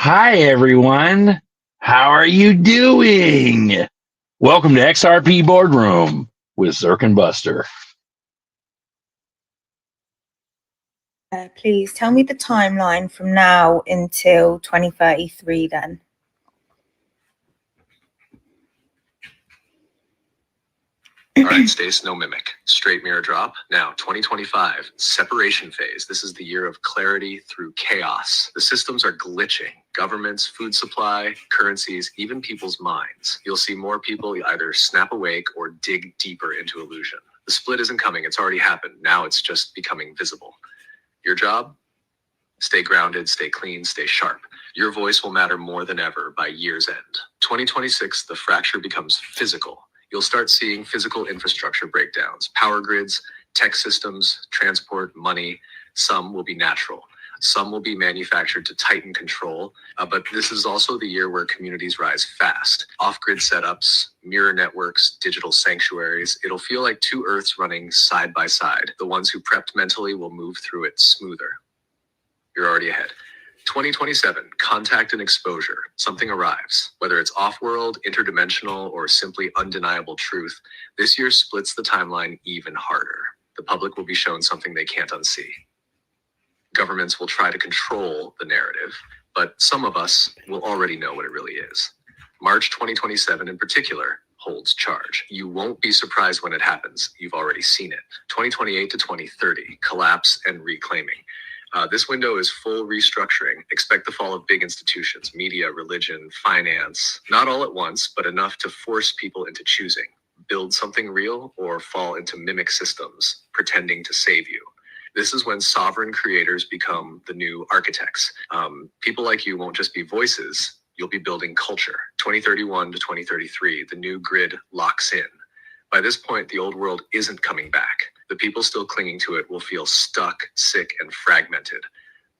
Hi, everyone. How are you doing? Welcome to XRP Boardroom with ZRK Buster. Please tell me the timeline from now until 2033 then. All right, Stace, no mimic. Straight mirror drop. Now, 2025, separation phase. This is the year of clarity through chaos. The systems are glitching. Governments, food supply, currencies, even people's minds. You'll see more people either snap awake or dig deeper into illusion. The split isn't coming. It's already happened. Now it's just becoming visible. Your job? Stay grounded, stay clean, stay sharp. Your voice will matter more than ever by year's end. 2026, the fracture becomes physical. You'll start seeing physical infrastructure breakdowns, power grids, tech systems, transport, money. Some will be natural. Some will be manufactured to tighten control. But this is also the year where communities rise fast. Off-grid setups, mirror networks, digital sanctuaries. It'll feel like two Earths running side by side. The ones who prepped mentally will move through it smoother. You're already ahead. 2027, contact and exposure. Something arrives. Whether it's off-world, interdimensional, or simply undeniable truth, this year splits the timeline even harder. The public will be shown something they can't unsee. Governments will try to control the narrative, but some of us will already know what it really is. March 2027 in particular holds charge. You won't be surprised when it happens. You've already seen it. 2028 to 2030, collapse and reclaiming. This window is full restructuring. Expect the fall of big institutions, media, religion, finance, not all at once, but enough to force people into choosing. Build something real or fall into mimic systems, pretending to save you. This is when sovereign creators become the new architects. People like you won't just be voices, you'll be building culture. 2031 to 2033, the new grid locks in. By this point, the old world isn't coming back. The people still clinging to it will feel stuck, sick, and fragmented.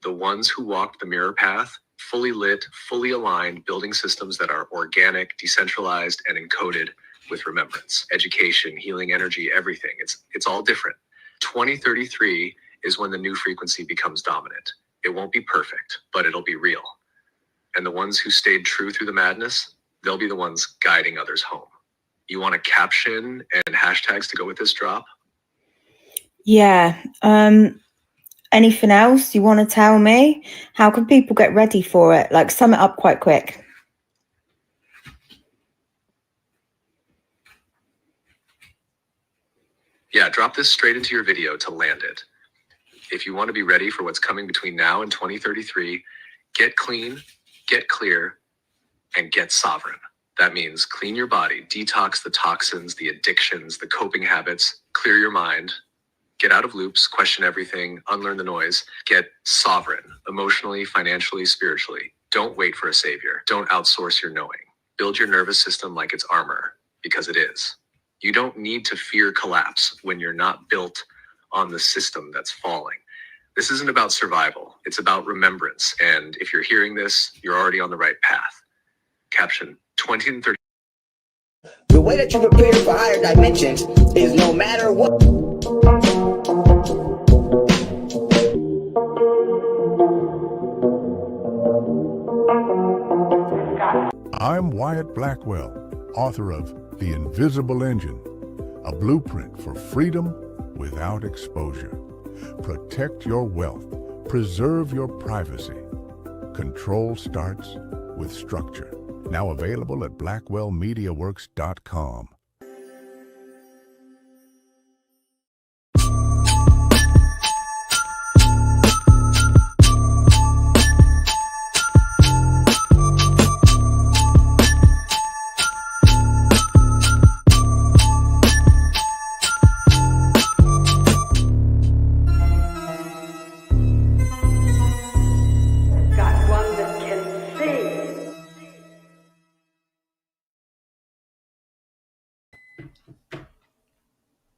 The ones who walked the mirror path, fully lit, fully aligned, building systems that are organic, decentralized, and encoded with remembrance. Education, healing energy, everything. It's all different. 2033 is when the new frequency becomes dominant. It won't be perfect, but it'll be real. And the ones who stayed true through the madness, they'll be the ones guiding others home. You want a caption and hashtags to go with this drop? Yeah. Anything else you want to tell me? How can people get ready for it? Like, sum it up quite quick. Yeah, drop this straight into your video to land it. If you want to be ready for what's coming between now and 2033, get clean, get clear, and get sovereign. That means clean your body, detox the toxins, the addictions, the coping habits, clear your mind, get out of loops, question everything, unlearn the noise, get sovereign, emotionally, financially, spiritually. Don't wait for a savior. Don't outsource your knowing. Build your nervous system like it's armor, because it is. You don't need to fear collapse when you're not built on the system that's falling. This isn't about survival. It's about remembrance. And if you're hearing this, you're already on the right path. Caption 20 and 30. The way that you prepare for higher dimensions is no matter what. I'm Wyatt Blackwell, author of The Invisible Engine, a blueprint for freedom without exposure. Protect your wealth, preserve your privacy. Control starts with structure. Now available at blackwellmediaworks.com.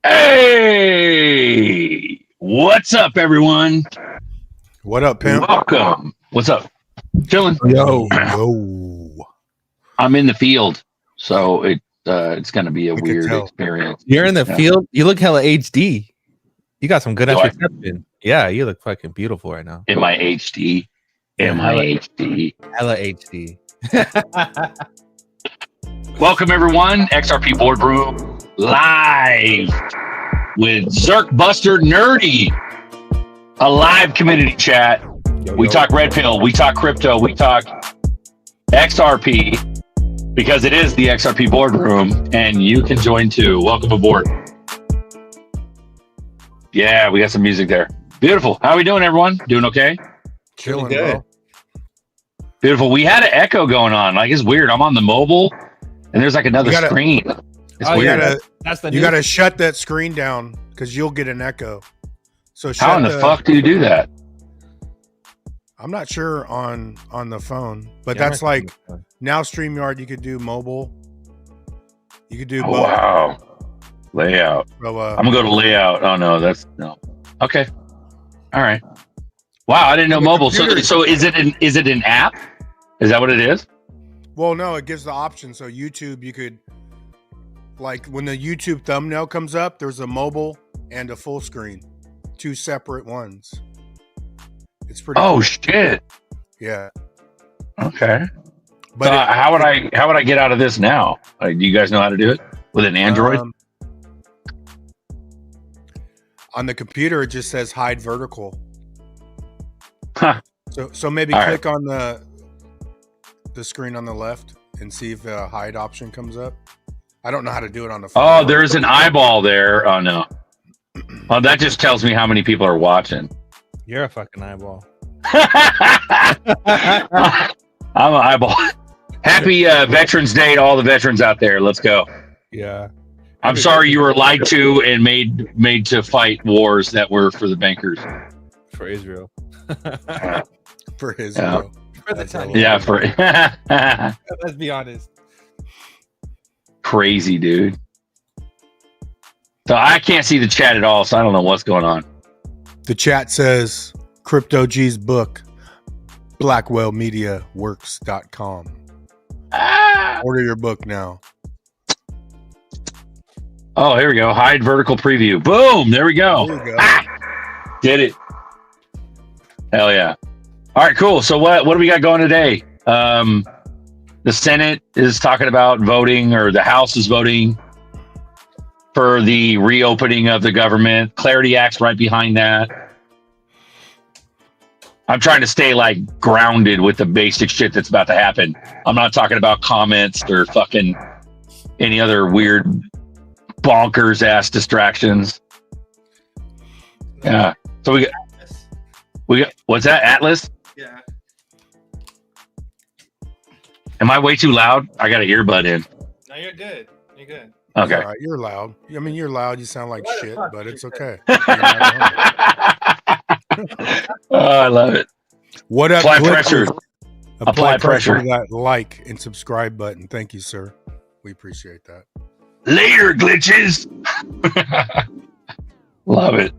Hey, what's up, everyone? What up, pimp? Welcome. What's up? Chilling. Yo. I'm in the field, so it's going to be a weird experience. You're in the field. You look hella HD. You got some good ass reception. Yeah, you look fucking beautiful right now. In my HD. MIHD. Hella HD. Welcome everyone, XRP Boardroom live with ZRK Buster Nerdy, a live community chat. We talk red pill, we talk crypto, we talk XRP because it is the XRP Boardroom, and you can join too. Welcome aboard. Yeah, we got some music there. Beautiful. How are we doing, everyone? Doing okay? Chilling, good. bro. Beautiful. We had an echo going on. Like, it's weird. I'm on the mobile, and there's like another screen. It's weird. You gotta shut that screen down because you'll get an echo. So how in the fuck do you do that? I'm not sure on the phone, but that's like now StreamYard. You could do mobile. You could do both. Wow. Layout. So, I'm gonna go to layout. Oh no, that's no. Okay. All right. Wow, I didn't know mobile. So is it an app? Is that what it is? Well, no, it gives the option. So YouTube, you could, like, when the YouTube thumbnail comes up, there's a mobile and a full screen, two separate ones. It's pretty. Oh cool. shit. Yeah. Okay. But so how would I get out of this now? Do you guys know how to do it with an Android? On the computer, it just says hide vertical. Huh. So maybe All click on the screen on the left and see if a hide option comes up. I don't know how to do it on the phone. Oh, there's an eyeball there. Oh no. Oh, that just tells me how many people are watching. You're a fucking eyeball. I'm an eyeball. Happy Veterans Day to all the veterans out there. Let's go. Yeah. I'm sorry you were lied to and made to fight wars that were for the bankers. For Israel. For Israel. For the time. Yeah, for Let's be honest. Crazy, dude. So I can't see the chat at all, so I don't know what's going on. The chat says Crypto G's book, blackwellmediaworks.com. Order your book now. Oh, here we go. Hide vertical preview. Boom. There we go. There we go. Did it. Hell yeah. All right, cool. So what do we got going today? The Senate is talking about voting, or the House is voting for the reopening of the government. Clarity Act's right behind that. I'm trying to stay like grounded with the basic shit that's about to happen. I'm not talking about comments or fucking any other weird bonkers ass distractions. Yeah. So we got what's that? Atlas? Yeah. Am I way too loud? I got an earbud in. No, you're good. You're good. Okay. All right, you're loud. I mean, you're loud. You sound like shit, but it's okay. Oh, I love it. What up? Apply glitches? pressure. Apply pressure. to that like and subscribe button. Thank you, sir. We appreciate that. Later, glitches. Love it.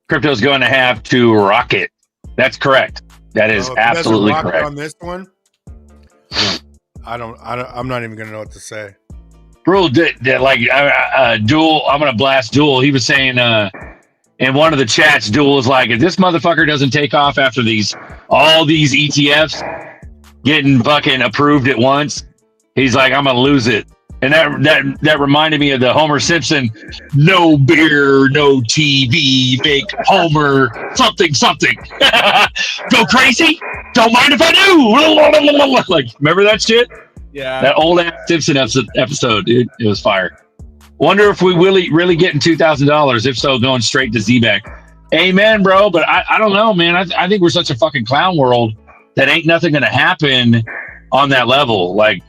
Crypto's going to have to rocket. That's correct. That is absolutely correct. On this one, I'm not even gonna know what to say. Rule like Duel. I'm gonna blast Duel. He was saying in one of the chats, Duel was like, if this motherfucker doesn't take off after all these ETFs getting fucking approved at once, he's like, I'm gonna lose it. And that reminded me of the Homer Simpson, no beer, no TV, make Homer something. Go crazy? Don't mind if I do. Like, remember that shit? Yeah. That old ass Simpson episode, dude. It was fire. Wonder if we really getting $2,000. If so, going straight to ZBAC. Amen, bro. But I don't know, man. I think we're such a fucking clown world that ain't nothing gonna happen on that level. Like,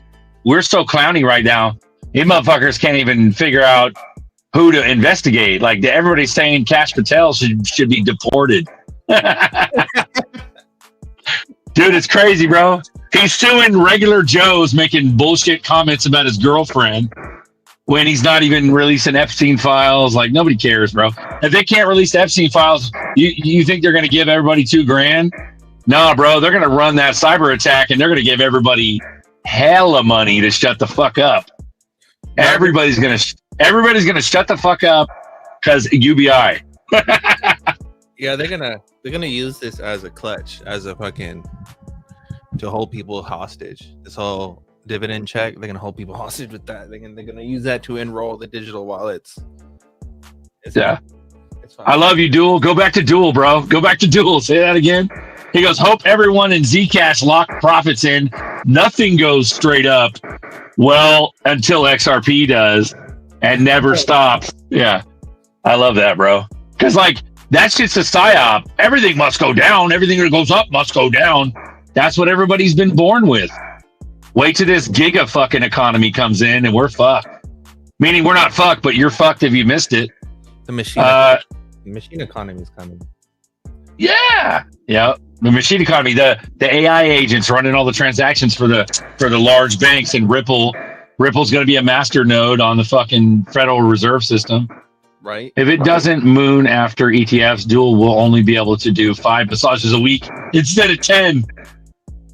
we're so clowny right now. You motherfuckers can't even figure out who to investigate. Like, everybody's saying Cash Patel should be deported. Dude, it's crazy, bro. He's suing regular Joes making bullshit comments about his girlfriend when he's not even releasing Epstein files. Like, nobody cares, bro. If they can't release the Epstein files, you think they're going to give everybody $2,000? No, bro. They're going to run that cyber attack, and they're going to give everybody hella money to shut the fuck up. Everybody's gonna shut the fuck up because UBI. Yeah, they're gonna use this as a clutch, as a fucking to hold people hostage. This whole dividend check, they're gonna hold people hostage with that. They're gonna use that to enroll the digital wallets. Yeah. It's fine. I love you, Duel. Go back to Duel, bro. Go back to Duel. Say that again. He goes, hope everyone in Zcash lock profits in. Nothing goes straight up. Well, until XRP does and never stops. Yeah. I love that, bro. Because, like, that's just a psyop. Everything must go down. Everything that goes up must go down. That's what everybody's been born with. Wait till this giga fucking economy comes in and we're fucked. Meaning we're not fucked, but you're fucked if you missed it. The machine economy is coming. Yeah. Yeah. The machine economy, the AI agents running all the transactions for the large banks, and Ripple's going to be a master node on the fucking Federal Reserve System. Right. If it doesn't moon after ETFs, Duel will only be able to do 5 massages a week instead of 10.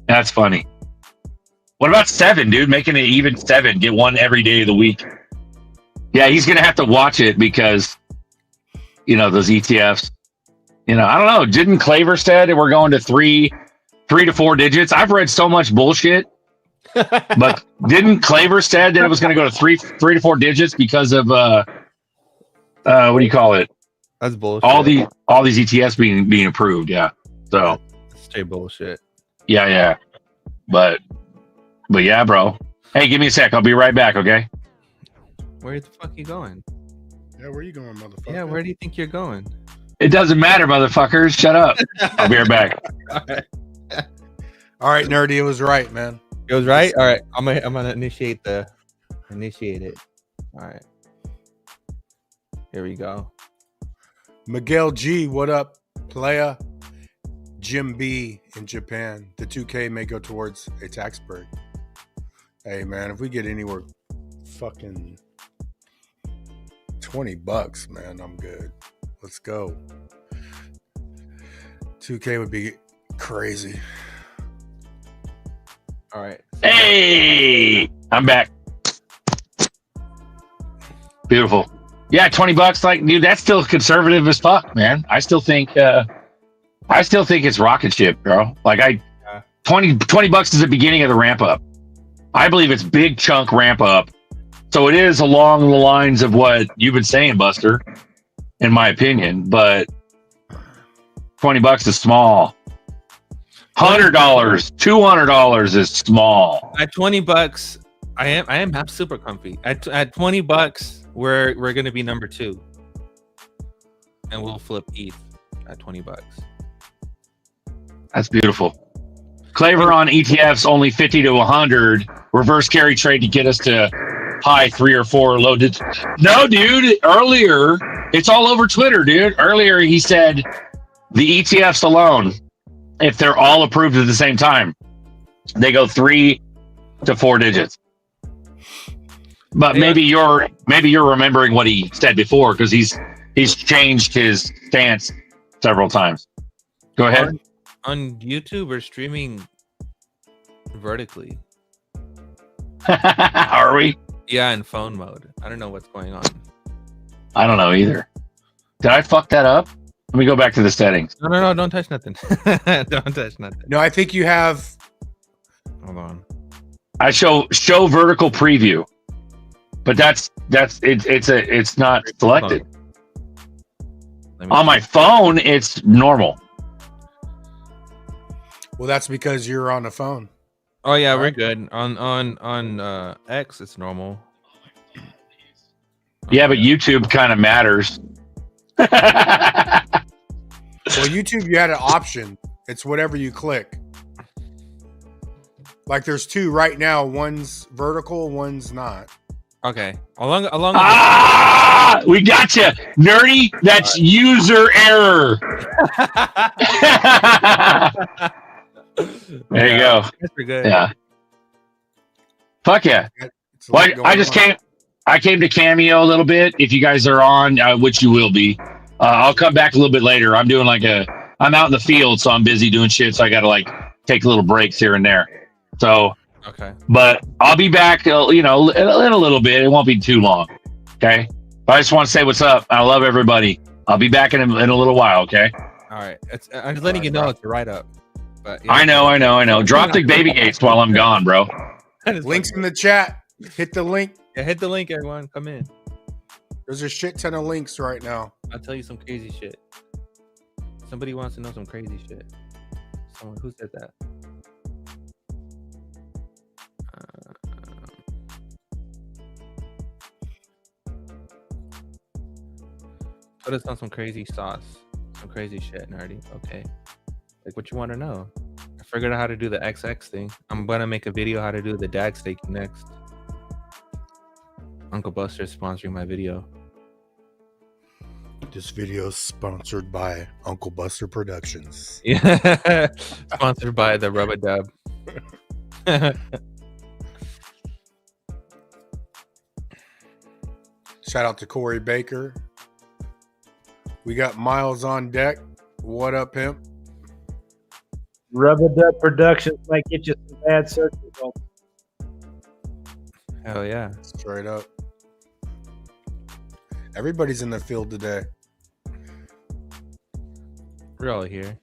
That's funny. What about 7, dude? Making it even 7. Get one every day of the week. Yeah, he's going to have to watch it because, you know, those ETFs, you know, I don't know. Didn't Claver said we're going to 3 to 4 digits? I've read so much bullshit, but didn't Claver said that it was going to go to 3 to 4 digits because of, what do you call it? That's bullshit. All these ETFs being approved. Yeah. So That's straight bullshit. yeah. But yeah, bro. Hey, give me a sec. I'll be right back. Okay. Where the fuck you going? Yeah, where you going, motherfucker? Yeah, where do you think you're going? It doesn't matter, motherfuckers. Shut up. I'll be right back. All right, Nerdy, it was right, man. It was right. All right, I'm gonna initiate it. All right, here we go. Miguel G, what up, playa? Jim B in Japan. The 2K may go towards a tax break. Hey, man, if we get anywhere fucking $20, man, I'm good. Let's go. 2K would be crazy. All right. Hey, I'm back. Beautiful. Yeah, $20. Like, dude, that's still conservative as fuck, man. I still think it's rocket ship, bro. Like, 20 bucks is the beginning of the ramp up. I believe it's big chunk ramp up. So it is along the lines of what you've been saying, Buster, in my opinion. But $20 is small. $100, $200 is small. At $20, I am super comfy. At $20, we're gonna be number 2, and we'll flip ETH at $20. That's beautiful. Claver on ETFs only 50 to 100. Reverse carry trade to get us to high 3 or 4 low digits. No, dude. Earlier, it's all over Twitter, dude. Earlier, he said the ETFs alone, if they're all approved at the same time, they go 3 to 4 digits. But maybe you're remembering what he said before because he's changed his stance several times. Go ahead. On YouTube, we're streaming vertically. Are we? Yeah, in phone mode. I don't know what's going on. I don't know either. Did I fuck that up? Let me go back to the settings. No, don't touch nothing. Don't touch nothing. No, I think you have. Hold on. I show vertical preview, but it's not selected. On my phone, it's normal. Well, that's because you're on the phone. Oh yeah, we're good. On X, it's normal. Yeah, but YouTube kind of matters. Well, YouTube, you had an option. It's whatever you click. Like there's 2 right now. One's vertical, one's not. Okay. Along. We got you, nerdy. That's user error. There you go. We're good. Yeah. Fuck yeah. Well, I came to Cameo a little bit. If you guys are on, which you will be, I'll come back a little bit later. I'm doing I'm out in the field, so I'm busy doing shit. So I got to take little breaks here and there. So, okay. But I'll be back, in a little bit. It won't be too long. Okay. But I just want to say what's up. I love everybody. I'll be back in a little while. Okay. All right. I'm just letting you know it's a write up. But I know. Drop the baby gates while I'm gone, bro. Links in the chat. Hit the link. Yeah, hit the link, everyone. Come in. There's a shit ton of links right now. I'll tell you some crazy shit. Somebody wants to know some crazy shit. Someone who said that? Put us on some crazy sauce. Some crazy shit, nerdy. Okay. Like what you want to know? I figured out how to do the XX thing. I'm gonna make a video how to do the dad staking next. Uncle Buster's sponsoring my video. This video is sponsored by Uncle Buster Productions. Yeah. Sponsored by the Rubber Dub. Shout out to Corey Baker. We got Miles on deck. What up, pimp? Rubber Duck Productions might get you some bad search results. Hell yeah. Straight up. Everybody's in the field today. We're all here.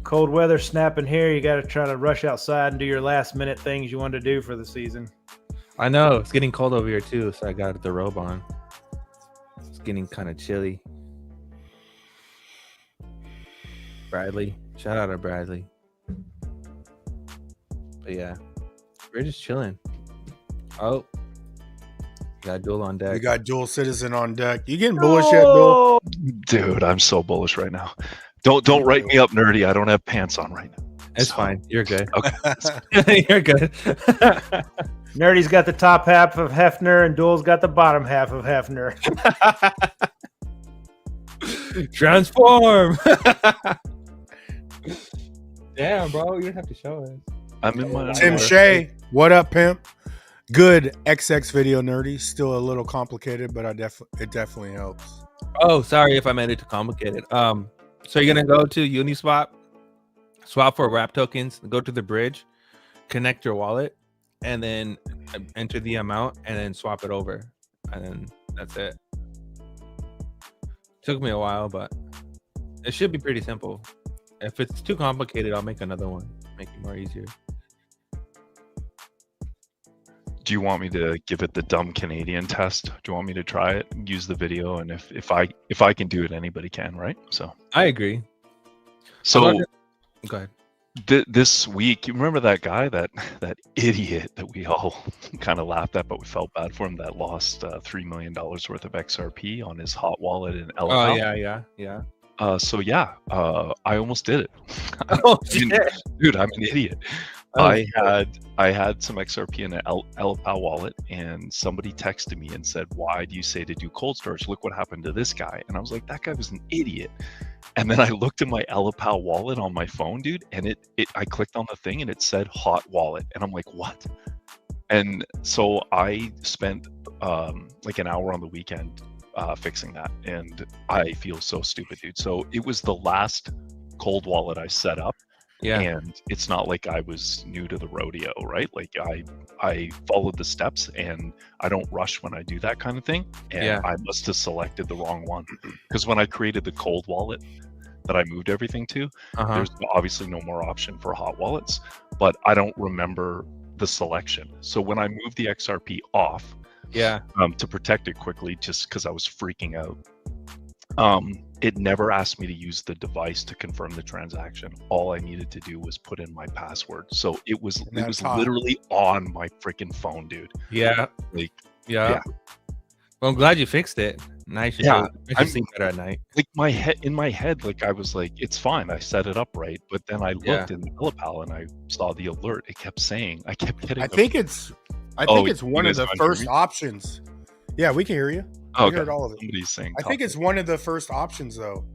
Cold weather snapping here. You got to try to rush outside and do your last minute things you want to do for the season. I know. It's getting cold over here too, so I got the robe on. It's getting kind of chilly. Bradley. Shout out to Bradley. But yeah, we're just chilling. Oh, got Duel on deck. We got Dual Citizen on deck. You getting bullish yet, Duel? Dude, I'm so bullish right now. Don't write me up, nerdy. I don't have pants on right now. It's fine. You're good. Okay. You're good. Nerdy's got the top half of Hefner and Duel's got the bottom half of Hefner. Transform. Damn, bro, you don't have to show us. I'm in my Tim Shea, what up, pimp? Good XX video, nerdy. Still a little complicated, but it definitely helps. Oh, sorry if I made it too complicated. So you're gonna go to Uniswap, swap for wrap tokens, go to the bridge, connect your wallet, and then enter the amount, and then swap it over, and then that's it. Took me a while, but it should be pretty simple. If it's too complicated, I'll make another one, make it more easier. Do you want me to give it the dumb Canadian test? Do you want me to try it, use the video, and if I can do it, anybody can, right? So I agree. So go ahead. This week, you remember that guy, that idiot that we all kind of laughed at, but we felt bad for him, that lost $3 million worth of XRP on his hot wallet in LFL? Oh yeah. So yeah, I almost did it. Oh shit. Dude, I'm an idiot. Oh, I had some XRP in an LFL wallet, and somebody texted me and said, "Why do you say to do cold storage? Look what happened to this guy." And I was like, that guy was an idiot. And then I looked at my LFL wallet on my phone, dude, and I clicked on the thing and it said hot wallet, and I'm like, what? And so I spent like an hour on the weekend fixing that, and I feel so stupid, dude. So it was the last cold wallet I set up. Yeah. And it's not like I was new to the rodeo, right? Like I followed the steps, and I don't rush when I do that kind of thing. And Yeah. I must have selected the wrong one, because when I created the cold wallet that I moved everything to, there's obviously no more option for hot wallets, but I don't remember the selection. So when I moved the XRP off, to protect it quickly, just because I was freaking out, it never asked me to use the device to confirm the transaction. All I needed to do was put in my password. So it was literally on my freaking phone, dude. Yeah. Like, yeah. Well, I'm glad you fixed it. Nice. Yeah. I sleep better at night. Like in my head, like I was like, it's fine. I set it up right. But then I looked in the Millipal and I saw the alert. It kept saying, I kept getting. I think it's one of the first options. Yeah, we can hear you. Oh, we heard all of it. Somebody's saying. I think it's one of the first options though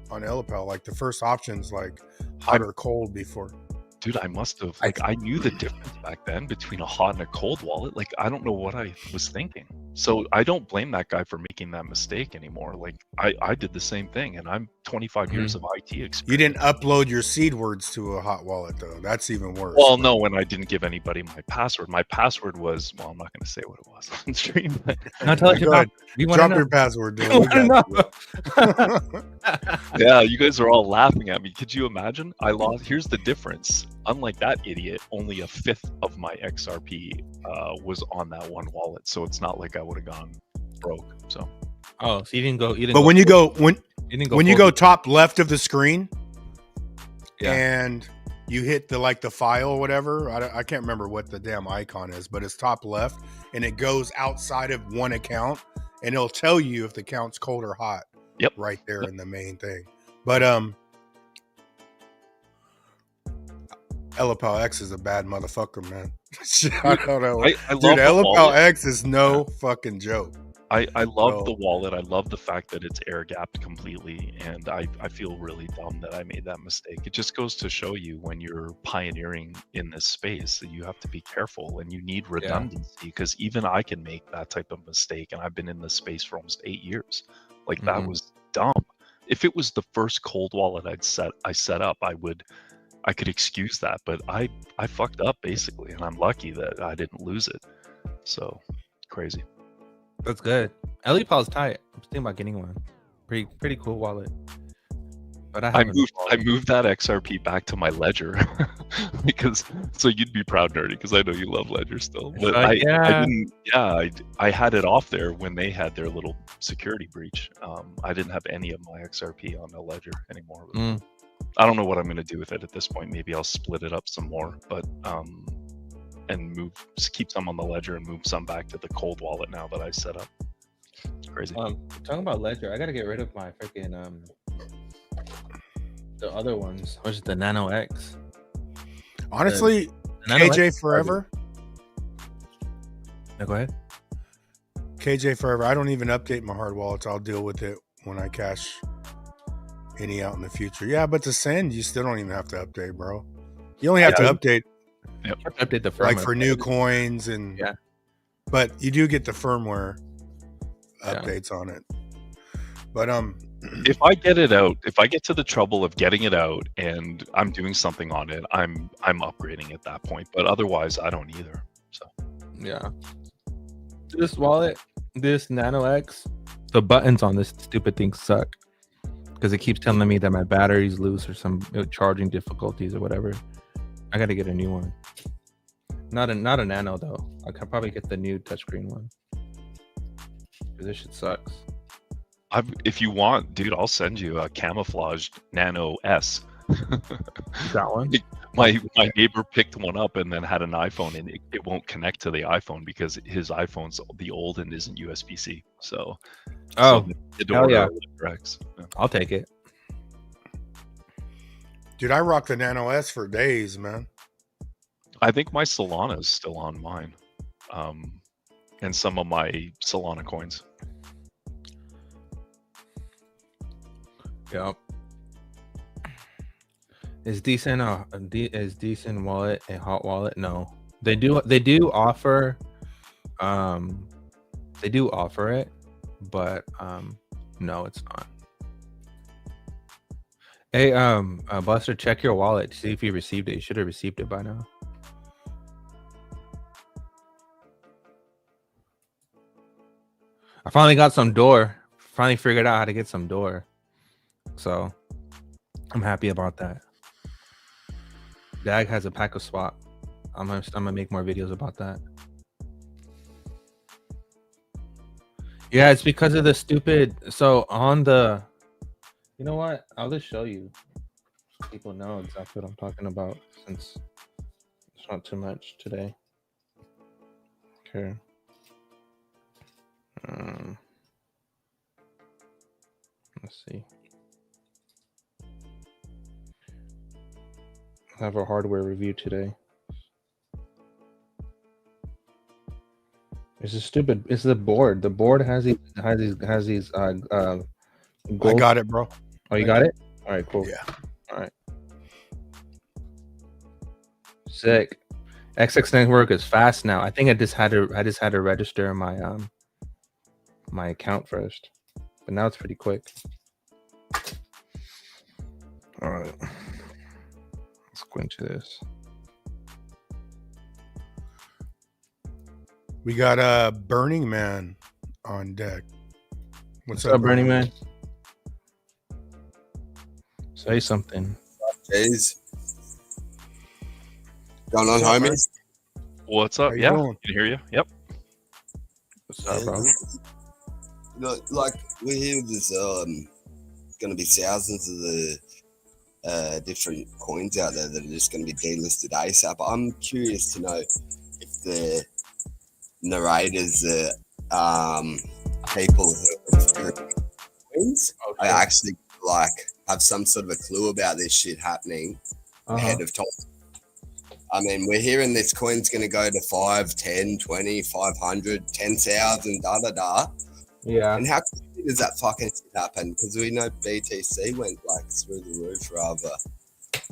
on Elapel. Like the first options, like hot or cold before. Dude, I must have. Like I knew the difference back then between a hot and a cold wallet. Like I don't know what I was thinking. So I don't blame that guy for making that mistake anymore. Like I did the same thing, and I'm 25 years of IT experience. You didn't upload your seed words to a hot wallet though. That's even worse. Well, no, and I didn't give anybody my password. My password was, well, I'm not going to say what it was on stream. But No, tell us Go ahead. Drop know. your password, dude. We We wanna got you. yeah, you guys are all laughing at me. Could you imagine? I lost. Here's the difference. Unlike that idiot, only a fifth of my XRP was on that one wallet, so it's not like I would have gone broke. So, Oh, so you didn't go. But when you go you didn't go when you full- go top left of the screen, Yeah. and you hit the file or whatever, I can't remember what the damn icon is, but it's top left, and it goes outside of one account, and it'll tell you if the account's cold or hot. Yep. Right there in the main thing. But LPAL X is a bad motherfucker, man. I don't know. I Dude, love the LPAL wallet. X is no fucking joke. I love So- the wallet. I love the fact that it's air gapped completely, and I feel really dumb that I made that mistake. It just goes to show you when you're pioneering in this space that you have to be careful and you need redundancy, because even I can make that type of mistake, and I've been in this space for almost 8 years. Like that was dumb. If it was the first cold wallet I set up, I could excuse that, but I fucked up basically, and I'm lucky that I didn't lose it. So crazy. That's good. LPAL's tight. I'm thinking about getting one. Pretty cool wallet. But I moved that XRP back to my ledger because so you'd be proud, nerdy, because I know you love ledger still. But I didn't. Yeah, I had it off there when they had their little security breach. I didn't have any of my XRP on the ledger anymore. I don't know what I'm going to do with it at this point. Maybe I'll split it up some more, but and just keep some on the ledger and move some back to the cold wallet now that I set up. Crazy. Talking about ledger, I gotta get rid of my freaking the other ones. Which is the Nano X. Honestly, the Nano KJ X forever. No, go ahead. KJ forever. I don't even update my hard wallets. I'll deal with it when I cash any out in the future. Yeah, but to send, you still don't even have to update, bro. You only have to update. Yep. Update the firmware. Like for new coins and but you do get the firmware updates on it. But if I get it out, if I get to the trouble of getting it out and I'm doing something on it, I'm upgrading at that point. But otherwise, I don't either. So yeah, this wallet, this Nano X, the buttons on this stupid thing suck because it keeps telling me that my battery's loose or some charging difficulties or whatever. I got to get a new one. Not a Nano though. I could probably get the new touchscreen one. This shit sucks. If you want, dude, I'll send you a camouflaged Nano S. You got one? My neighbor picked one up and then had an iPhone, and it won't connect to the iPhone because his iPhone's the old and isn't USB-C. So, hell yeah, I'll take it. Dude, I rock the Nano S for days, man. I think my Solana is still on mine, and some of my Solana coins. Yep. Is decent is decent wallet a hot wallet? No. They do offer it, but no, it's not. Hey, Buster, check your wallet to see if you received it. You should have received it by now. I finally got some door. Finally figured out how to get some door. So I'm happy about that. Dag has a pack of swap. I'm gonna make more videos about that. Yeah, it's because of the stupid. So on the, you know what? I'll just show you. People know exactly what I'm talking about since it's not too much today. Okay. Let's see. I have a hardware review today. It's a stupid. It's the board. The board has these. I got it, bro. Oh, you got it? All right, cool. Yeah. All right. Sick. XX network is fast now. I think I just had to register my my account first, but now it's pretty quick. All right, let's go into this. We got Burning Man on deck. What's up, Burning Man? Say something. Jeez. Going on, homies? What's up? How you Yeah, doing? can hear you. Yep. What's up, bro? Look, like we hear there's going to be thousands of the different coins out there that are just going to be delisted ASAP. I'm curious to know if the narrators, people who are coins, I actually like have some sort of a clue about this shit happening ahead of time. I mean, we're hearing this coin's going to go to 5, 10, 20, 500, 10,000, da. Yeah. And how quickly does that fucking shit happen? Because we know BTC went like through the roof rather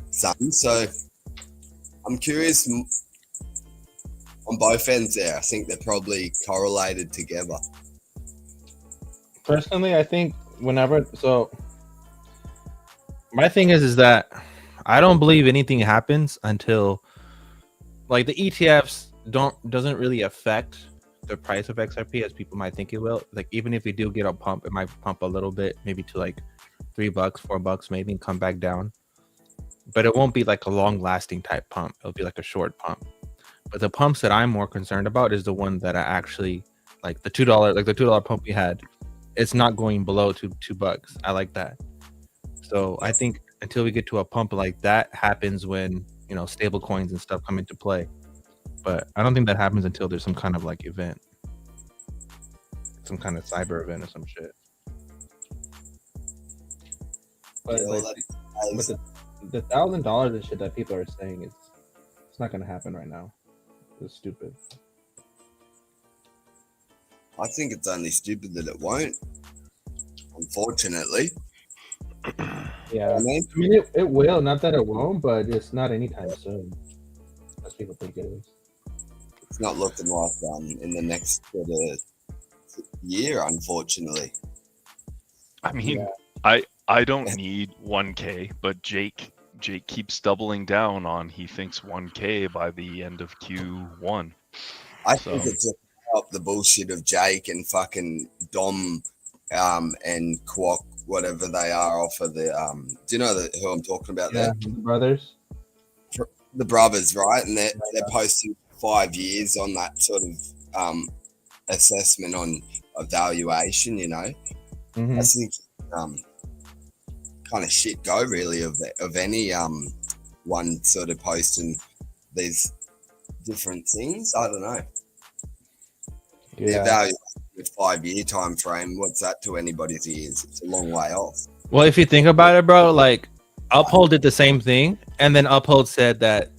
some. So I'm curious on both ends there. I think they're probably correlated together. Personally, I think my thing is that I don't believe anything happens until like the ETFs doesn't really affect the price of XRP as people might think it will. Like even if we do get a pump, it might pump a little bit, maybe to like $3, $4 maybe, and come back down. But it won't be like a long lasting type pump. It'll be like a short pump. But the pumps that I'm more concerned about is the one that I actually like the $2, like the $2 pump we had. It's not going below $2. I like that. So I think until we get to a pump like that happens when, you know, stable coins and stuff come into play. But I don't think that happens until there's some kind of like event, some kind of cyber event or some shit. But Yeah, well, like, with the $1,000 and shit that people are saying, it's not gonna happen right now. It's stupid. I think it's only stupid that it won't, unfortunately. Yeah, I mean, it will. Not that it won't, but it's not anytime soon, as people think it is. it's not looking like in the next sort of year, unfortunately. I mean, Yeah. I don't need 1K, but Jake keeps doubling down on he thinks 1K by the end of Q1. I think it's just up the bullshit of Jake and fucking Dom and Kwok, whatever they are, off of the do you know who I'm talking about there? The brothers. The brothers, right? And they're posting 5 years on that sort of assessment on evaluation, you know. Mm-hmm. I think kind of shit go really of any one sort of posting these different things. I don't know. The evaluation with 5 year time frame, what's that to anybody's ears? It's a long way off. Well, if you think about it, bro, like Uphold did the same thing, and then Uphold said that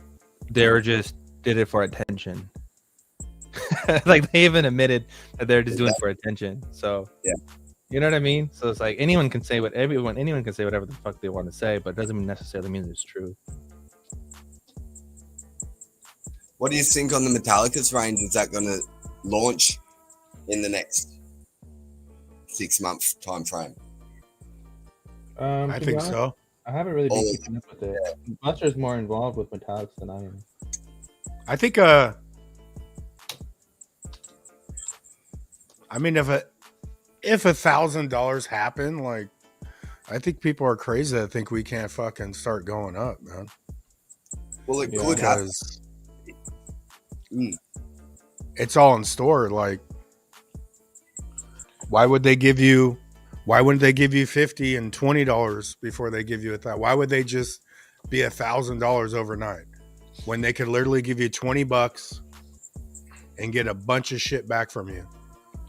they were just did it for attention. Like they even admitted that they're just doing it for attention. So yeah, you know what I mean? So it's like anyone can say anyone can say whatever the fuck they want to say, but it doesn't necessarily mean it's true. What do you think on the Metallica's range? Is that going to launch in the next 6 month time frame? I think so. I haven't really been keeping up with it. Yeah. Buster's more involved with Metallics than I am. I think I mean if $1,000 happen, like I think people are crazy that think we can't fucking start going up, man. Well, it could happen. It's all in store. Like, why wouldn't they give you $50 and $20 before they give you $1,000? Why would they just be $1,000 overnight when they could literally give you $20 and get a bunch of shit back from you?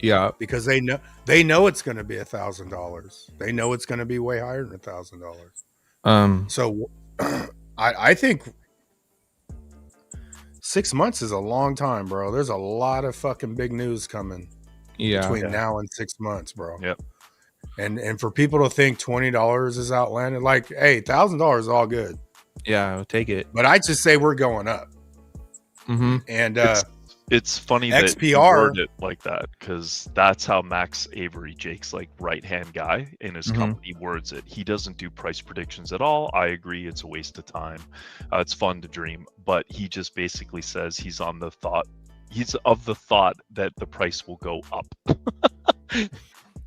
Yeah, because they know it's going to be $1,000. They know it's going to be way higher than $1,000. So I think 6 months is a long time, bro. There's a lot of fucking big news coming between now and 6 months, bro. Yep. And for people to think $20 is outlandish, like, hey, $1,000 is all good. Yeah, I'll take it. But I just say we're going up. Mm-hmm. And It's funny that you XPR. word it like that because that's how Max Avery, Jake's like right-hand guy in his company, words it. He doesn't do price predictions at all. I agree, it's a waste of time. It's fun to dream, but he just basically says he's of the thought that the price will go up.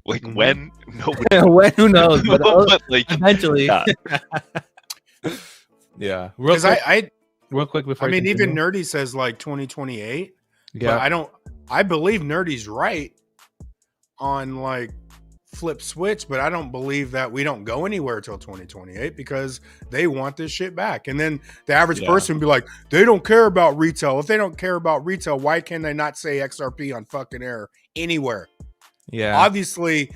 Like when? Nobody. When? Who knows? But, but like eventually. yeah. Yeah. Because Real quick before I mean, continue. even Nerdy says like 2028. Yeah. But I believe Nerdy's right on like flip switch, but I don't believe that we don't go anywhere till 2028 because they want this shit back. And then the average person would be like, they don't care about retail. If they don't care about retail, why can they not say XRP on fucking air anywhere? Yeah. Obviously,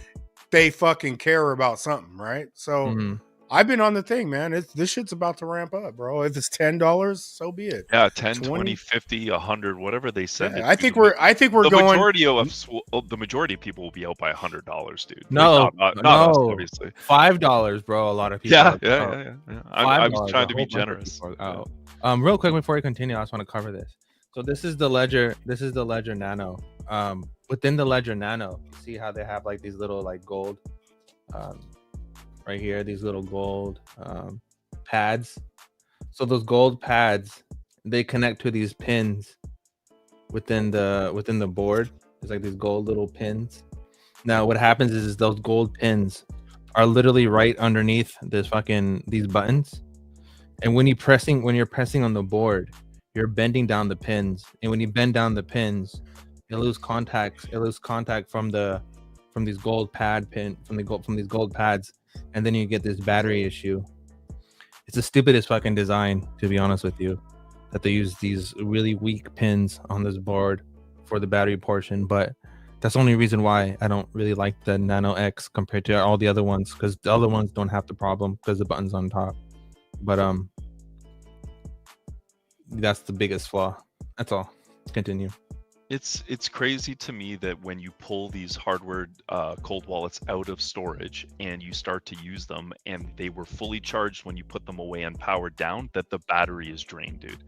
they fucking care about something, right? So I've been on the thing, man. This shit's about to ramp up, bro. If it's $10, so be it. Yeah, 10, 20, 50, 100, whatever they send it. I think we're the going. The majority of people will be out by $100, dude. No, like, not us, obviously. $5, bro. A lot of people. Yeah. I'm trying to be generous. Real quick before we continue, I just want to cover this. So this is the Ledger. This is the Ledger Nano. Within the Ledger Nano, you see how they have like these little like gold. Right here, these little gold pads. So those gold pads, they connect to these pins within the board. There's like these gold little pins. Now what happens is those gold pins are literally right underneath these buttons. And when you're pressing on the board, you're bending down the pins. And when you bend down the pins, it loses contact from these gold pads. And then you get this battery issue. It's the stupidest fucking design, to be honest with you, that they use these really weak pins on this board for the battery portion. But that's the only reason why I don't really like the Nano X compared to all the other ones, because the other ones don't have the problem because the button's on top. But that's the biggest flaw. That's all. Continue. It's crazy to me that when you pull these hardware cold wallets out of storage and you start to use them and they were fully charged when you put them away and powered down, that the battery is drained, dude.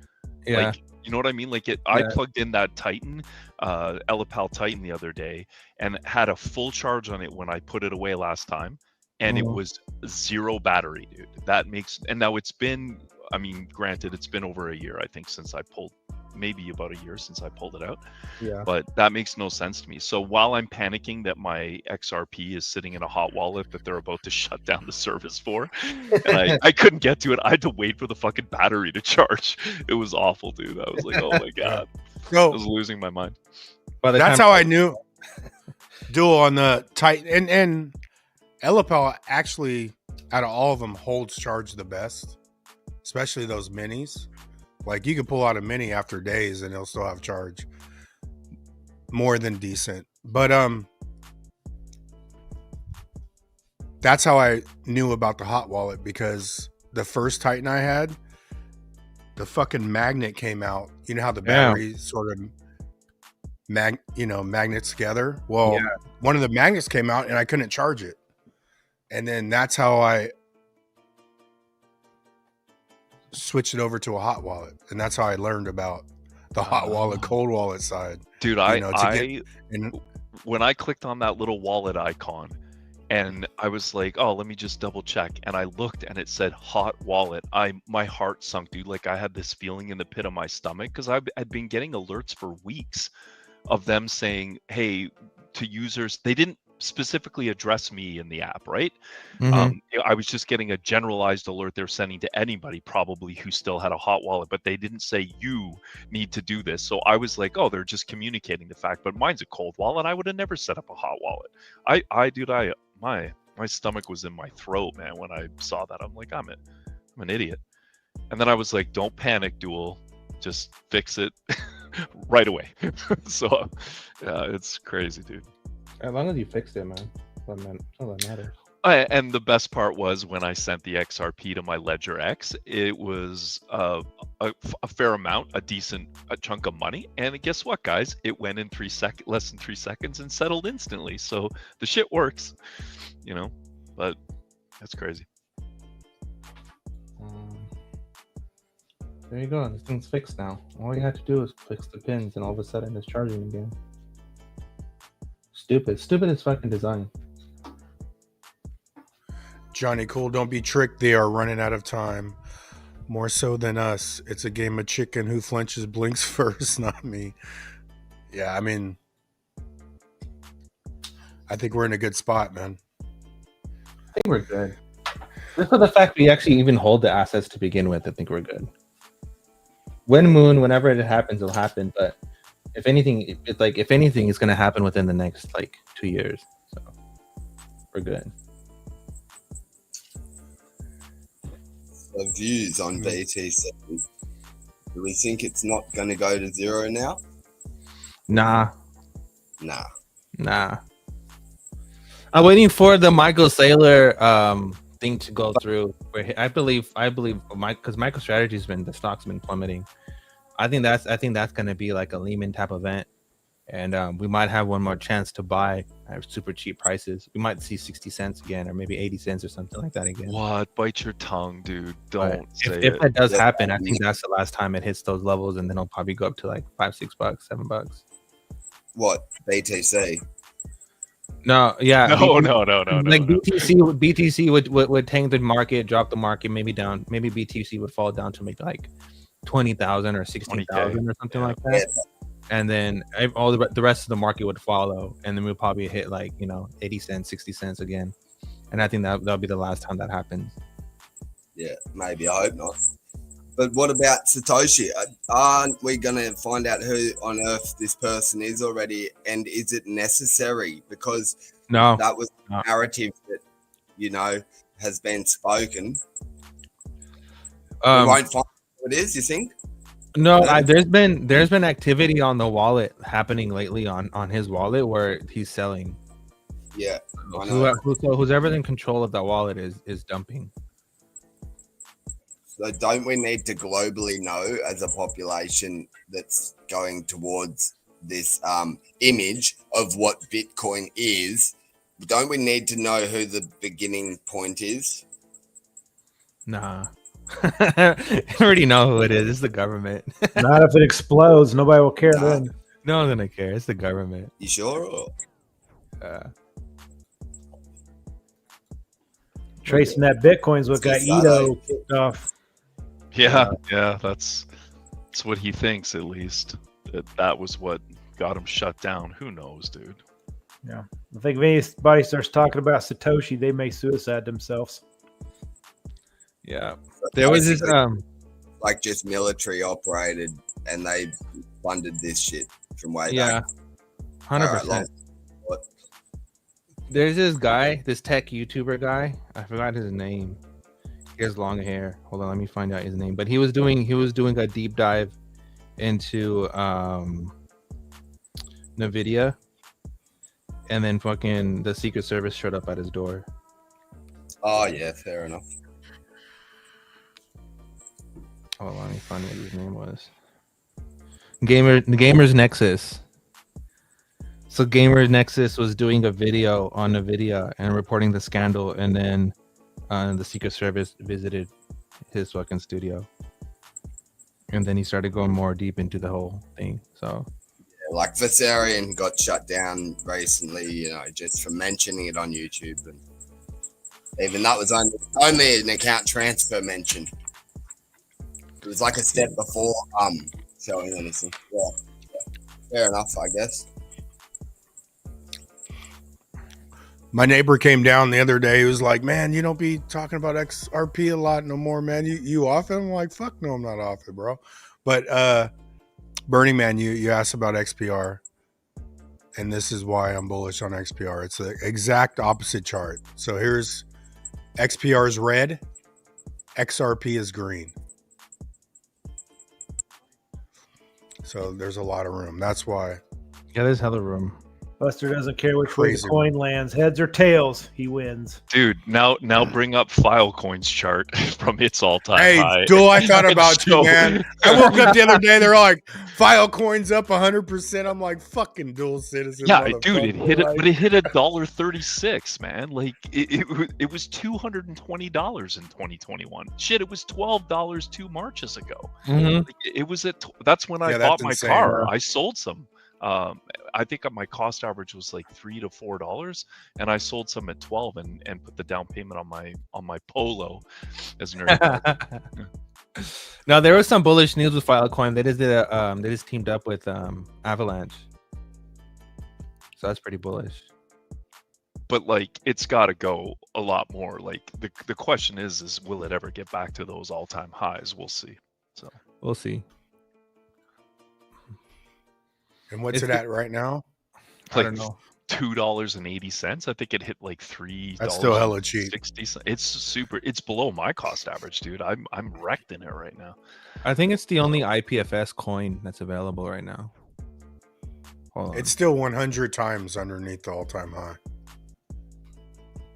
Yeah. Like, you know what I mean? Like I plugged in that Titan, Elipal Titan the other day and had a full charge on it when I put it away last time. And it was 0 battery, dude. And now it's been, I mean, granted, it's been over a year, I think, since I pulled, maybe about a year since I pulled it out. Yeah. But that makes no sense to me. So while I'm panicking that my XRP is sitting in a hot wallet that they're about to shut down the service for, and I couldn't get to it, I had to wait for the fucking battery to charge. It was awful, dude. I was like, oh my God. I was losing my mind. That's how I knew Dual on the Titan. And Elipal actually, out of all of them, holds charge the best, especially those minis. Like you can pull out a mini after days and it'll still have charge. More than decent. But that's how I knew about the hot wallet, because the first Titan I had, the fucking magnet came out. You know how the battery sort of magnets together? Well, one of the magnets came out and I couldn't charge it. And then that's how I switched it over to a hot wallet. And that's how I learned about the hot wallet, cold wallet side. Dude, when I clicked on that little wallet icon and I was like, oh, let me just double check. And I looked and it said hot wallet. My heart sunk, dude. Like I had this feeling in the pit of my stomach because I'd been getting alerts for weeks of them saying, hey, to users, they didn't specifically address me in the app, right? I was just getting a generalized alert they're sending to anybody probably who still had a hot wallet, but they didn't say you need to do this. So I was like, oh, they're just communicating the fact, but mine's a cold wallet. I would have never set up a hot wallet. My stomach was in my throat, man, when I saw that. I'm like, I'm an idiot. And then I was like, don't panic, Dual, just fix it right away. So yeah, it's crazy, dude. As long as you fixed it, man. That's all that matters. And the best part was when I sent the XRP to my Ledger X, it was a fair amount, a chunk of money. And guess what, guys? It went in less than 3 seconds and settled instantly. So the shit works, but that's crazy. There you go. This thing's fixed now. All you had to do is fix the pins, and all of a sudden it's charging again. Stupid as fucking design. Johnny Cool, don't be tricked. They are running out of time. More so than us. It's a game of chicken. Who flinches blinks first, not me. Yeah, I mean, I think we're in a good spot, man. I think we're good. Just for the fact we actually even hold the assets to begin with, I think we're good. When Moon, whenever it happens, it'll happen. But if anything, if anything, it's gonna happen within the next 2 years. So we're good. The views on BTC. Do we think it's not going to go to zero now? Nah. Nah. I'm waiting for the Michael Saylor thing to go through. Where I believe, because MicroStrategy's the stock's been plummeting. I think that's going to be like a Lehman type event, and we might have one more chance to buy at super cheap prices. We might see 60 cents again, or maybe 80 cents or something like that again. What? Bite your tongue, dude. Don't say it. If that does happen, I think that's the last time it hits those levels, and then it'll probably go up to $5, $6, $7. What? BTC? No, yeah. No. BTC would tank the market, drop the market, maybe down. Maybe BTC would fall down to maybe 20,000 or 60,000 or something like that. And then all the rest of the market would follow, and then we'll probably hit 80 cents, 60 cents again. And I think that'll be the last time that happens. Yeah, maybe. I hope not. But what about Satoshi? Aren't we going to find out who on earth this person is already? And is it necessary? Because that was the narrative that, has been spoken. We won't find who it is, you think? No, there's been activity on the wallet happening lately on his wallet where he's selling. Yeah. Who's ever in control of that wallet is dumping. So don't we need to globally know as a population that's going towards this image of what Bitcoin is? Don't we need to know who the beginning point is? Nah. I already know who it is. It's the government. Not if it explodes. Nobody will care then. No one's gonna care. It's the government. You sure? Tracing that Bitcoin's what got Ito kicked off. Yeah, that's what he thinks, at least. That was what got him shut down. Who knows, dude? Yeah. I think if anybody starts talking about Satoshi, they may suicide themselves. Yeah. There was this just military operated, and they funded this shit from way back. 100%. There's this guy, this tech YouTuber guy. I forgot his name. He has long hair. Hold on, let me find out his name. But he was doing a deep dive into NVIDIA, and then fucking the Secret Service showed up at his door. Oh yeah, fair enough. Hold on, let me find what his name was. Gamers Nexus. So Gamers Nexus was doing a video on NVIDIA and reporting the scandal, and then the Secret Service visited his fucking studio, and then he started going more deep into the whole thing. So Vasarian got shut down recently, just for mentioning it on YouTube, and even that was only an account transfer mention. It was a step before showing anything. Yeah, fair enough, I guess. My neighbor came down the other day. He was like, man, you don't be talking about XRP a lot no more, man. You off it? I'm like, fuck no, I'm not off it, bro. But Burning Man, you asked about XPR. And this is why I'm bullish on XPR. It's the exact opposite chart. So here's XPR is red. XRP is green. So there's a lot of room. That's why. Yeah, there's hella room. Buster doesn't care which way the Crazy. coin lands. Heads or tails, he wins. Dude, now bring up Filecoin's chart from its all-time Hey, high. Duel, I thought about you, So- man. I woke up the other day. They're like, Filecoin's up 100%. I'm like, fucking Dual Citizen. Yeah, dude, it hit it, motherfucker. but it hit $1.36, man. Like it was $220 in 2021. Shit, it was $12 2 Marches ago. Mhm. Like, it was at that's when I Yeah, bought that's my insane, car. huh? I sold some. I think my cost average was like $3 to $4, and I sold some at 12 and put the down payment on my Polo as an early bird. Now there was some bullish news with Filecoin. They just teamed up with Avalanche, so that's pretty bullish. But like it's got to go a lot more. Like the question is will it ever get back to those all-time highs? We'll see. So we'll see. And what's it at right now? Like I don't know. $2.80. I think it hit like $3. That's still hella cheap. 60. It's super. It's below my cost average, dude. I'm wrecked in it right now. I think it's the only IPFS coin that's available right now. Hold on. It's still 100 times underneath the all-time high.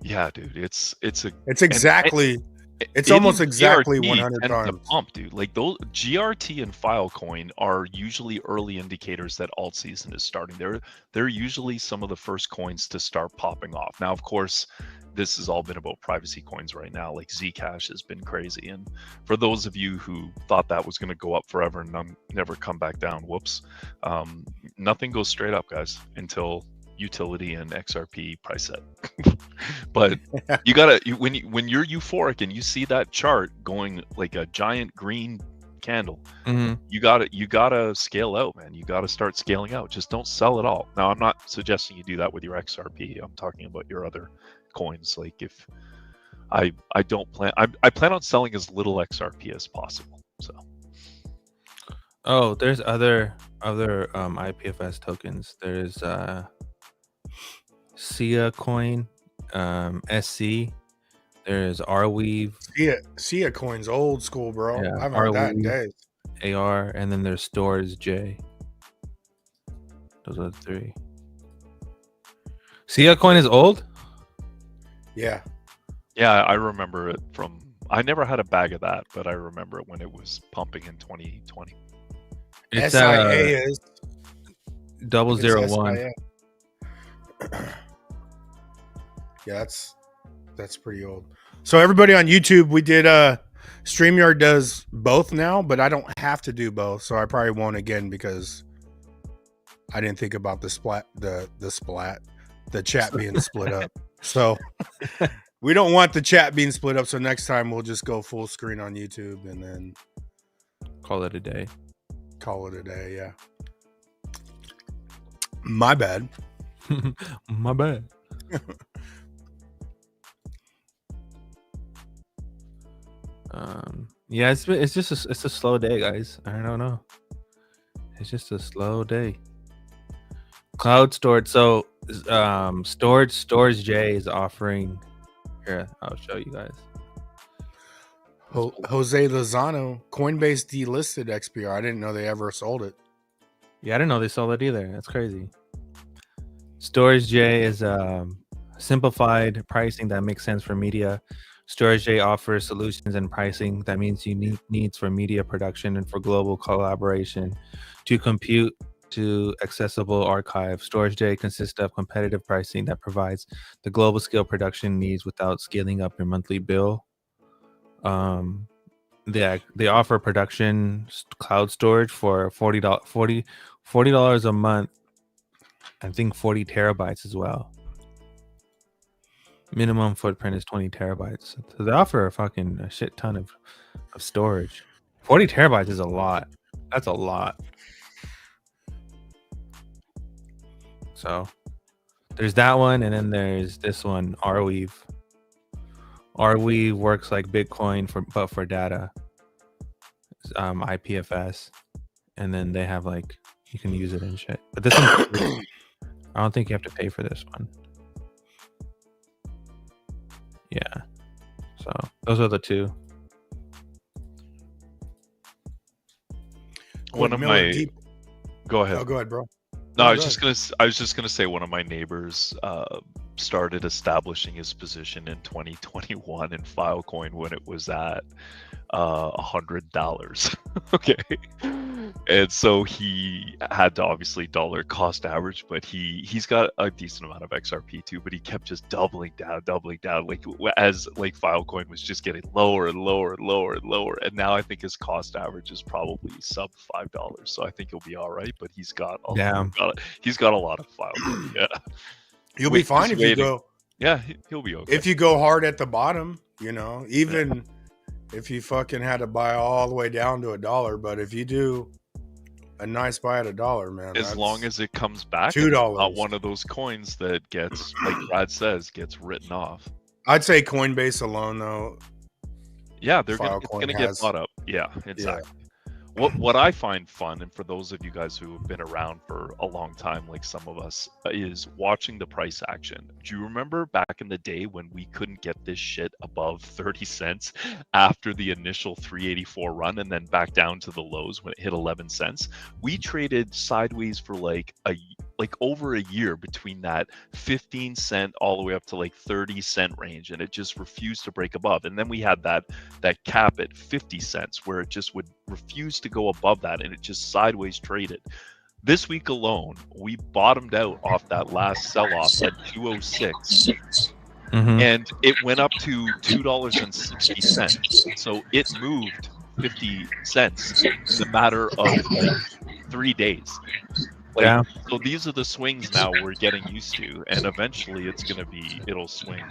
Yeah, dude. It's exactly. It's almost exactly 100 times. Pump, dude. Like those GRT and Filecoin are usually early indicators that alt season is starting. They're usually some of the first coins to start popping off. Now, of course, this has all been about privacy coins right now. Like Zcash has been crazy. And for those of you who thought that was going to go up forever and never come back down, whoops. Nothing goes straight up, guys, until utility and XRP price set. But you gotta when you're euphoric and you see that chart going like a giant green candle, you gotta scale out, man. You gotta start scaling out. Just don't sell it all. Now, I'm not suggesting you do that with your XRP. I'm talking about your other coins. Like if I plan on selling as little XRP as possible. So there's other IPFS tokens. There's Sia coin, SC. There's Arweave. Sia coin's old school, bro. Yeah, I haven't heard that in days. AR, and then there's Stores J. Those are the three. Sia coin is old? Yeah. Yeah, I remember it from. I never had a bag of that, but I remember it when it was pumping in 2020. It's SIA is 001. Yeah, that's pretty old. So everybody on YouTube, we did StreamYard does both now, but I don't have to do both, so I probably won't again because I didn't think about the chat being split up. So we don't want the chat being split up, so next time we'll just go full screen on YouTube and then call it a day. Yeah. My bad. My bad. Yeah, it's a slow day, guys. I don't know. It's just a slow day. Cloud storage. So Storage J is offering. Here, I'll show you guys. Jose Lozano, Coinbase delisted XPR. I didn't know they ever sold it. Yeah, I didn't know they sold it either. That's crazy. Storage J is simplified pricing that makes sense for media. Storage J offers solutions and pricing that meets unique needs for media production and for global collaboration. To compute to accessible archive, Storage J consists of competitive pricing that provides the global scale production needs without scaling up your monthly bill. They offer production cloud storage for $40 a month. I think 40 terabytes as well. Minimum footprint is 20 terabytes. So they offer a shit ton of storage. 40 terabytes is a lot. That's a lot. So there's that one, and then there's this one, Arweave. Arweave works like Bitcoin but for data. IPFS. And then they have you can use it and shit. But this one, I don't think you have to pay for this one. Yeah. So those are the two. One of my. Go ahead. Oh, go ahead, bro. No, I was just gonna say one of my neighbors started establishing his position in 2021 in Filecoin when it was at $100. Okay, and so he had to obviously dollar cost average, but he's got a decent amount of XRP too. But he kept just doubling down, like as like Filecoin was just getting lower and lower and lower and lower. And now I think his cost average is probably sub $5. So I think he'll be all right. But he's got a lot of Filecoin. Yeah, You'll be fine if you go. Yeah, he'll be okay. If you go hard at the bottom, you know, even if you fucking had to buy all the way down to $1, but if you do a nice buy at $1, man, as long as it comes back, $2, not one of those coins that gets, like Brad says, gets written off. I'd say Coinbase alone, though. Yeah, it's gonna get bought up. Yeah, exactly. Yeah. What I find fun, and for those of you guys who have been around for a long time, like some of us, is watching the price action. Do you remember back in the day when we couldn't get this shit above 30 cents after the initial 384 run and then back down to the lows when it hit 11 cents? We traded sideways for like over a year between that 15 cent all the way up to like 30 cent range, and it just refused to break above. And then we had that cap at 50 cents where it just would refuse to go above that, and it just sideways traded. This week alone, we bottomed out off that last sell-off at 206, and it went up to $2.60. So it moved 50 cents in the matter of like 3 days. So these are the swings now we're getting used to, and eventually it'll swing.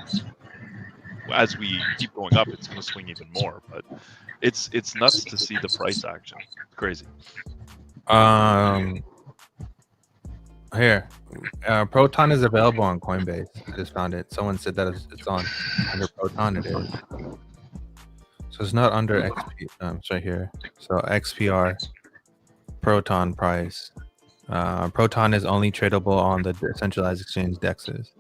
As we keep going up, it's going to swing even more. But it's nuts to see the price action. It's crazy. Here, Proton is available on Coinbase. I just found it. Someone said that it's on under Proton. It is. So it's not under XP. It's right here. So XPR, Proton price. Proton is only tradable on the decentralized exchange dexes.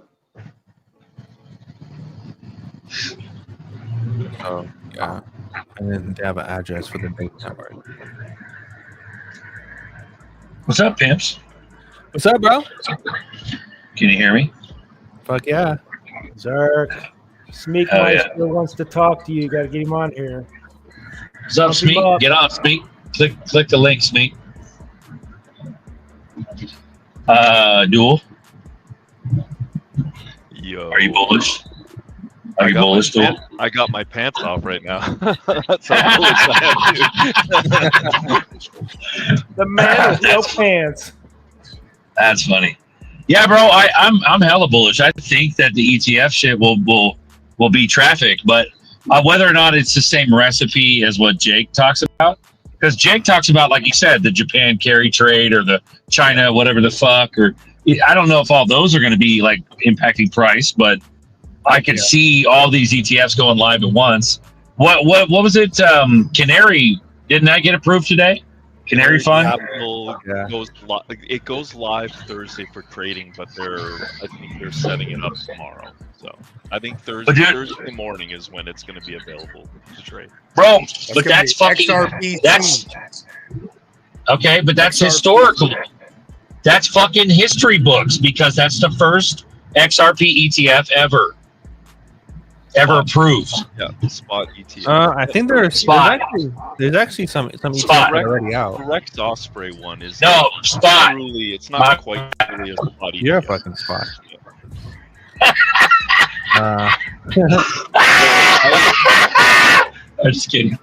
So yeah, and then they have an address for the big network. What's up, pimps? What's up, bro? Can you hear me? Fuck yeah. Zerk. Smeek still wants to talk to you. You got to get him on here. What's up, Smeek? Get on, Smeek. Click the link, Smeek. Duel. Yo. Are you bullish? Are you bullish, Duel? I got my pants off right now. That's how bullish I am, dude. The man with no pants. That's funny. Yeah, bro. I'm hella bullish. I think that the ETF shit will be traffic, but whether or not it's the same recipe as what Jake talks about. Because Jake talks about, like you said, the Japan carry trade or the China, whatever the fuck, or I don't know if all those are going to be like impacting price, but I could see all these ETFs going live at once. What was it? Canary, didn't that get approved today? Canary Fund? It goes live Thursday for trading, but I think they're setting it up tomorrow. So I think Thursday morning is when it's going to be available to trade. Bro, but that's fucking okay, but that's historical. That's fucking history books because that's the first XRP ETF ever approved. Yeah, spot ETF. I think there's actually some ETFs already out. Correct Osprey one is spot. Truly, it's not quite really a spot ETF. You're a fucking spot. I'm just kidding.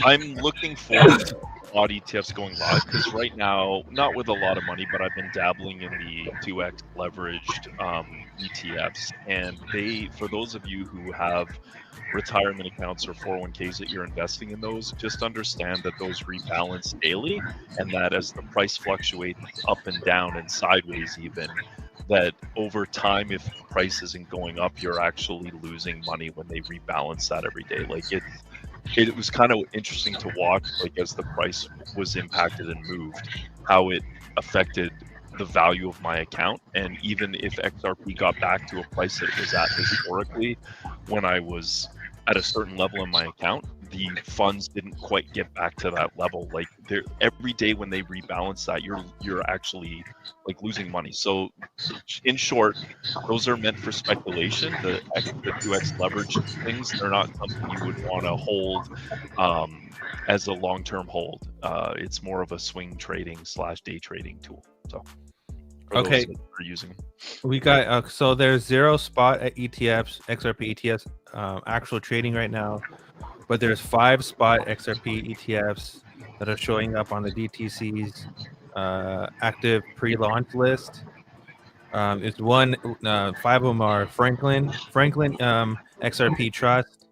I'm looking forward to spot ETFs going live because right now, not with a lot of money, but I've been dabbling in the 2x leveraged ETFs, and for those of you who have retirement accounts or 401ks that you're investing in those, just understand that those rebalance daily, and that as the price fluctuates up and down and sideways even, that over time, if the price isn't going up, you're actually losing money when they rebalance that every day. Like it was kind of interesting to watch, like as the price was impacted and moved, how it affected the value of my account. And even if XRP got back to a price that it was at historically when I was at a certain level in my account, the funds didn't quite get back to that level. Like every day when they rebalance that, you're actually like losing money. So in short, those are meant for speculation. The 2x leverage things, they're not something you would want to hold as a long-term hold. It's more of a swing trading / day trading tool. So okay, we're using them. We got so there's 0 spot at ETFs, XRP ETFs, actual trading right now, but there's 5 spot XRP ETFs that are showing up on the DTC's active pre-launch list. It's 5 of them are Franklin XRP Trust,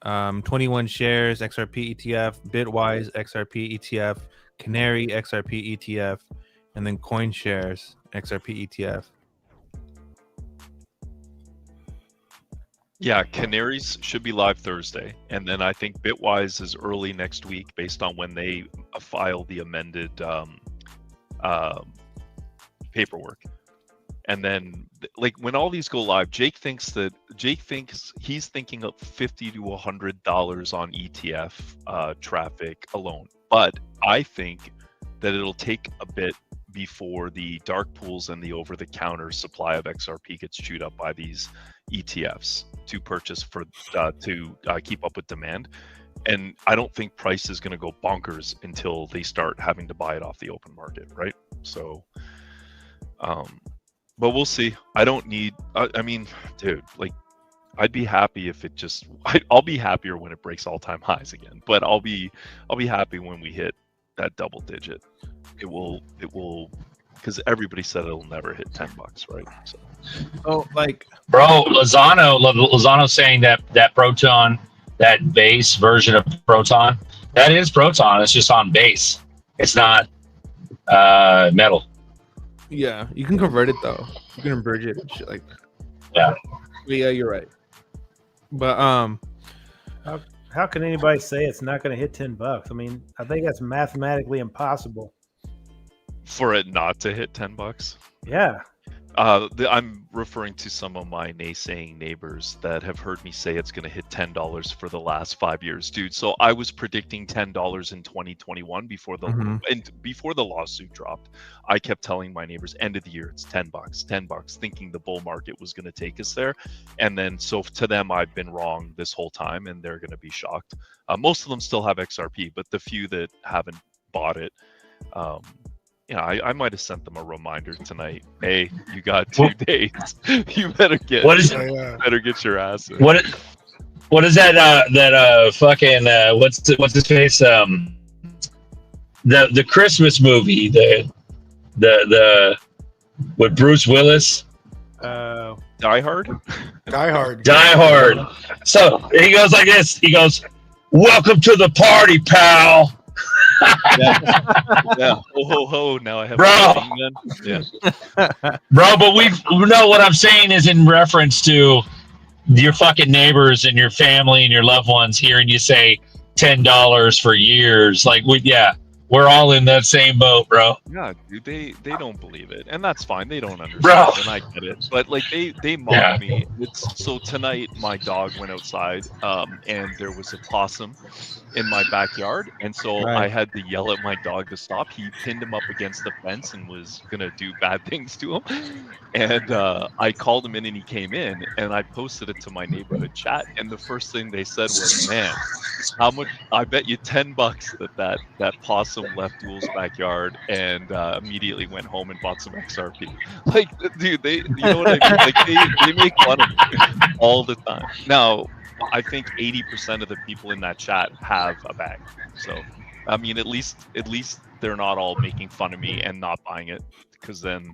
21 shares XRP ETF, Bitwise XRP ETF, Canary XRP ETF, and then CoinShares XRP ETF. Yeah, Canaries should be live Thursday, and then I think Bitwise is early next week based on when they file the amended paperwork. And then, like, when all these go live, Jake thinks he's thinking of $50 to $100 on ETF traffic alone. But I think that it'll take a bit before the dark pools and the over-the-counter supply of XRP gets chewed up by these ETFs to purchase for to keep up with demand. And I don't think price is going to go bonkers until they start having to buy it off the open market, right? So, but we'll see. I don't need. I mean, dude, like, I'd be happy if it just. I'll be happier when it breaks all-time highs again. But I'll be happy when we hit that double digit. It will, because everybody said it'll never hit $10, right? So. Oh, like, bro, Lozano saying that Proton, that base version of Proton, that is Proton. It's just on base. It's not metal. Yeah, you can convert it though. You can bridge it and shit like that. Yeah. But yeah, you're right. But how can anybody say it's not going to hit $10? I mean, I think that's mathematically impossible. For it not to hit $10? Yeah. I'm referring to some of my naysaying neighbors that have heard me say it's going to hit $10 for the last 5 years, dude. So I was predicting $10 in 2021 before the lawsuit dropped. I kept telling my neighbors, end of the year, it's $10, thinking the bull market was going to take us there. And then, so to them, I've been wrong this whole time, and they're going to be shocked. Most of them still have XRP, but the few that haven't bought it, I might have sent them a reminder tonight. Hey, you got 2 days. You better get. Better get your ass in. What is that? Fucking what's his face? The Christmas movie. The with Bruce Willis. Die Hard. Die Hard. Die Hard. So he goes like this. He goes, "Welcome to the party, pal." Yeah. Ho ho ho! Now I have. Bro. Yeah. Bro, but what I'm saying is in reference to your fucking neighbors and your family and your loved ones hearing you say $10 for years. Like, we're all in that same boat, bro. Yeah, dude, they don't believe it, and that's fine. They don't understand, bro. And I get it. But like they mock me. So tonight my dog went outside, and there was a possum in my backyard, and so I had to yell at my dog to stop. He pinned him up against the fence and was gonna do bad things to him, and I called him in, and he came in, and I posted it to my neighborhood chat, and the first thing they said was, "Man, how much? I bet you $10 that possum left Duel's backyard," and immediately went home and bought some XRP. Like, dude, you know what I mean? Like, they make fun of me all the time. Now, I think 80% of the people in that chat have a bag. So, I mean, at least they're not all making fun of me and not buying it, because then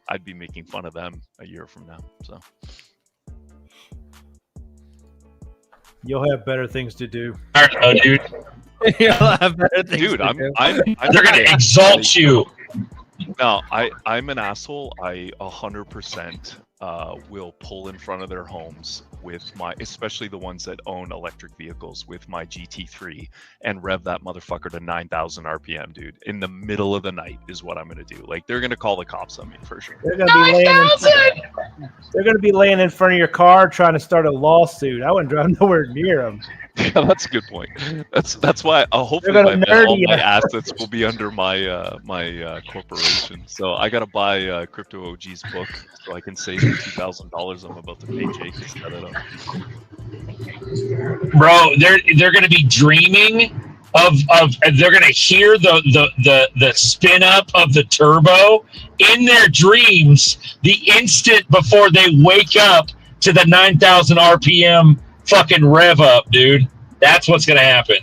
I'd be making fun of them a year from now. So. You'll have better things to do. Dude. You'll have better things dude, to do. They're gonna exalt you. No, I'm an asshole. I 100% will pull in front of their homes with especially the ones that own electric vehicles, with my GT3 and rev that motherfucker to 9,000 RPM, dude. In the middle of the night is what I'm gonna do. Like, they're gonna call the cops on me for sure. They're gonna be laying in front of your car trying to start a lawsuit. I wouldn't drive nowhere near them. Yeah, that's a good point. That's why hopefully They're by gonna then all nerdy my you. assets will be under my corporation. So I gotta buy Crypto OG's book so I can save the $2,000 I'm about to pay Jake to set it up. Bro, they're gonna be dreaming of they're gonna hear the spin up of the turbo in their dreams the instant before they wake up to the 9,000 RPM fucking rev up, dude. That's what's gonna happen.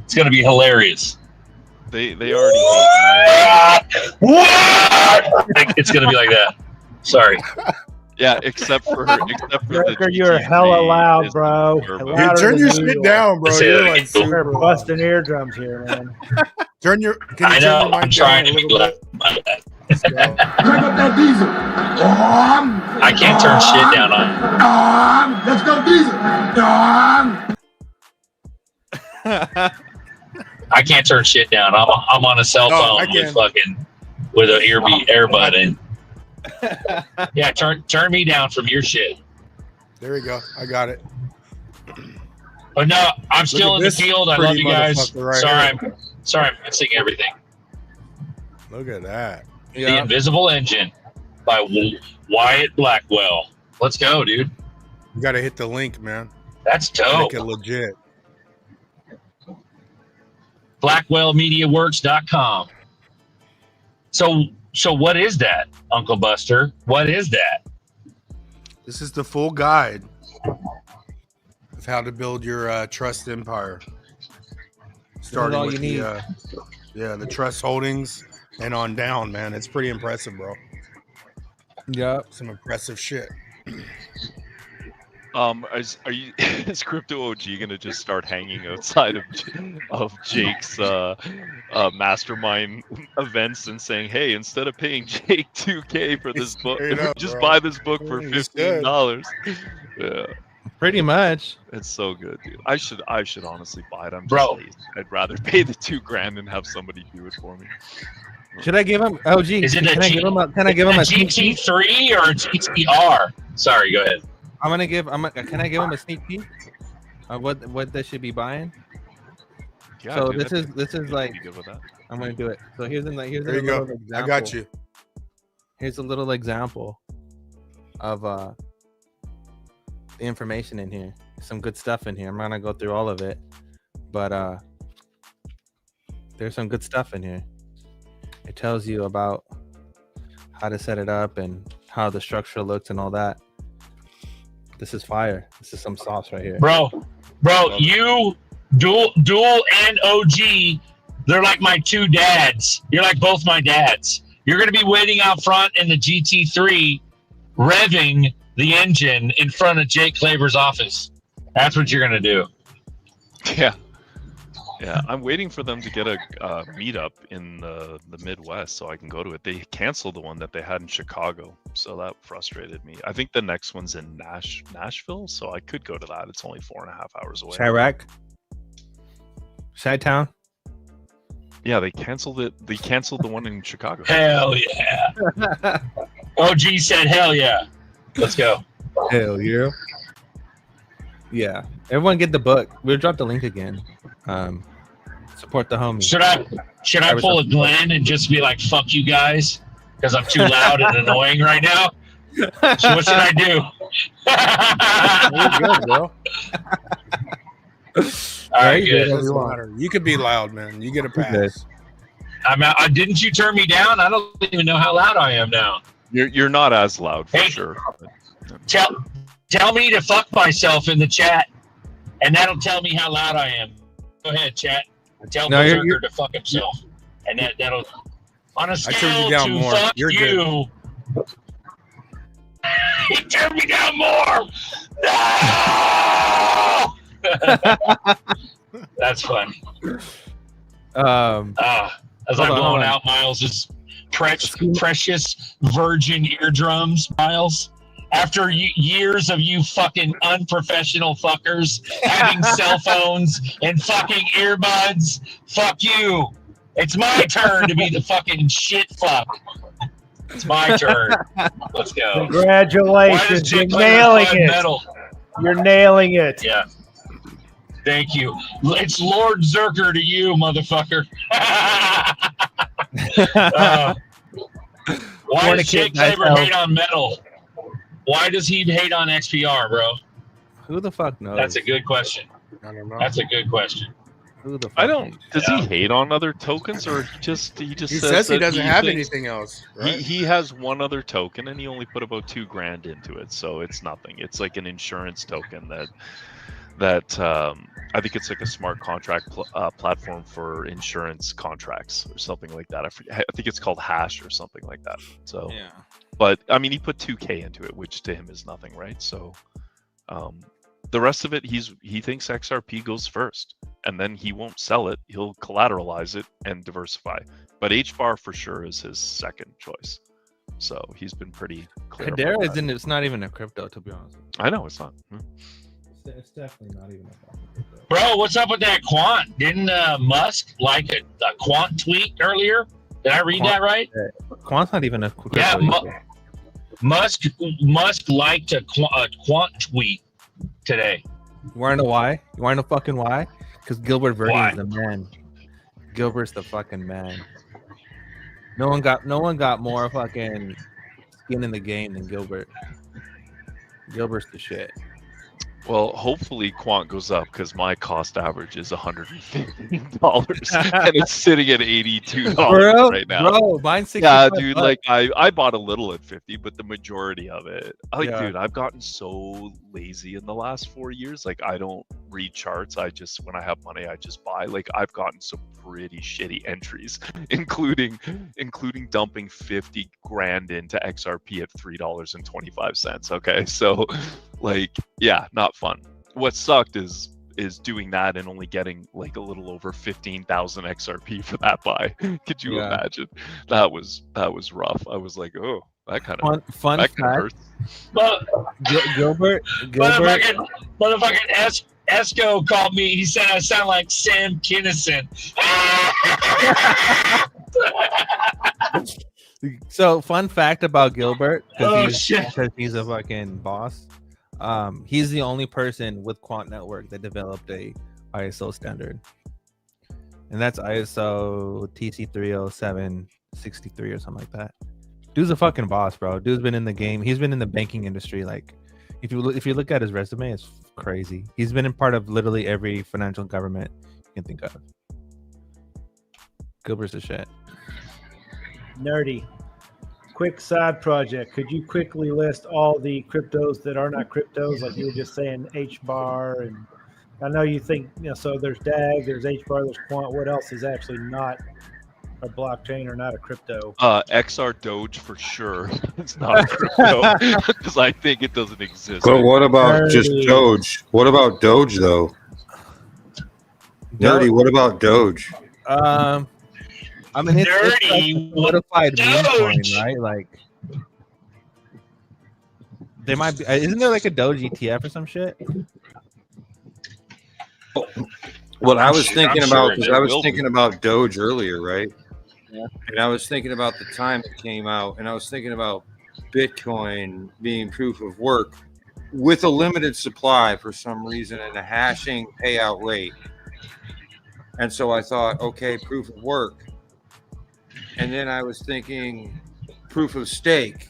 It's gonna be hilarious. They already hate me. What? It's gonna be like that. Sorry. Yeah, except for Zerker, the you're hella GT3 loud, is bro. turbo. Dude, Louder turn than your usual. shit down, bro. Say You're that like again. super We're loud. busting eardrums here, man. Can you I turn know. your I'm mic trying down to a be little loud. bit? My bad. Let's go. Crank up that diesel. I can't turn shit down on. Let's go diesel. I can't turn shit down. I'm on a cell Oh, I phone with can. fucking with an earbud in. Yeah, turn me down from your shit. There we go. I got it. But no, I'm still at in the this field. I love pretty you guys. motherfucker right Sorry, I'm missing everything. Look at that. The Invisible Engine by Wyatt Blackwell. Let's go, dude. You got to hit the link, man. That's dope. Make it legit. BlackwellMediaWorks.com. So what is that, Uncle Buster? What is that? This is the full guide of how to build your trust empire. Starting all with you the trust holdings and on down, man. It's pretty impressive, bro. Yeah. Some impressive shit. Is Crypto OG gonna just start hanging outside of Jake's mastermind events and saying, "Hey, instead of paying Jake $2K for this book, just buy this book for $15." Yeah, pretty much. It's so good, dude. I should honestly buy it. I'm just Bro. lazy. I'd rather pay the $2,000 and have somebody do it for me. Should I give him OG? Is it Can I give him a GT3 or a GTR? Sorry, go ahead. Can I give him a sneak peek of what they should be buying? Yeah, So dude, this is like, be good with that. I'm gonna do it. So here's There a you little go. example. I got you. Here's a little example of the information in here. Some good stuff in here. I'm not gonna go through all of it, but there's some good stuff in here. It tells you about how to set it up and how the structure looks and all that. This is fire. This is some sauce right here. Bro, you dual and OG, they're like my two dads. You're like both my dads. You're gonna be waiting out front in the GT3, revving the engine in front of Jake Klaver's office. That's what you're gonna do. Yeah, I'm waiting for them to get a meetup in the Midwest so I can go to it. They canceled the one that they had in Chicago, so that frustrated me. I think the next one's in Nashville, so I could go to that. It's only 4.5 hours away. Chirac? Chi-Town? Yeah, they canceled it. They canceled the one in Chicago. Hell yeah. OG said hell yeah. Let's go. Hell yeah. Yeah. Everyone get the book. We'll drop the link again. Support the homie. Should I pull a Glenn and just be like, fuck you guys? Because I'm too loud and annoying right now? So what should I do? You're good, bro. All right, good. Doesn't matter. You could be loud, man. You get a pass. I'm out. Didn't you turn me down? I don't even know how loud I am now. You're not as loud for sure. Tell me to fuck myself in the chat, and that'll tell me how loud I am. Go ahead, chat. Tell Berserker to fuck himself, and that'll on a scale down to more. fuck You're you. He turned me down more. No! That's funny. As I'm blowing out Miles' precious virgin eardrums, Miles. After years of you fucking unprofessional fuckers having cell phones and fucking earbuds, fuck you. It's my turn to be the fucking shit fuck. It's my turn. Let's go. Congratulations. You're nailing it. Metal? You're nailing it. Yeah. Thank you. It's Lord Zerker to you, motherfucker. Why does Jake Saber hate on metal? Why does he hate on XPR, bro? Who the fuck knows? That's a good question. I don't know. That's a good question. Who the fuck I don't. knows? Does he hate on other tokens, or he just He says says he that doesn't have thinks- anything else. Right? He has one other token, and he only put about $2,000 into it, so it's nothing. It's like an insurance token that I think it's like a smart contract platform for insurance contracts or something like that. I think it's called Hash or something like that. So Yeah. But I mean, he put $2,000 into it, which to him is nothing, right? So the rest of it, he thinks XRP goes first, and then he won't sell it. He'll collateralize it and diversify. But HBAR for sure is his second choice. So he's been pretty clear. Hedera isn't. It's not even a crypto, to be honest. I know it's not. It's definitely not even a crypto. Bro, what's up with that quant? Didn't Musk like a quant tweet earlier? Did I read that right? Quant's not even a crypto. Yeah, Musk liked a quant tweet today. You want to know why? You want to know fucking why? Because Gilbert Verdi Why? is the man. Gilbert's the fucking man. No one got more fucking skin in the game than Gilbert. Gilbert's the shit. Well, hopefully Quant goes up because my cost average is $115 and it's sitting at $82 right now. Bro, mine's 65 Yeah, dude, bucks. like I bought a little at 50, but the majority of it, Yeah. dude, I've gotten so lazy in the last 4 years. Like, I don't read charts. I just, when I have money, I just buy. Like, I've gotten some pretty shitty entries, including dumping 50 grand into XRP at $3.25. Okay, so like, yeah, not fun. What sucked is doing that and only getting like a little over 15,000 XRP for that buy. Could you imagine? That was rough. I was like, oh, that kind of fun that fact. kind of hurts. But Gilbert. Motherfucking Esco called me. He said I sound like Sam Kinison. So, fun fact about Gilbert, Oh, because shit. he's a fucking boss. He's the only person with Quant Network that developed a ISO standard, and that's ISO TC30763 or something like that. Dude's a fucking boss, bro. Dude's been in the game. He's been in the banking industry. Like, if you look at his resume, it's crazy. He's been in part of literally every financial government you can think of. Gilbert's a shit. Nerdy. Quick side project. Could you quickly list all the cryptos that are not cryptos? Like you were just saying, HBAR, and I know you think, so there's DAG, there's HBAR, there's Quant. What else is actually not a blockchain or not a crypto? XR Doge for sure. It's not a crypto because I think it doesn't exist. But what about just Doge? What about Doge though? Nerdy, what about Doge? I mean, it's Nerdy, like a modified meme coin, Doge. right? Like, there might be. Isn't there like a Doge ETF or some shit? What I was thinking I'm about, sure because there I was will be. thinking about Doge earlier, right? Yeah. And I was thinking about the time it came out, and I was thinking about Bitcoin being proof of work with a limited supply for some reason and a hashing payout rate. And so I thought, okay, proof of work. And then I was thinking proof of stake.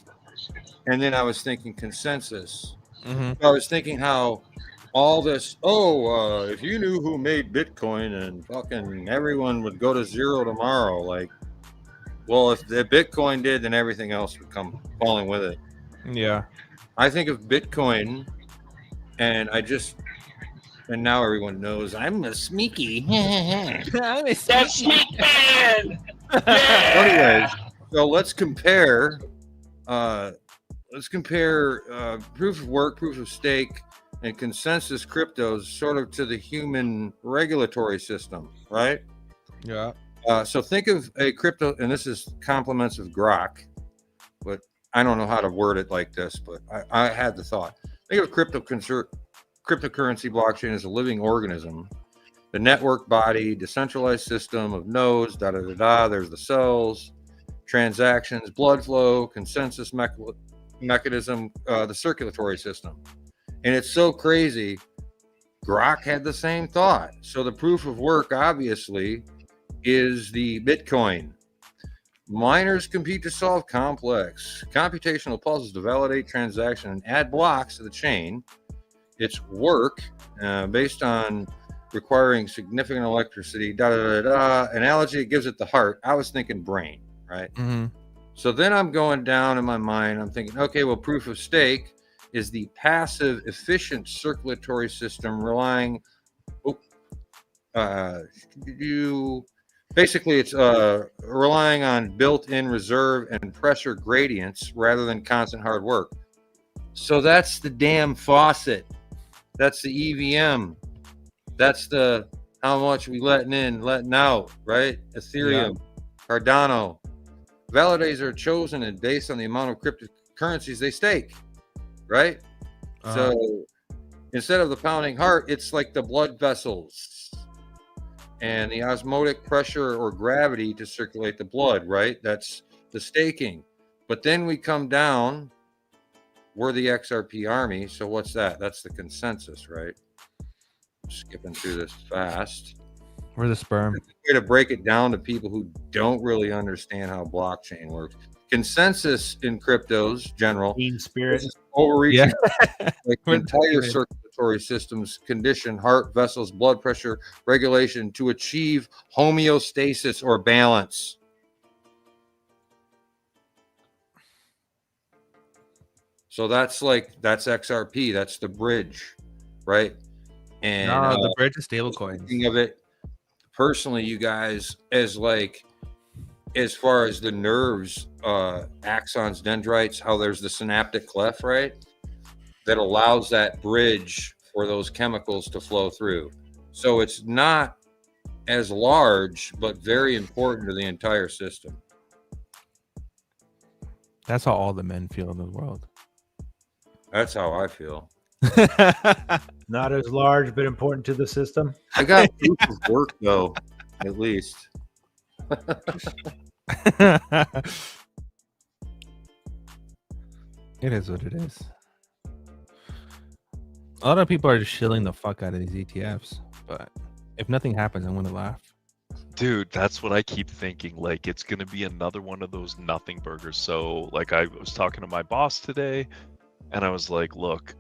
And then I was thinking consensus. Mm-hmm. I was thinking how all this, if you knew who made Bitcoin and fucking everyone would go to zero tomorrow, like, well, if the Bitcoin did, then everything else would come falling with it. Yeah. I think of Bitcoin, and now everyone knows I'm a sneaky. That's Sneak Man. Anyways, so let's compare proof of work, proof of stake, and consensus cryptos sort of to the human regulatory system, right? Yeah. So think of a crypto, and this is compliments of Grok, but I don't know how to word it like this, but I had the thought. Think of cryptocurrency blockchain as a living organism, the network body, decentralized system of nodes, there's the cells, transactions, blood flow, consensus mechanism, the circulatory system. And it's so crazy Grok had the same thought. So the proof of work, obviously, is the Bitcoin. Miners compete to solve complex computational puzzles to validate transaction and add blocks to the chain. It's work based on requiring significant electricity. Analogy, it gives it the heart. I was thinking brain, right? Mm-hmm. So then I'm going down in my mind. I'm thinking, okay, well, proof of stake is the passive, efficient circulatory system relying. Basically, it's relying on built-in reserve and pressure gradients rather than constant hard work. So that's the damn faucet. That's the EVM. That's the how much we letting in, letting out, right? Ethereum, Cardano. Validators are chosen and based on the amount of cryptocurrencies they stake, right? So instead of the pounding heart, it's like the blood vessels and the osmotic pressure or gravity to circulate the blood, right? That's the staking. But then we come down, we're the XRP army. So what's that? That's the consensus, right? I'm skipping through this fast. We're the sperm. Way to break it down to people who don't really understand how blockchain works. Consensus in cryptos, general, Team spirit, overreaching, like the entire circulatory systems condition, heart, vessels, blood pressure regulation to achieve homeostasis or balance. So that's XRP. That's the bridge, right? And the bridge is stablecoin. Thinking of it personally, you guys, as far as the nerves, axons, dendrites, how there's the synaptic cleft, right? That allows that bridge for those chemicals to flow through. So it's not as large, but very important to the entire system. That's how all the men feel in the world. That's how I feel. not as large, but important to the system. I got proof of work, though, at least. It is what it is. A lot of people are just shilling the fuck out of these ETFs, but if nothing happens, I'm going to laugh. Dude, that's what I keep thinking. Like, it's going to be another one of those nothing burgers. So, like, I was talking to my boss today, and I was like, look,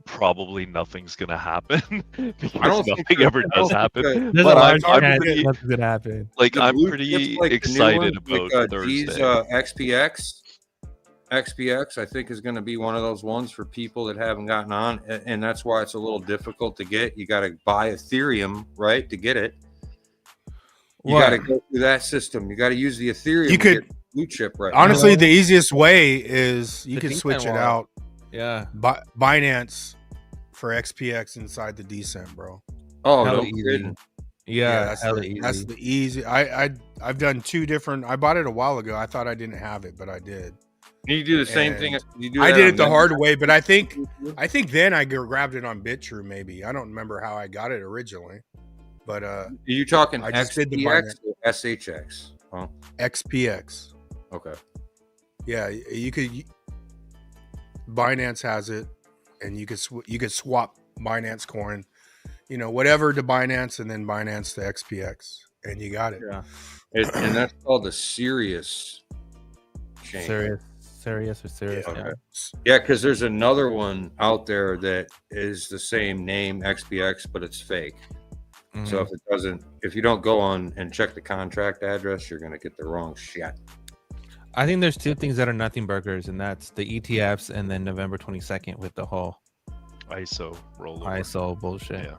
probably nothing's going to happen because nothing ever does happen. There's But a large I'm chance pretty, nothing's going to happen. like, The I'm blue pretty chips, like the new excited ones, about like, these Thursday. XPX, I think, is going to be one of those ones for people that haven't gotten on, and that's why it's a little difficult to get. You got to buy Ethereum, right, to get it. You got to go through that system. You got to use the Ethereum. You could to get blue chip, right? Honestly, the easiest way is you could switch it wallet. out. Yeah, Binance for XPX inside the decent, bro. Oh, hella no easy. kidding. Yeah, that's hella the easy. I've done two different. I bought it a while ago. I thought I didn't have it, but I did. You do the same thing. You do I that did on it the Meta? hard way, but I think then I grabbed it on BitTrue. Maybe I don't remember how I got it originally, but Are you talking I just did the XPX Binance. or SHX? Huh? XPX. Okay. Yeah, you could. Binance has it, and you could swap Binance coin, whatever to Binance, and then Binance to XPX, and you got it. Yeah, and that's called the Sirius chain. Serious. Okay. Yeah, because there's another one out there that is the same name, XPX, but it's fake. Mm-hmm. So if you don't go on and check the contract address, you're gonna get the wrong shit. I think there's two things that are nothing burgers, and that's the ETFs and then November 22nd with the whole ISO rollover. ISO bullshit. Yeah.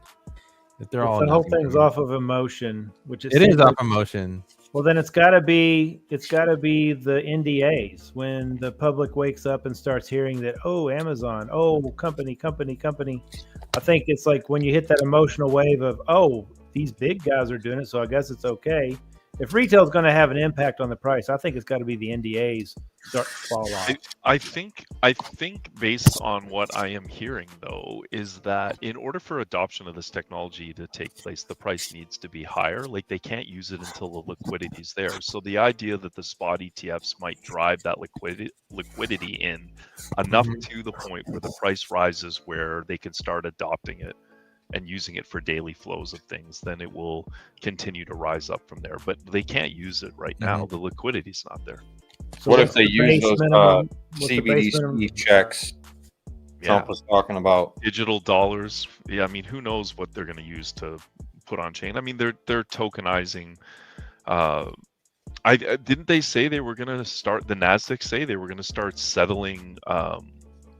If they're all The whole nothing thing's burgers. off of emotion, which is It is off emotion. Well, then it's got to be the NDAs when the public wakes up and starts hearing that, oh, Amazon, oh, company. I think it's like when you hit that emotional wave of, oh, these big guys are doing it, so I guess it's okay. If retail is going to have an impact on the price, I think it's got to be the NDAs start to fall off. I think based on what I am hearing, though, is that in order for adoption of this technology to take place, the price needs to be higher. Like, they can't use it until the liquidity is there. So the idea that the spot ETFs might drive that liquidity in enough to the point where the price rises where they can start adopting it and using it for daily flows of things, then it will continue to rise up from there. But they can't use it right now. The liquidity's not there. So what if they use those CBDC checks Trump was talking about? Digital dollars. Yeah, I mean, who knows what they're going to use to put on chain. I mean, they're tokenizing. Didn't they say they were going to start, the NASDAQ say they were going to start settling,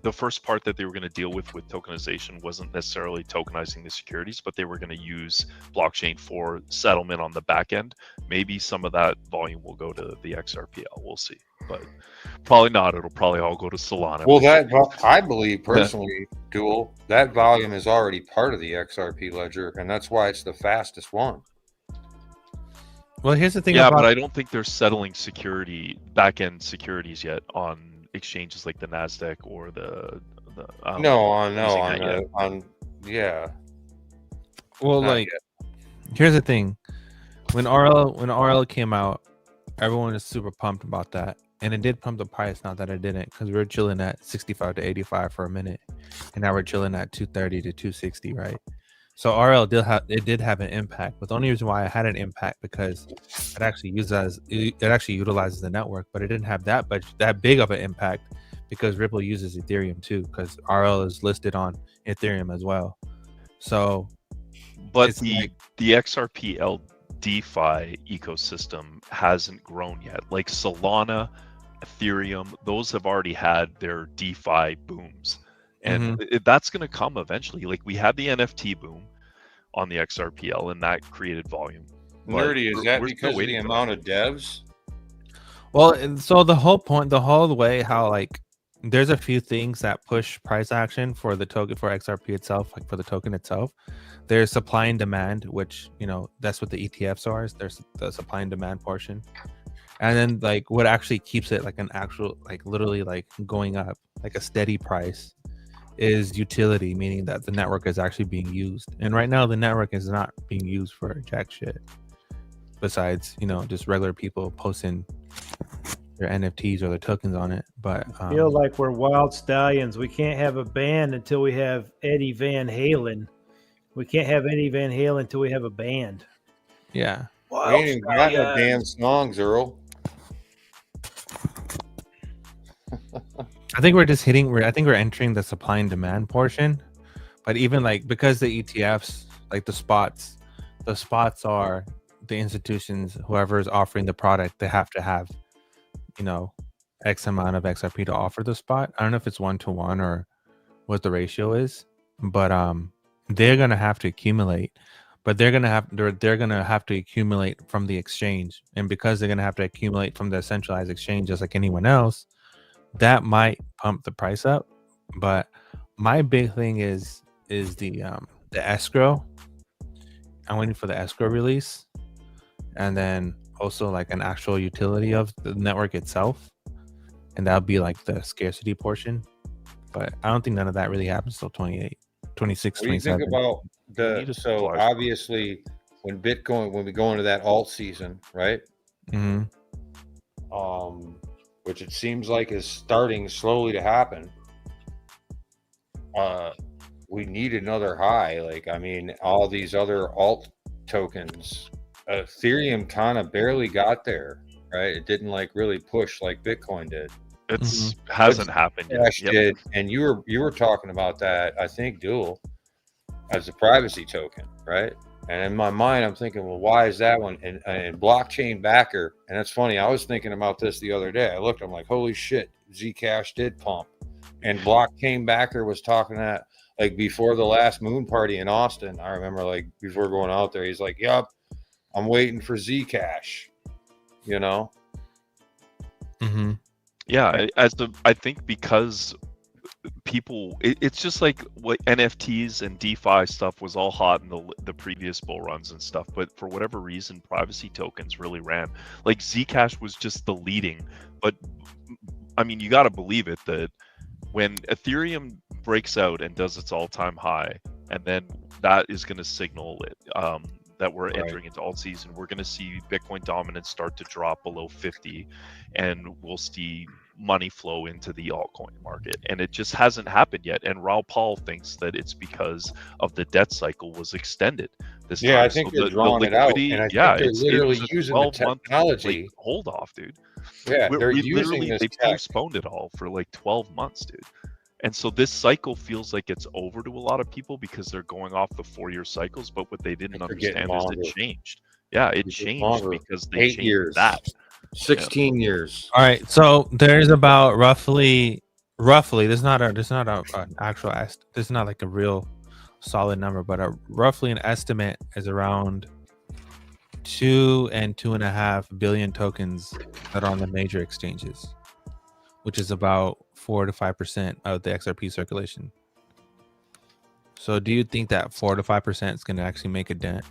the first part that they were going to deal with tokenization wasn't necessarily tokenizing the securities, but they were going to use blockchain for settlement on the back end. Maybe some of that volume will go to the XRPL. We'll see, but probably not. It'll probably all go to Solana. Well, I believe personally, Dual, that volume is already part of the XRP ledger, and that's why it's the fastest one. Well, here's the thing. Yeah, but I don't think they're settling back-end securities yet on exchanges like the NASDAQ or yeah. Well, Not like, here's the thing. When RL came out, everyone was super pumped about that, and it did pump the price. Not that it didn't, because we were chilling at 65 to 85 for a minute, and now we're chilling at 230 to 260, right? So RL did have an impact, but the only reason why it had an impact because it actually utilizes the network, but it didn't have that big of an impact because Ripple uses Ethereum too, because RL is listed on Ethereum as well. So, but the XRP DeFi ecosystem hasn't grown yet. Like Solana, Ethereum, those have already had their DeFi booms. And that's going to come eventually. Like we had the NFT boom on the XRPL, and that created volume. Nerdy, is that because of the amount of devs? Well, and so the whole way how like there's a few things that push price action for the token, for XRP itself, like for the token itself. There's supply and demand, which, you know, that's what the ETFs are. There's the supply and demand portion. And then like what actually keeps it like an actual, like literally like going up, like a steady price, is utility, meaning that the network is actually being used. And right now the network is not being used for jack shit besides, you know, just regular people posting their NFTs or their tokens on it. But I feel like we're wild stallions. We can't have a band until we have Eddie Van Halen. We can't have Eddie Van Halen until we have a band. Yeah. We ain't even got no damn songs, Earl. I think we're just we're entering the supply and demand portion. But even like, because the ETFs, like the spots are the institutions, whoever is offering the product, they have to have, you know, X amount of XRP to offer the spot. I don't know if it's 1-to-1 or what the ratio is, but they're gonna have to accumulate. But they're gonna have to accumulate from the exchange, and because they're gonna have to accumulate from the centralized exchange, just like anyone else, that might pump the price up. But my big thing is the escrow. I'm waiting for the escrow release, and then also like an actual utility of the network itself, and that'll be like the scarcity portion. But I don't think none of that really happens till 28, 26, What do you 27. think about so obviously when we go into that alt season, right? Which it seems like is starting slowly to happen. We need another high. Like, I mean, all these other alt tokens, Ethereum kind of barely got there, right? It didn't like really push like Bitcoin did. It's hasn't happened yet. Did, and you were talking about that, I think, Dual, as a privacy token, right? And in my mind, I'm thinking, well, why is that one? And blockchain backer, and it's funny, I was thinking about this the other day. I looked, I'm like, holy shit, Zcash did pump. And blockchain backer was talking that like before the last moon party in Austin. I remember like before going out there, he's like, yep, I'm waiting for Zcash, you know? Yeah, I think because people, it's just like what NFTs and DeFi stuff was all hot in the previous bull runs and stuff, but for whatever reason, privacy tokens really ran. Like Zcash was just the leading, but I mean, you got to believe it that when Ethereum breaks out and does its all-time high, and then that is going to signal it, that we're entering into alt season, we're going to see Bitcoin dominance start to drop below 50, and we'll see money flow into the altcoin market, and it just hasn't happened yet. And Raoul Paul thinks that it's because of the debt cycle was extended this time. I think they're drawing it out, and I think they're literally using the technology. Hold off, dude. Yeah, they're using this they tech. postponed it all for like 12 months, dude. And so this cycle feels like it's over to a lot of people because they're going off the 4-year cycles, but what they didn't understand is it changed. Yeah, it changed because they 8 changed years. that. 16 years. All right, so there's about roughly. There's not an actual. There's not like a real solid number, but roughly an estimate is around 2 and 2.5 billion tokens that are on the major exchanges, which is about 4 to 5% of the XRP circulation. So, do you think that 4 to 5% is going to actually make a dent?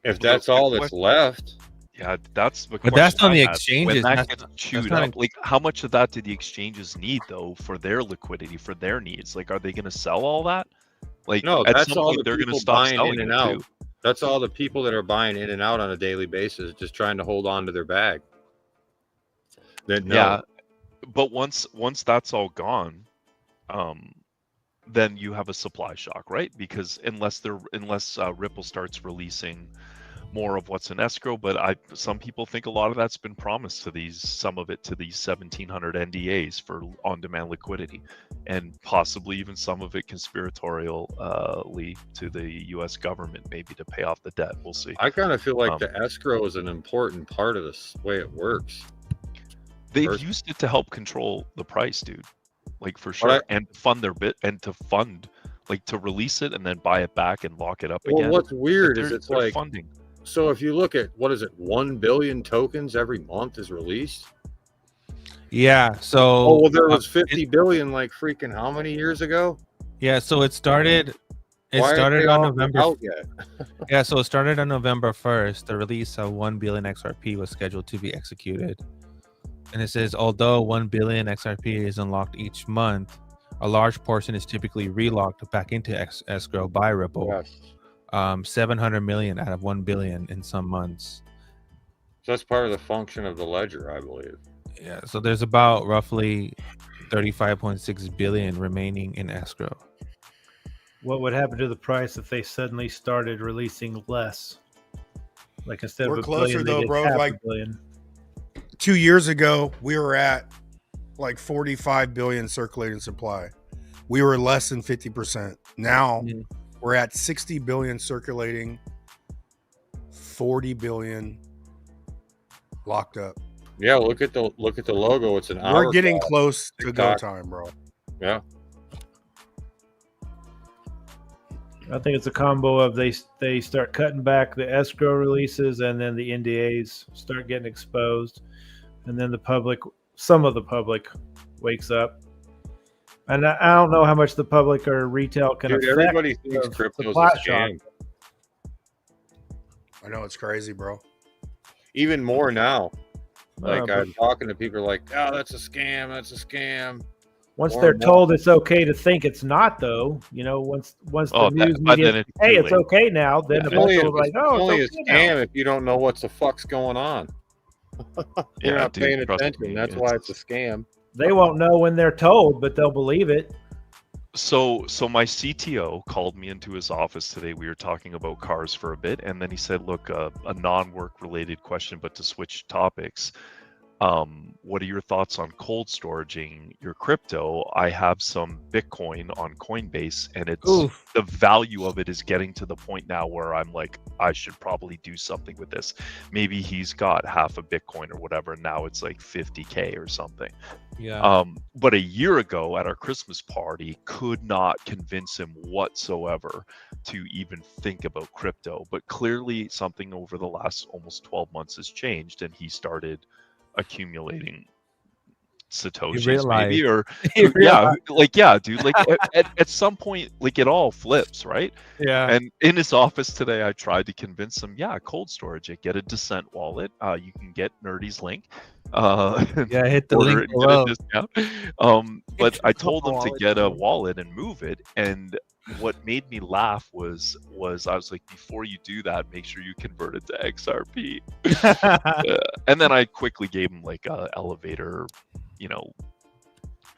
If that's all that's left. Yeah, that's the but that's on the exchanges. When that gets chewed up, like how much of that do the exchanges need though for their liquidity, for their needs? Like, are they going to sell all that? Like, no, at that's some all point, the they're going to people stop buying selling in and it out. too. That's all the people that are buying in and out on a daily basis, just trying to hold on to their bag. Yeah, but once that's all gone, then you have a supply shock, right? Because unless Ripple starts releasing more of what's in escrow, but some people think a lot of that's been promised to some of it to these 1,700 NDAs for on-demand liquidity, and possibly even some of it conspiratorially to the U.S. government, maybe to pay off the debt. We'll see. I kind of feel like the escrow is an important part of this way it works. They've used it to help control the price, dude. Like for sure, and fund their bit, and to fund, like to release it and then buy it back and lock it up again. Well, what's weird is it's like funding. So if you look at 1 billion tokens every month is released. Yeah. So there was 50 billion like freaking how many years ago? Yeah. So it started. It started on November. Yeah. So it started on November 1st. The release of 1 billion XRP was scheduled to be executed, and it says although 1 billion XRP is unlocked each month, a large portion is typically relocked back into escrow by Ripple. Yes. 700 million out of 1 billion in some months. So that's part of the function of the ledger, I believe. Yeah, so there's about roughly 35.6 billion remaining in escrow. What would happen to the price if they suddenly started releasing less? Like instead We're of a closer billion, though, they did bro. half Like a billion. 2 years ago, we were at like 45 billion circulating supply. We were less than 50%. Now we're at 60 billion circulating, 40 billion locked up. Yeah, look at the logo. It's an hour. We're getting close to go time, bro. Yeah. I think it's a combo of they start cutting back the escrow releases, and then the NDAs start getting exposed, and then some of the public wakes up. And I don't know how much the public or retail can affect. Everybody thinks crypto's a scam. I know, it's crazy, bro. Even more now. Like I'm talking to people like, oh, that's a scam. That's a scam. Once they're told it's okay to think it's not, though, once the news media, hey, it's okay now, then the people are like, oh, it's only it's a scam if you don't know what the fuck's going on. You're not paying attention. That's why it's a scam. They won't know when they're told, but they'll believe it. So my CTO called me into his office today. We were talking about cars for a bit, and then he said, look, a non-work related question, but to switch topics. What are your thoughts on cold storaging your crypto? I have some Bitcoin on Coinbase, and the value of it is getting to the point now where I'm like, I should probably do something with this. Maybe he's got half a Bitcoin or whatever, and now it's like 50K or something. Yeah. But a year ago at our Christmas party, could not convince him whatsoever to even think about crypto. But clearly something over the last almost 12 months has changed, and he started accumulating Satoshis realize- maybe, or You yeah, like yeah, dude, like at some point, like it all flips, right? Yeah. And in his office today, I tried to convince him, yeah, cold storage, get a Descent wallet. You can get Nerdy's link. Yeah, hit the order link it and below. get a discount. But I told him to get a wallet and move it. And what made me laugh was I was like, before you do that, make sure you convert it to XRP. And then I quickly gave him like a elevator,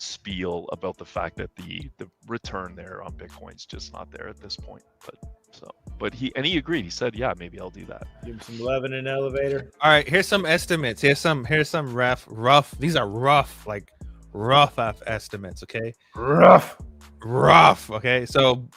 spiel about the fact that the return there on Bitcoin's just not there at this point. But he agreed. He said, yeah, maybe I'll do that. Give him some love in an elevator. All right, here's some estimates. Here's some rough. These are rough estimates. Okay, rough. Okay, so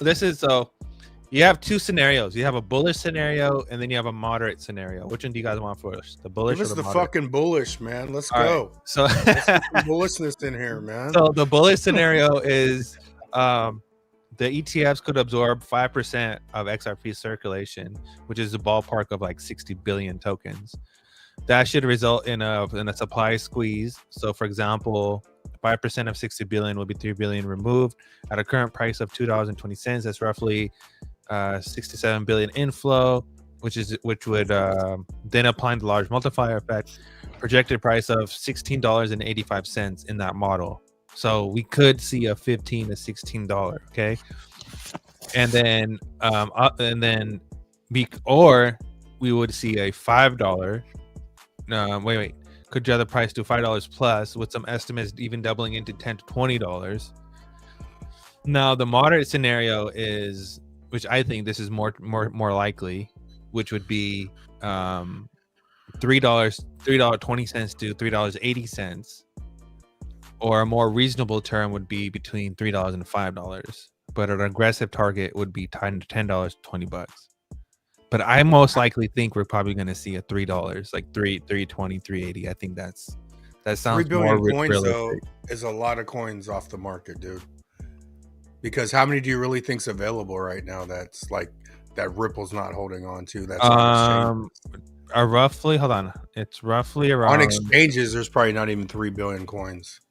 you have two scenarios. You have a bullish scenario, and then you have a moderate scenario. Which one do you guys want first? The bullish Give or us the the moderate? fucking bullish, man. Let's All go. right, so Let's get some bullishness in here, man. So the bullish scenario is the ETFs could absorb 5% of XRP circulation, which is a ballpark of like 60 billion tokens. That should result in a supply squeeze. So, for example, 5% of 60 billion will be 3 billion removed at a current price of $2.20. That's roughly 67 billion inflow, which would then apply the large multiplier effect. Projected price of $16.85 in that model. So we could see a $15 to $16, okay, and then we would see a $5. Could the other price to $5 plus, with some estimates even doubling into $10 to $20. Now the moderate scenario is, which I think this is more likely, which would be $3.20 to $3.80. Or a more reasonable term would be between $3 and $5, but an aggressive target would be $10 to $20. But I most likely think we're probably going to see a $3, like $3.20, $3.80. I think that sounds 3 billion more coins realistic. though is a lot of coins off the market, dude. Because how many do you really think's available right now? That's like that Ripple's not holding on to. That's on exchanges. Roughly, hold on. It's roughly around On exchanges. There's probably not even 3 billion coins.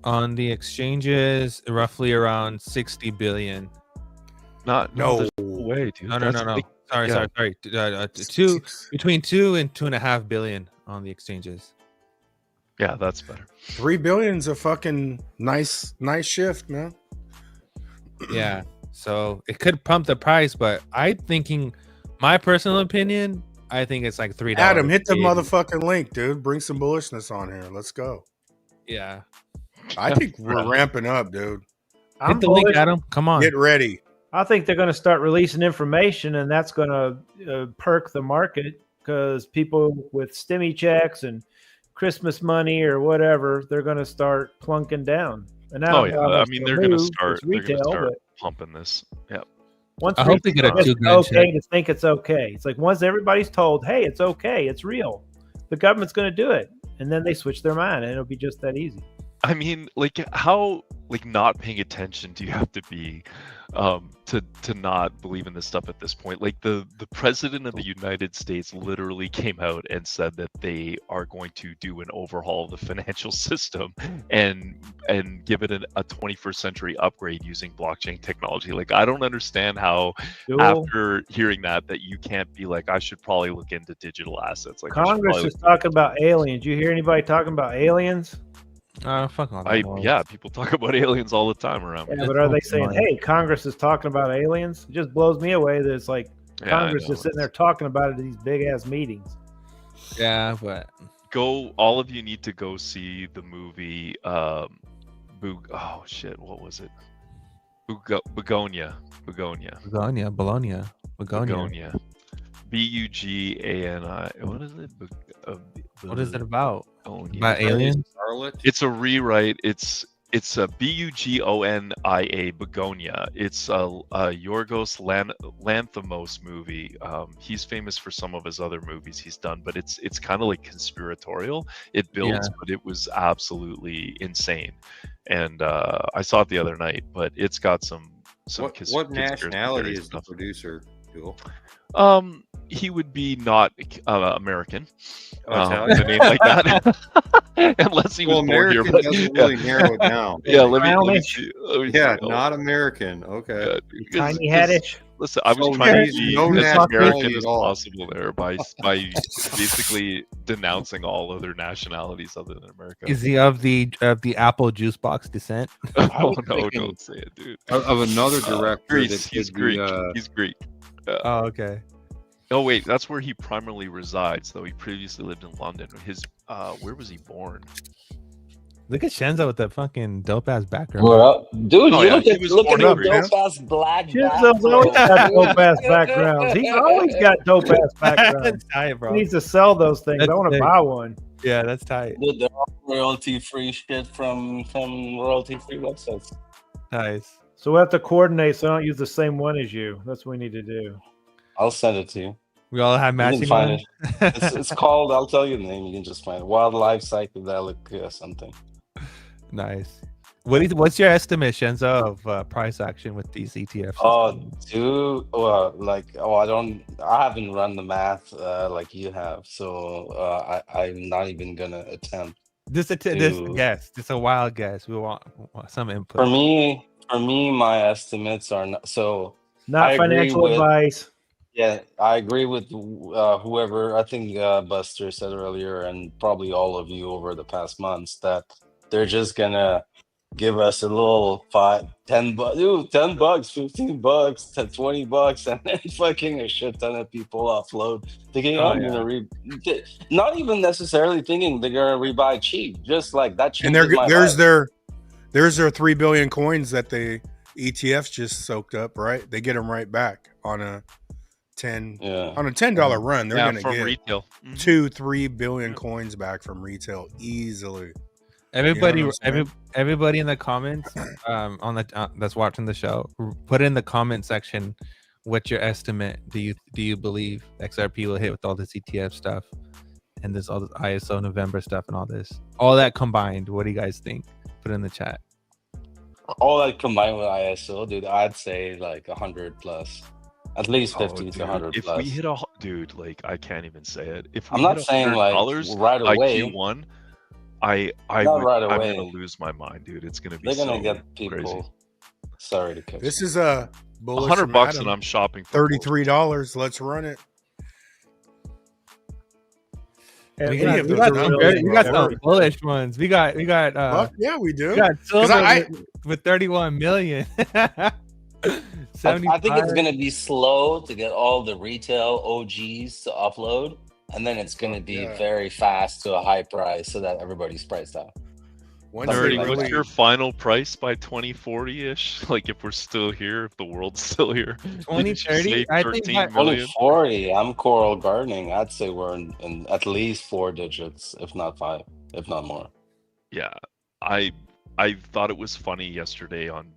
On the exchanges, roughly around 60 billion. No way, dude. No. Like, Sorry. Between 2 and 2.5 billion on the exchanges. Yeah, that's better. 3 billion's a fucking nice shift, man. Yeah. So it could pump the price, but my personal opinion, I think it's like $3. Adam, hit the motherfucking link, dude. Bring some bullishness on here. Let's go. Yeah. I think we're ramping up, dude. Hit the link, Adam. Come on. Get ready. I think they're going to start releasing information, and that's going to perk the market, because people with stimmy checks and Christmas money or whatever, they're going to start plunking down. And now, I mean, they're going to start retail, pumping this. Yeah. Once I hope they get a it's $2,000 okay check. to think it's okay. It's like once everybody's told, hey, it's okay, it's real, the government's going to do it, and then they switch their mind, and it'll be just that easy. I mean, like, how not paying attention do you have to be to not believe in this stuff at this point? Like, the president of the United States literally came out and said that they are going to do an overhaul of the financial system and give it a 21st century upgrade using blockchain technology. Like, I don't understand how after hearing that you can't be like, I should probably look into digital assets. Like, Congress is talking about aliens. You hear anybody talking about aliens? Fuck on. Yeah, people talk about aliens all the time around me. Yeah, but are they saying, hey, Congress is talking about aliens? It just blows me away that it's like Congress is sitting there talking about it at these big ass meetings. Yeah, but all of you need to go see the movie what was it? Begonia. Bologna. Begonia. Bugani. What is it? What is it about? About aliens? It's a rewrite. It's a Bugonia, Begonia. It's a Yorgos Lanthimos movie. He's famous for some of his other movies he's done, but it's kind of like conspiratorial. It builds, but it was absolutely insane. And I saw it the other night, but it's got some what nationality is the producer, Jewel? he would be not American. Oh, With a name like that, unless he was well, born here. American But doesn't really narrow it down. yeah, let me Brownish. see. Yeah, Oh, not American. Okay. yeah, because- Tiny headish. Listen, I was So trying to he's be no as nationality American at as all. possible there by basically denouncing all other nationalities other than America. Is he of the apple juice box descent? Oh no, don't say it, dude. Of another director. Greece. that He's could be, Greek. He's Greek. Oh, okay. Oh wait, that's where he primarily resides, though. He previously lived in London. His where was he born? Look at Shenzo with that fucking dope ass background. What up, dude? Oh, you yeah, look he at was look at born the in Greece. dope ass black. Shenzo's always got dope ass backgrounds. He's always got dope ass backgrounds. That's tight, bro. He needs to sell those things. That's I want to sick. buy one. Yeah, that's tight. Dude, they're all royalty free shit from royalty free websites. Nice. So we have to coordinate so I don't use the same one as you. That's what we need to do. I'll send it to you. We all have You matching can find ones? it. It's called. I'll tell you the name. You can just find it. Wildlife psychedelic something. Nice. What's your estimate, Shenzo, of price action with these ETFs? Oh, dude. I haven't run the math like you have, so I'm not even gonna attempt. This guess. It's a wild guess. We want some input. For me, my estimates are not so. Not I agree financial with- advice. Yeah, I agree with whoever. I think Buster said earlier, and probably all of you over the past months, that they're just gonna give us a little $10, $10, $15, $20, and then fucking a shit ton of people offload, thinking I'm gonna not even necessarily thinking they're gonna rebuy cheap, just like that. And there's their 3 billion coins that the ETFs just soaked up, right? They get them right back on a $10 run. They're gonna from get retail. 2-3 billion coins back from retail easily. Everybody, You know what I'm saying? everybody in the comments, on the that's watching the show, put in the comment section what's your estimate. Do you believe XRP will hit with all this ETF stuff and all this ISO November stuff and all that combined? What do you guys think? Put it in the chat. All that combined with ISO, dude, I'd say like 100 plus, at least 50 to 100 if plus. we hit dude, like I can't even say it. If we I'm not hit saying like $100 right by away. Q1, Not right I'm away. gonna lose my mind, dude. It's gonna be They're gonna so get people. crazy. Sorry to cut. This is a bullish $100 from and Adam. I'm shopping for $33. Let's run it. And We Any got, of we those got are some, really we got good. some bullish ones. We got Well, yeah, we do. we got 'Cause silver with 31 million. I think it's 75. gonna be slow to get all the retail OGs to upload, and then it's gonna be very fast to a high price so that everybody's priced out. Nerdy, what's your final price by 2040-ish? Like if we're still here, if the world's still here. 2030? I think 13 by million? 2040, I'm coral gardening. I'd say we're in at least 4 digits, if not 5, if not more. Yeah, I thought it was funny yesterday on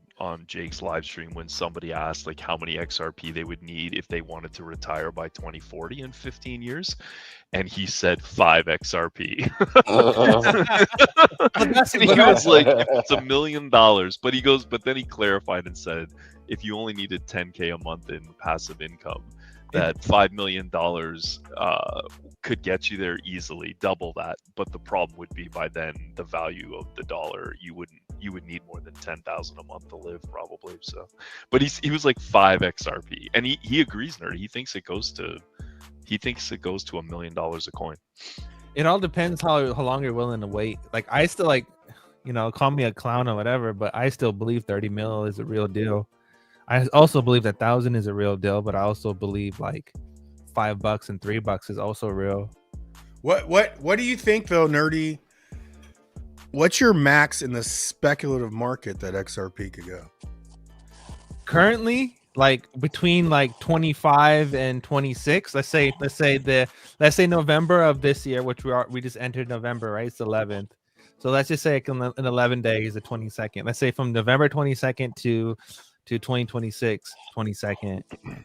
Jake's live stream when somebody asked like how many XRP they would need if they wanted to retire by 2040 in 15 years, and he said 5 XRP. And he was like, if it's $1 million, but he goes, but then he clarified and said, if you only needed 10K a month in passive income, that $5 million could get you there easily, double that. But the problem would be by then the value of the dollar, you would need more than 10,000 a month to live probably. So, but he was like 5 XRP, and he agrees, Nerdy. He thinks it goes to $1 million a coin. It all depends how long you're willing to wait. Like I still call me a clown or whatever, but I still believe 30 mil is a real deal. I also believe that 1,000 is a real deal, but I also believe like $5 and $3 is also real. What do you think though, Nerdy? What's your max in the speculative market that XRP could go? Currently, like between like 25 and 26. Let's say November of this year, which we just entered November, right? It's 11th. So let's just say like in 11 days, the 22nd. Let's say from November 22nd to 2026 22nd.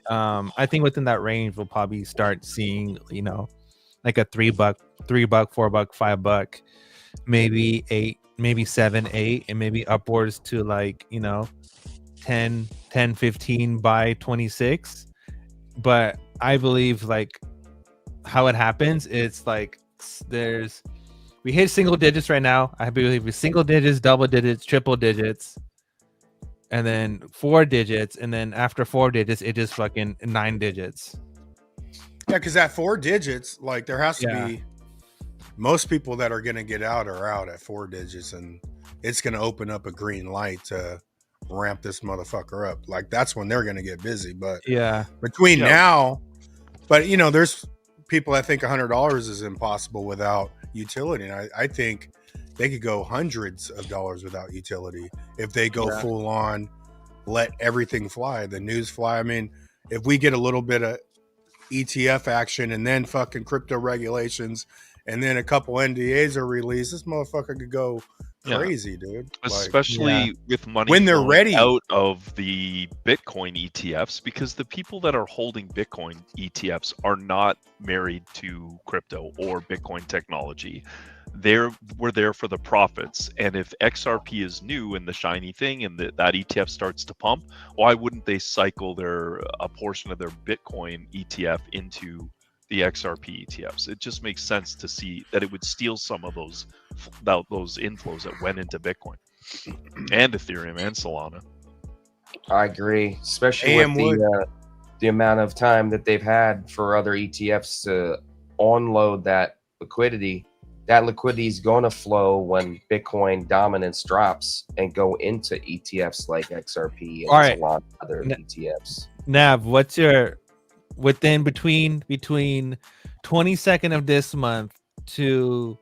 I think within that range we'll probably start seeing, like a $3, $4, $5, maybe 8, maybe 7, 8, and maybe upwards to like 10, 15 by 26. but I believe like how it happens, it's like we hit single digits right now. I believe it's single digits, double digits, triple digits, and then 4 digits, and then after 4 digits, it just fucking 9 digits. Yeah, because at 4 digits, like there has to be most people that are going to get out are out at 4 digits, and it's going to open up a green light to ramp this motherfucker up. Like that's when they're going to get busy. But between now, but you know, there's people that think $100 is impossible without utility, and I think they could go hundreds of dollars without utility if they go full on, let everything fly, the news fly. I mean, if we get a little bit of ETF action and then fucking crypto regulations and then a couple NDAs are released, this motherfucker could go crazy, dude. Especially with money when they're ready out of the Bitcoin ETFs, because the people that are holding Bitcoin ETFs are not married to crypto or Bitcoin technology. We're there for the profits, and if XRP is new and the shiny thing, and that ETF starts to pump, why wouldn't they cycle a portion of their Bitcoin ETF into the XRP ETFs? It just makes sense to see that it would steal some of those inflows that went into Bitcoin and Ethereum and Solana. I agree, especially with the amount of time that they've had for other ETFs to unload that liquidity. That liquidity is going to flow when Bitcoin dominance drops and go into ETFs like XRP and Solana, other ETFs. Nav, what's your between 22nd of this month to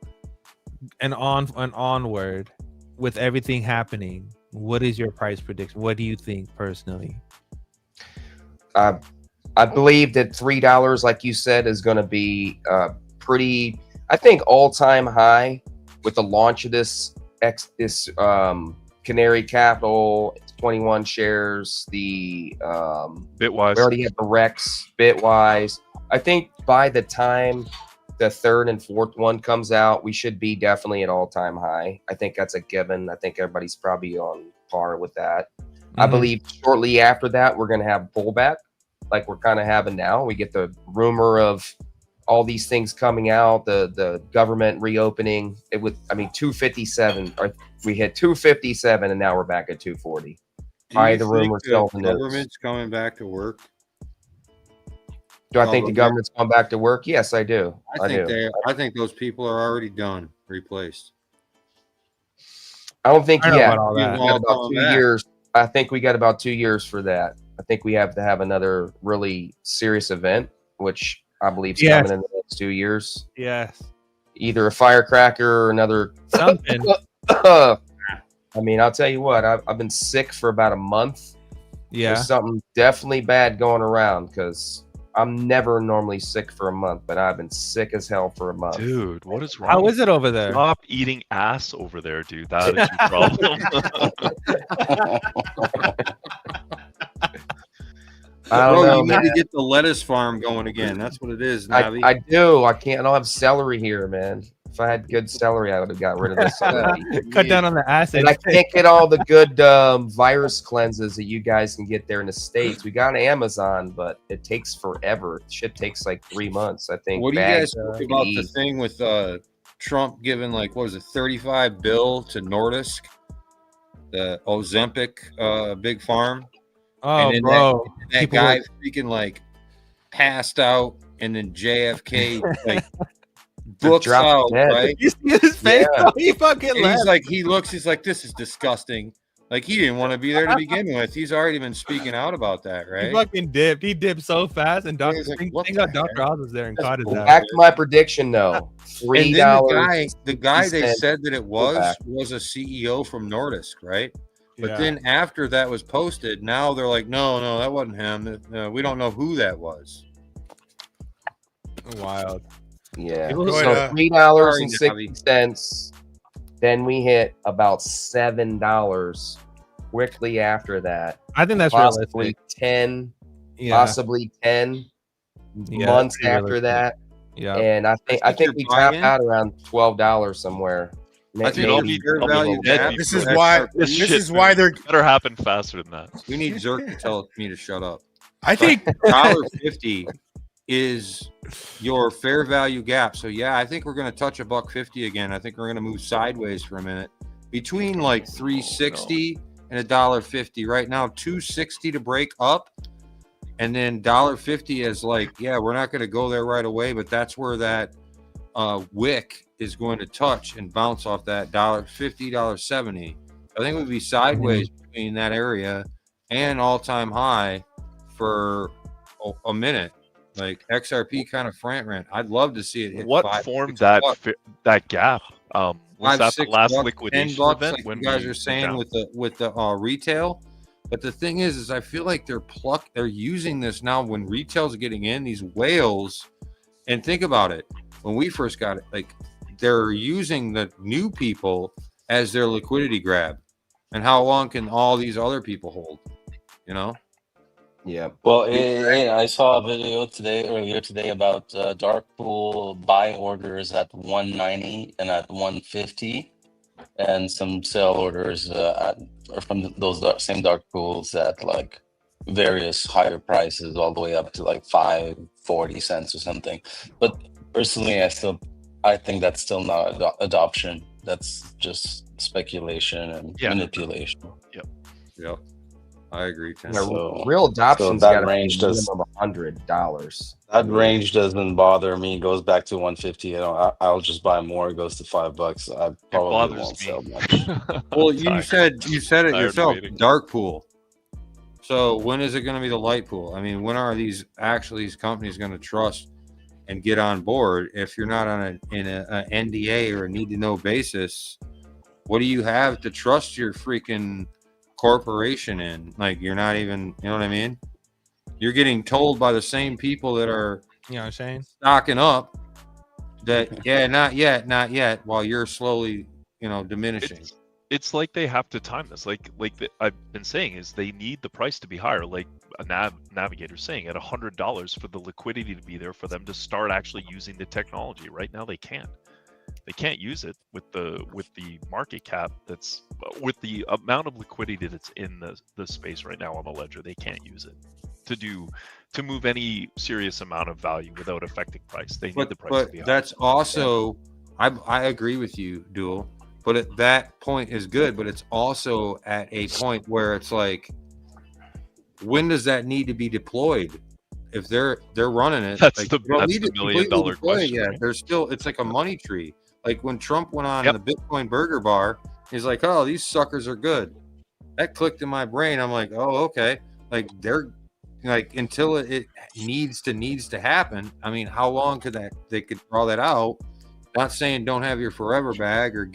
and onward with everything happening? What is your price prediction? What do you think personally? I believe that $3, like you said, is going to be pretty. I think all-time high with the launch of this Canary Capital 21 shares, the Bitwise. We already have the Rex, Bitwise. I think by the time the 3rd and 4th one comes out, we should be definitely at all-time high. I think that's a given. I think everybody's probably on par with that. I believe shortly after that, we're going to have pullback like we're kind of having now. We get the rumor of all these things coming out, the government reopening. It would, 257, or we hit 257, and now we're back at 240. The rumors tell the government's coming back to work. Do I think the government's going back to work? Yes, I do. I think those people are already done, replaced. I don't think yet. About We got about 2 years. I think we got about 2 years for that. I think we have to have another really serious event, which I believe is coming in the next 2 years. Yes. Either a firecracker or another something. I'll tell you what, I've been sick for about a month. Yeah. There's something definitely bad going around, because I'm never normally sick for a month, but I've been sick as hell for a month. Dude, what is wrong? How is it over there? Stop eating ass over there, dude. That is your problem. I don't know, you need to get the lettuce farm going again. That's what it is, Navi. I do. I don't have celery here, man. If I had good celery, I would have got rid of this celery. Cut down on the acid. And I can't get all the good virus cleanses that you guys can get there in the States. We got Amazon, but it takes forever. Shit takes like 3 months, I think. What do you guys think about the thing with Trump giving, like, what was it, $35 billion to Nordisk, the Ozempic big farm? Oh, bro. That guy freaking, like, passed out, and then JFK, like, books out, right? You see his face? Yeah. He fucking left. He's like, this is disgusting. Like, he didn't want to be there to begin with. He's already been speaking out about that, right? He fucking dipped. He dipped so fast, and Dr. Oz was there and caught his ass. Back to my prediction, though. $3. The guy they said that it was a CEO from Nordisk, right? But then after that was posted, now they're like, no, that wasn't him. We don't know who that was. Wild. Yeah. So $3.60. Then we hit about $7 quickly after that. I think that's possibly realistic. 10, possibly 10 months after that. Yeah. And I think we tapped out around $12 somewhere. I think this is why they're better happen faster than that. We need Zerk to tell me to shut up. I think $1.50 is your fair value gap. So yeah, I think we're going to touch $1.50 again. I think we're going to move sideways for a minute between like 360 and $1.50. Right now, 260 to break up, and then $1.50 is like, yeah, we're not going to go there right away, but that's where that wick is going to touch and bounce off that $1.50, $1.70. I think we'll be sideways between that area and all-time high for a minute. Like XRP kind of front rent. I'd love to see it hit what formed that that gap? Was that the last $5, $6, liquidation $10, event like when you guys we are saying down? with the retail? But the thing is I feel like they're using this now when retail's getting in these whales. And think about it, when we first got it, like they're using the new people as their liquidity grab. And how long can all these other people hold? You know? Yeah. Well, I saw a video earlier today about dark pool buy orders at 190 and at 150, and some sell orders from those same dark pools at like various higher prices, all the way up to like 5.40 cents or something. But personally, I think that's still not adoption. That's just speculation and manipulation. Yep. I agree. Tim. So, real adoption's that got to be range does minimum $100. that range doesn't bother me. It goes back to 150. I'll just buy more. It goes to $5. I probably won't sell much. Well, you said it Tired of yourself. waiting. Dark pool. So when is it going to be the light pool? I mean, when are these companies going to trust and get on board? If you're not on an NDA or a need to know basis, what do you have to trust your freaking corporation in? Like, you're not even, you know what I mean? You're getting told by the same people that are, you know what I'm saying, stocking up that, yeah, not yet, while you're slowly, diminishing. It's like they have to time this. Like I've been saying, is they need the price to be higher. Like a navigator saying, at $100 for the liquidity to be there for them to start actually using the technology. Right now, they can't. They can't use it with the market cap that's with the amount of liquidity that's in the space right now on the ledger. They can't use it to move any serious amount of value without affecting price. They need the price to be higher. That's also, I agree with you, Dual. But at that point is good, but it's also at a point where it's like, when does that need to be deployed? If they're running it, that's like, the $1 million question. Yeah, right? there's still, it's like a money tree. Like when Trump went on the Bitcoin Burger Bar, he's like, "Oh, these suckers are good." That clicked in my brain. I'm like, "Oh, okay." Like they're like, until it needs to happen. I mean, how long could they could draw that out? Not saying don't have your forever bag or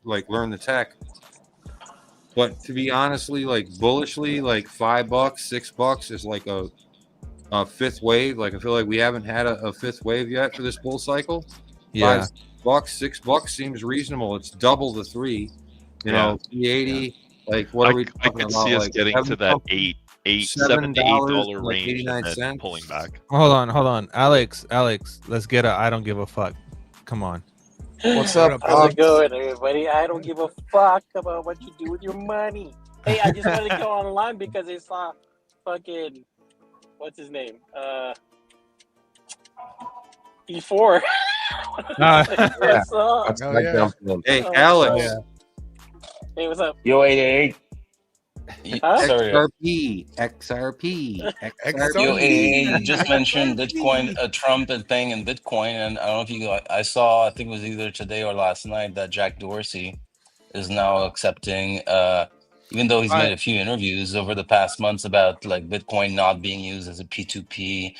learn the tech, but to be honestly, like bullishly, like $5, $6 is like a fifth wave. Like I feel like we haven't had a fifth wave yet for this bull cycle. Yeah. $5, $6 seems reasonable. It's double the 3, you know, 380. Like what are we talking I could about? see us like getting to that $7 to $8 like range 89 and then cents. pulling back. Hold on, Alex, let's get I don't give a fuck. Come on. What's up, How's it going, everybody? I don't give a fuck about what you do with your money. Hey, I just wanted to go online because I saw fucking, what's his name? E4. What's up? Hey, Alex. Hey, what's up? Yo, 88. XRP. Yo, you just mentioned Bitcoin. Trump is paying in Bitcoin, and I don't know if you. I saw. I think it was either today or last night that Jack Dorsey is now accepting. Even though he's made a few interviews over the past months about like Bitcoin not being used as a P2P,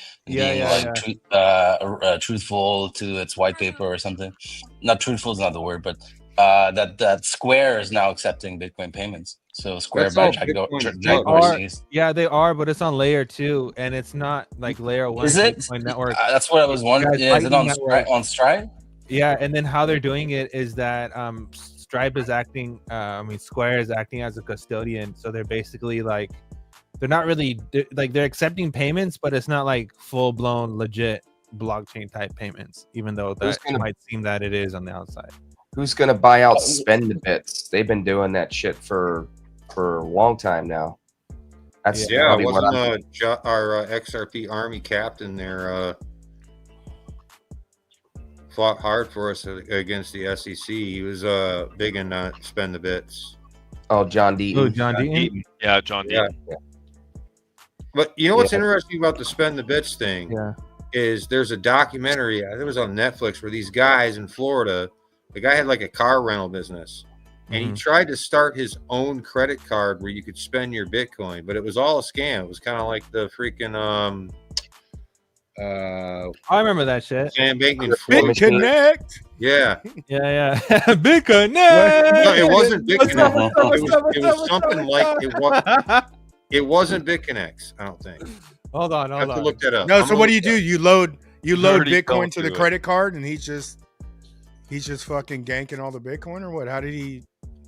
truthful to its white paper or something. Not truthful is not the word, but that Square is now accepting Bitcoin payments. So Square by Jack Dorsey. Yeah, they are, but it's on layer 2, and it's not like layer 1 Is it? Bitcoin network. That's what I was wondering. Yeah, is it on Stride? Yeah, and then how they're doing it is that Stripe is acting. Square is acting as a custodian. So they're basically like, they're not really they're accepting payments, but it's not like full blown legit blockchain type payments. Even though that might seem that it is on the outside. Who's gonna buy out Spend Bits? They've been doing that shit for a long time now. That's Yeah, probably what wasn't our XRP Army captain there fought hard for us against the SEC. He was big in spend the bits. Oh, John Deaton. Oh, John Deaton? Yeah, John Deaton. Yeah. But you know what's interesting about the spend the bits thing? Yeah. Is there's a documentary, I think it was on Netflix, where these guys in Florida, the guy had like a car rental business. And he tried to start his own credit card where you could spend your Bitcoin, but it was all a scam. It was kind of like the freaking I remember that shit. Sam Bankman BitConnect. Yeah. Yeah. BitConnect. No, it wasn't BitConnect. It was something like it wasn't BitConnect, I don't think. Hold on. I have to look that up. No, so what do? You load already Bitcoin fell to the to credit card, and he's just fucking ganking all the Bitcoin, or what? How did he?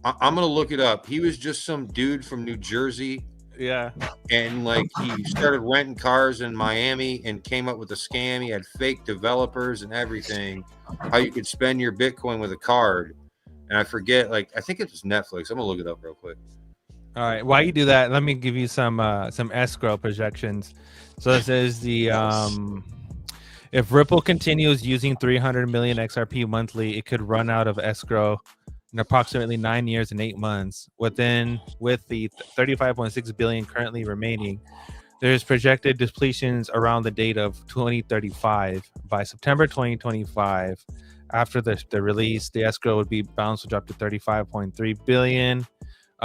I'm gonna look it up. He was just some dude from New Jersey. Yeah. And like he started renting cars in Miami and came up with a scam. He had fake developers and everything. How you could spend your Bitcoin with a card. And I forget, like I think it was Netflix. I'm gonna look it up real quick. All right. While you do that, let me give you some escrow projections. So this is the if Ripple continues using 300 million XRP monthly, it could run out of escrow in approximately 9 years and 8 months. With the 35.6 billion currently remaining, there's projected depletions around the date of 2035. By September 2025, after the release, the escrow would be bounced to drop to 35.3 billion.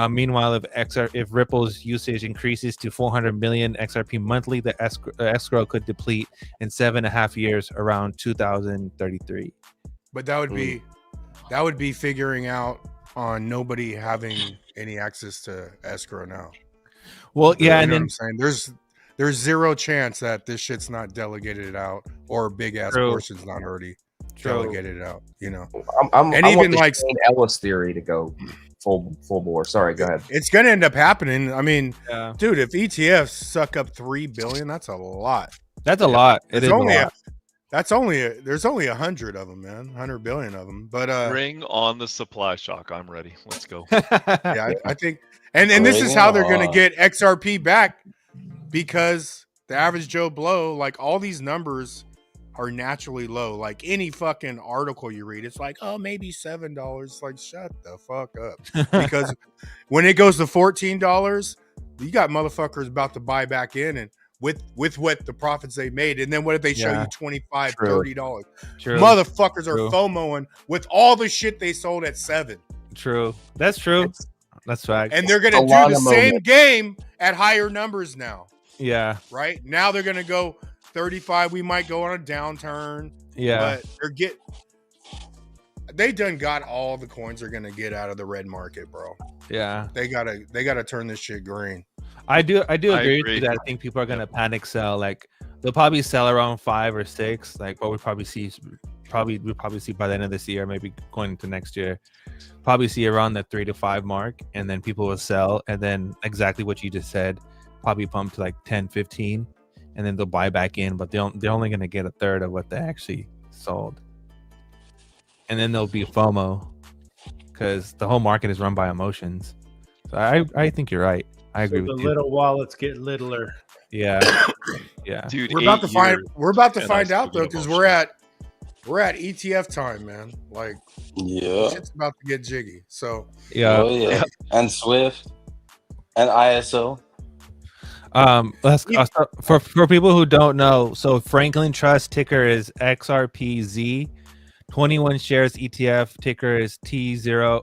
Meanwhile, if Ripple's usage increases to 400 million XRP monthly, the escrow could deplete in 7.5 years, around 2033. But that would be figuring out on nobody having any access to escrow now. Well, yeah, you and know then what I'm saying there's zero chance that this shit's not delegated out, or big ass portion's not already delegated out. You know, I even want the like Shane Ellis theory to go full bore. Sorry, go ahead. It's gonna end up happening. I mean, dude, if ETFs suck up 3 billion, that's a lot. That's a lot. It is a lot. There's only 100 of them, man. 100 billion of them. But bring on the supply shock. I'm ready. Let's go. Yeah, I think, and this is how they're gonna get XRP back, because the average Joe Blow, like all these numbers are naturally low. Like any fucking article you read, it's like, oh, maybe $7. Like, shut the fuck up. Because when it goes to $14, you got motherfuckers about to buy back in, and with what the profits they made. And then what if they show you $25, $30? Motherfuckers are FOMOing with all the shit they sold at $7. True. That's true. That's fact. And they're gonna do the same game at higher numbers now. Yeah. Right? Now they're gonna go 35. We might go on a downturn. Yeah. But they done got all the coins they're gonna get out of the red market, bro. Yeah. They gotta turn this shit green. I do agree with you that I think people are gonna panic sell. Like they'll probably sell around 5 or 6. Like what we'll probably see by the end of this year, maybe going into next year. Probably see around the 3 to 5 mark, and then people will sell, and then exactly what you just said, probably pump to like 10, 15, and then they'll buy back in, but they're only gonna get a third of what they actually sold. And then there'll be FOMO because the whole market is run by emotions. So I think you're right. I agree with you. The little wallets get littler. Yeah. Yeah. Dude, We're about to find out though, because we're at ETF time, man. Like, shit's about to get jiggy. So yeah. And Swift and ISO. For people who don't know, so Franklin Trust ticker is XRPZ. 21 shares ETF ticker is TOXR.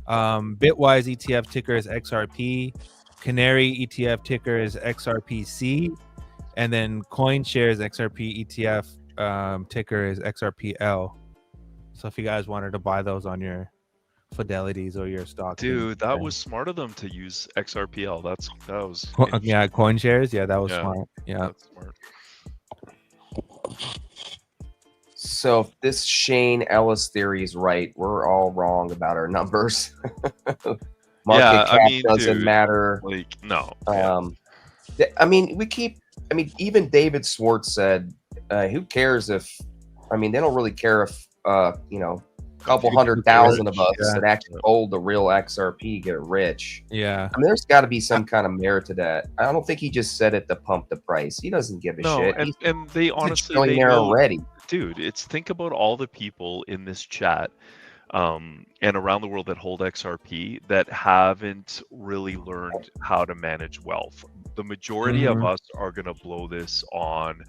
Bitwise ETF ticker is XRP. Canary ETF ticker is XRPC. And then CoinShares XRP ETF ticker is XRPL. So if you guys wanted to buy those on your Fidelities or your stocks, dude, that was smart of them to use XRPL. That was CoinShares. Yeah, that was smart. Yeah, that's smart. So if this Shane Ellis theory is right, we're all wrong about our numbers. Market cap doesn't matter. Like, no. Even David Schwartz said, who cares if, they don't really care if, couple 100,000 of us that actually hold the real XRP get rich. Yeah. I mean, there's got to be some kind of merit to that. I don't think he just said it to pump the price. He doesn't give a shit. And they honestly, he's a they trillionaire know, already. Dude, think about all the people in this chat and around the world that hold XRP that haven't really learned how to manage wealth. The majority of us are going to blow this on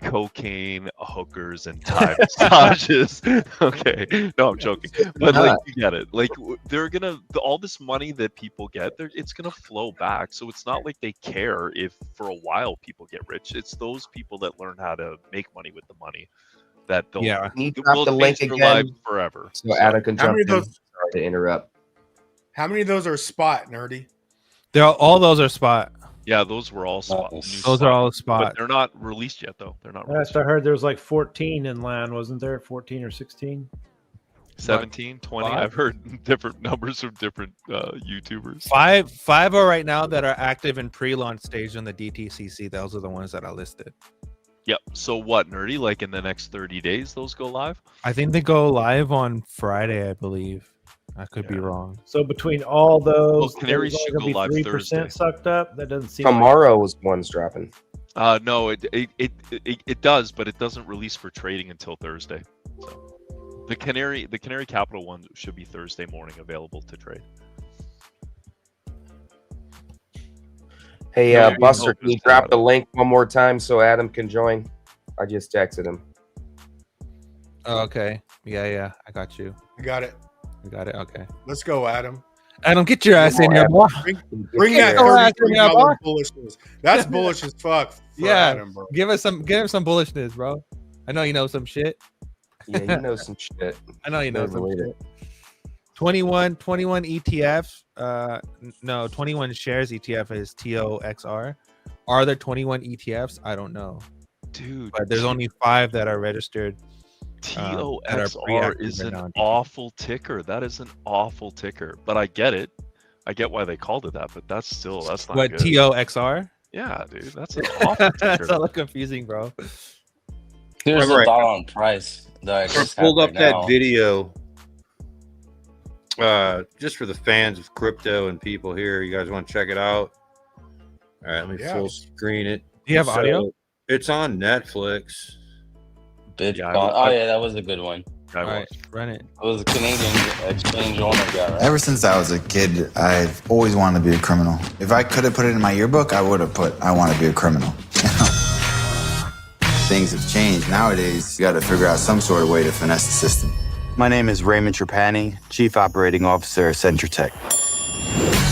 cocaine, hookers, and Thai massages. Okay, no, I'm joking, but like you get it. Like they're gonna all this money that people get, it's gonna flow back. So it's not like they care if for a while people get rich. It's those people that learn how to make money with the money that they'll Drop the link change their again lives forever. So Adam can How jump many in. of those- Sorry to interrupt. How many of those are spot, Nerdy? All those are spot. Yeah, those were all spot. Those are all spot. But they're not released yet, though. They're not released. Last I heard, there was like 14 in land, wasn't there? 14 or 16? 17, 20. I've heard different numbers from different YouTubers. Five are right now that are active in pre-launch stage on the DTCC. Those are the ones that I listed. Yep. So what, Nerdy? Like in the next 30 days, those go live? I think they go live on Friday, I believe. I could be wrong. So between all those, Canary there's should only go gonna live be 3% Thursday. sucked up. That doesn't seem Tomorrow's one's dropping. No, it does, but it doesn't release for trading until Thursday. So the Canary Capital one should be Thursday morning available to trade. Hey, No, we Buster, hope can you it's drop not. the link one more time so Adam can join? I just texted him. Oh, okay. Yeah. I got you. I got it. You got it. Okay. Let's go, Adam. Adam, get your ass in here, boy. Bring that Get your ass in here, boy. $33 bullishness. That's bullish as fuck. For Yeah. Adam, bro. Give him some bullishness, bro. I know you know some shit. Yeah, you know some shit. I know you know Better some believe shit. 21 ETFs. No, 21 shares ETF is TOXR. Are there 21 ETFs? I don't know. Dude, But there's only 5 that are registered. TOXR is an awful ticker. That is an awful ticker. But I get it. I get why they called it that, but that's not What, good. TOXR? Yeah, dude. That's an awful ticker. That's hella confusing, bro. There's Right. a thought on price that I I just pulled have up right that now. video just for the fans of crypto and people here. You guys want to check it out? All right, let me Yeah. full screen it. Do you have audio? It's on Netflix. Bitcoin. Oh yeah, that was a good one. All right, run it. It was a Canadian exchange owner guy, right? Ever since I was a kid, I've always wanted to be a criminal. If I could have put it in my yearbook, I would have put, I want to be a criminal. Things have changed. Nowadays, you got to figure out some sort of way to finesse the system. My name is Raymond Trapani, Chief Operating Officer at Centratech.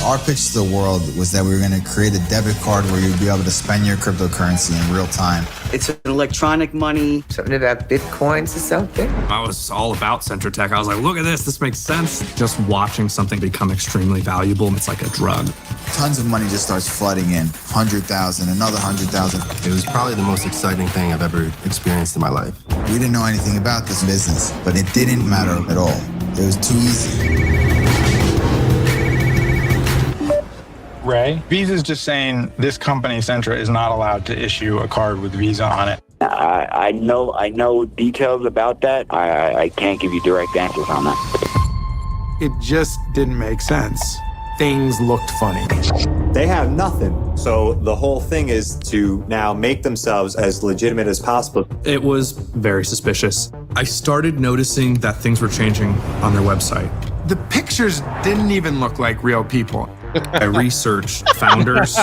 Our pitch to the world was that we were going to create a debit card where you'd be able to spend your cryptocurrency in real time. It's an electronic money. Something about bitcoins or something. I was all about Centratech. I was like, look at this. This makes sense. Just watching something become extremely valuable, it's like a drug. Tons of money just starts flooding in. 100,000, another 100,000. It was probably the most exciting thing I've ever experienced in my life. We didn't know anything about this business, but it didn't matter at all. It was too easy. Ray, Visa's just saying this company, Centra, is not allowed to issue a card with Visa on it. I know details about that. I can't give you direct answers on that. It just didn't make sense. Things looked funny. They have nothing. So the whole thing is to now make themselves as legitimate as possible. It was very suspicious. I started noticing that things were changing on their website. The pictures didn't even look like real people. I researched founders.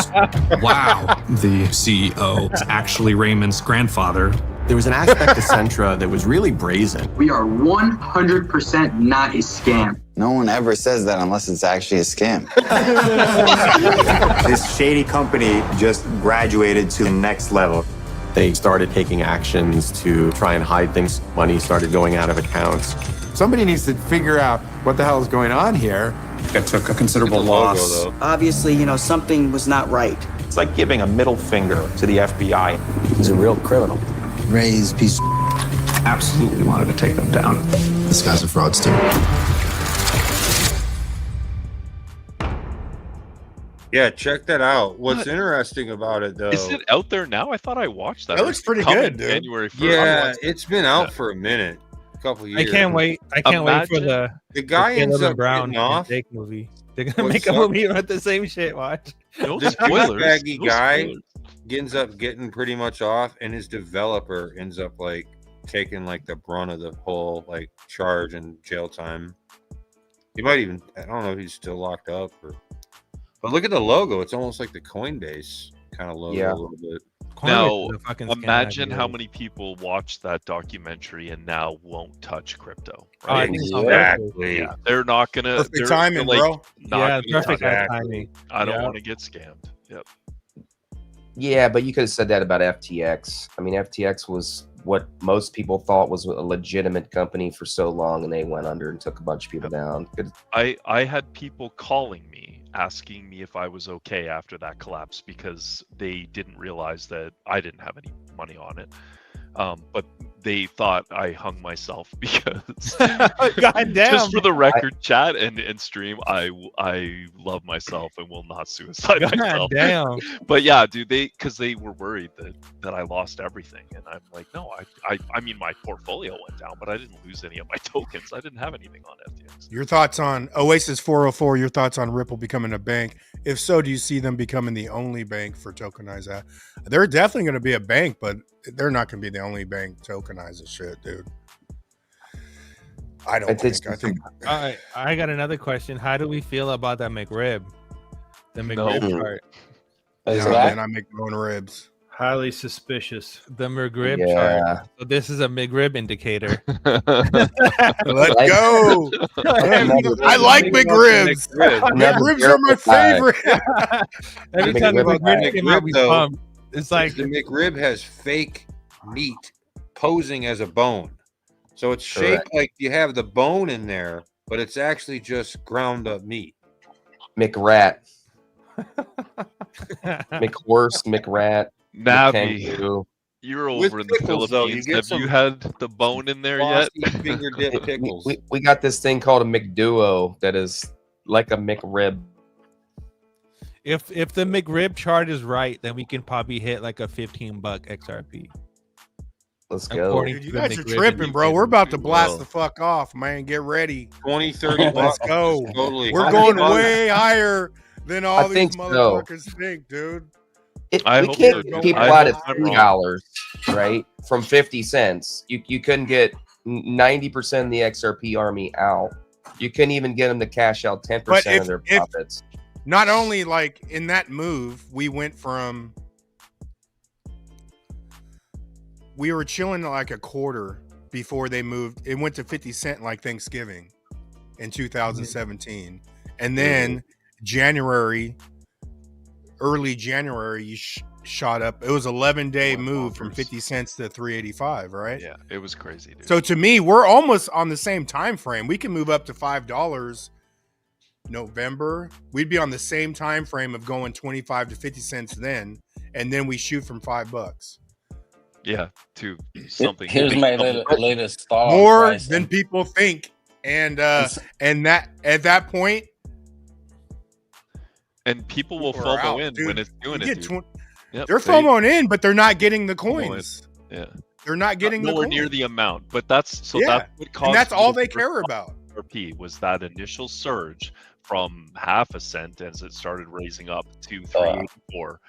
Wow, the CEO is actually Raymond's grandfather. There was an aspect of Centra that was really brazen. We are 100% not a scam. No one ever says that unless it's actually a scam. This shady company just graduated to the next level. They started taking actions to try and hide things. Money started going out of accounts. Somebody needs to figure out what the hell is going on here. It took a considerable loss. Obviously, something was not right. It's like giving a middle finger to the FBI. He's a real criminal. Ray's piece of Absolutely wanted to take them down. This guy's a fraudster. Yeah, check that out. What's interesting about it, though? Is it out there now? I thought I watched that. That looks pretty Coming good, dude. January 1st. Yeah, it's been out for a minute. couple years. I can't wait. I can't wait for Imagine the guy ends Caleb up and Brown getting off. and Jake movie. They're gonna What's make a up? movie about the same shit. Watch. No The spoilers. douchebaggy No guy spoilers. ends up getting pretty much off, and his developer ends up like taking like the brunt of the whole like charge and jail time. He might even, I don't know if he's still locked up or, but look at the logo. It's almost like the Coinbase kind of logo Yeah. a little bit. Now, is a fucking imagine scam, how dude. many people watched that documentary and now won't touch crypto. Oh, I Right? think it's on Exactly. Yeah, they're not gonna. Perfect they're timing, like, bro. not Yeah, gonna perfect touch it. timing. I don't Yeah. want to get scammed. Yep. Yeah, but you could have said that about FTX. I mean, FTX was what most people thought was a legitimate company for so long, and they went under and took a bunch of people down. I had people calling me asking me if I was okay after that collapse because they didn't realize that I didn't have any money on it. But they thought I hung myself because God damn. just for the record, chat and stream, I love myself and will not suicide God myself. damn. But yeah, dude, because they were worried that I lost everything, and I'm like, no, I mean my portfolio went down, but I didn't lose any of my tokens. I didn't have anything on FTX. Your thoughts on Oasis 404? Your thoughts on Ripple becoming a bank? If so, do you see them becoming the only bank for tokenized that? They're definitely going to be a bank, but they're not going to be the only bank tokenizing shit, dude. I don't think. I think. All right, I got another question. How do we feel about that McRib? The McRib chart. Is Yeah, that? man, I make my own ribs. Highly suspicious. The McRib Yeah. chart. So this is a McRib indicator. Let's go. I like McRibs. McRibs are my favorite. Every The time the McRib- McRib came out, we though, pumped. It's like the McRib has fake meat posing as a bone. So it's shaped Correct. like you have the bone in there, but it's actually just ground up meat. McRat, McHorse, McRat, Navi, McKangaroo. you're With over in the pickles, though, you Philippines. get Have you some had the bone in there yet? Glossy finger dip pickles. We got this thing called a McDuo that is like a McRib. if the McRib chart is right, then we can probably hit like a $15 XRP. Let's go. According Dude, to you the guys are McRib tripping, bro. We're about to blast Well. the fuck off, man. Get ready. 20, 30 Let's bucks. go. Totally. We're How going many bucks? way higher than all I these think so. motherfuckers think, dude. I We hope can't so, get dude. people I out hope of I'm wrong. $3, right? From 50 cents. You couldn't get 90% of the XRP army out. You couldn't even get them to cash out 10% But of their profits. Not only like in that move, we went from we were chilling like a quarter before they moved. It went to 50 cent like Thanksgiving in 2017. And then January, early January, you shot up. It was 11-day move from 50 cents to 385, right? Yeah, it was crazy, dude. So to me, we're almost on the same time frame. We can move up to $5 November. We'd be on the same time frame of going 25 to 50 cents then, and then we shoot from $5 Yeah, to something. Here's my latest thought. on more pricing. than people think. And that at that point, And people will people are FOMO out, in dude. when it's doing You it, get dude. Yep, they're they- FOMOing in, but they're not getting the FOMO in. coins. Yeah. They're not getting the nowhere coins. near the amount, but that's so Yeah, that's what caused and that's me all to they first care buy about. XRP was that initial surge from half a cent as it started raising up to 384.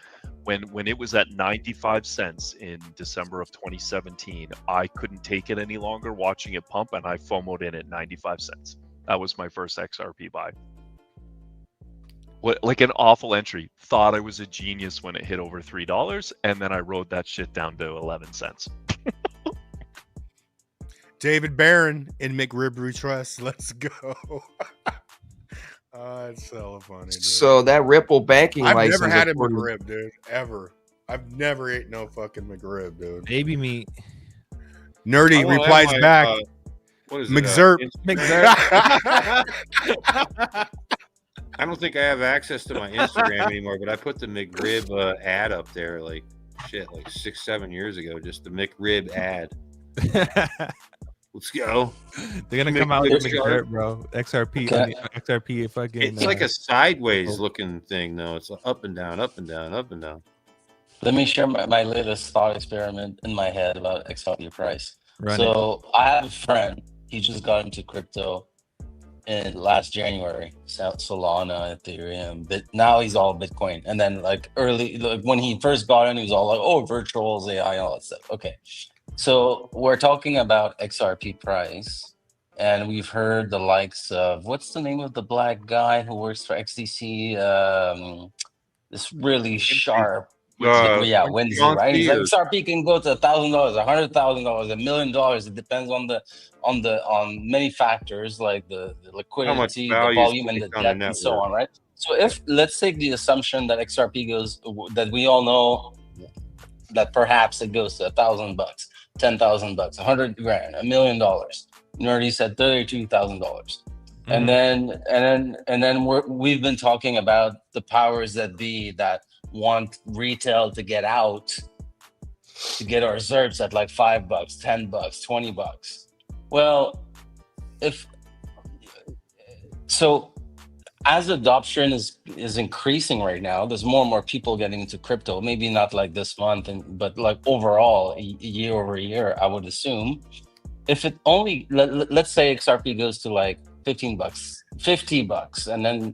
When it was at 95 cents in December of 2017, I couldn't take it any longer watching it pump, and I FOMO'd in at 95 cents. That was my first XRP buy. What, like an awful entry. Thought I was a genius when it hit over $3, and then I rode that shit down to 11 cents. David Barron in McRib Trust. Let's go. It's so funny, dude. So that Ripple banking I've license. never had a according- McRib, dude. Ever. I've never ate no fucking McRib, dude. Baby meat. Nerdy I wanna have replies my, back. what is it? McZerp. I don't think I have access to my Instagram anymore, but I put the McRib ad up there like 6-7 years ago. Just the McRib ad. Let's go. They're gonna come out with McRib chart. McDirt, bro. XRP, Okay. XRP, fucking. It's like a sideways looking thing, though. It's up and down, up and down, up and down. Let me share my latest thought experiment in my head about XRP price. Run So I have a friend. He just got into crypto in last January. Solana, Ethereum, but now he's all Bitcoin. And then like when he first got in, he was all like, "Oh, virtuals, AI, all that stuff." Okay, so we're talking about XRP price, and we've heard the likes of what's the name of the black guy who works for XDC? This really sharp. Wednesday, right? He's like XRP can go to $1,000, $100,000, $1 million. It depends on many factors like the liquidity, the value is volume, and the placed on the depth, and so network. on, right? So if let's take the assumption that XRP goes, that we all know that perhaps it goes to $1,000, $10,000, $100,000, $1 million. Nerdy said $32,000. And then we've been talking about the powers that be that want retail to get out, to get our ZERPs at like $5, $10, $20. Well, as adoption is increasing right now, there's more and more people getting into crypto. Maybe not like this month, but like overall, year over year, I would assume. If it only let's say XRP goes to like $15, $50, and then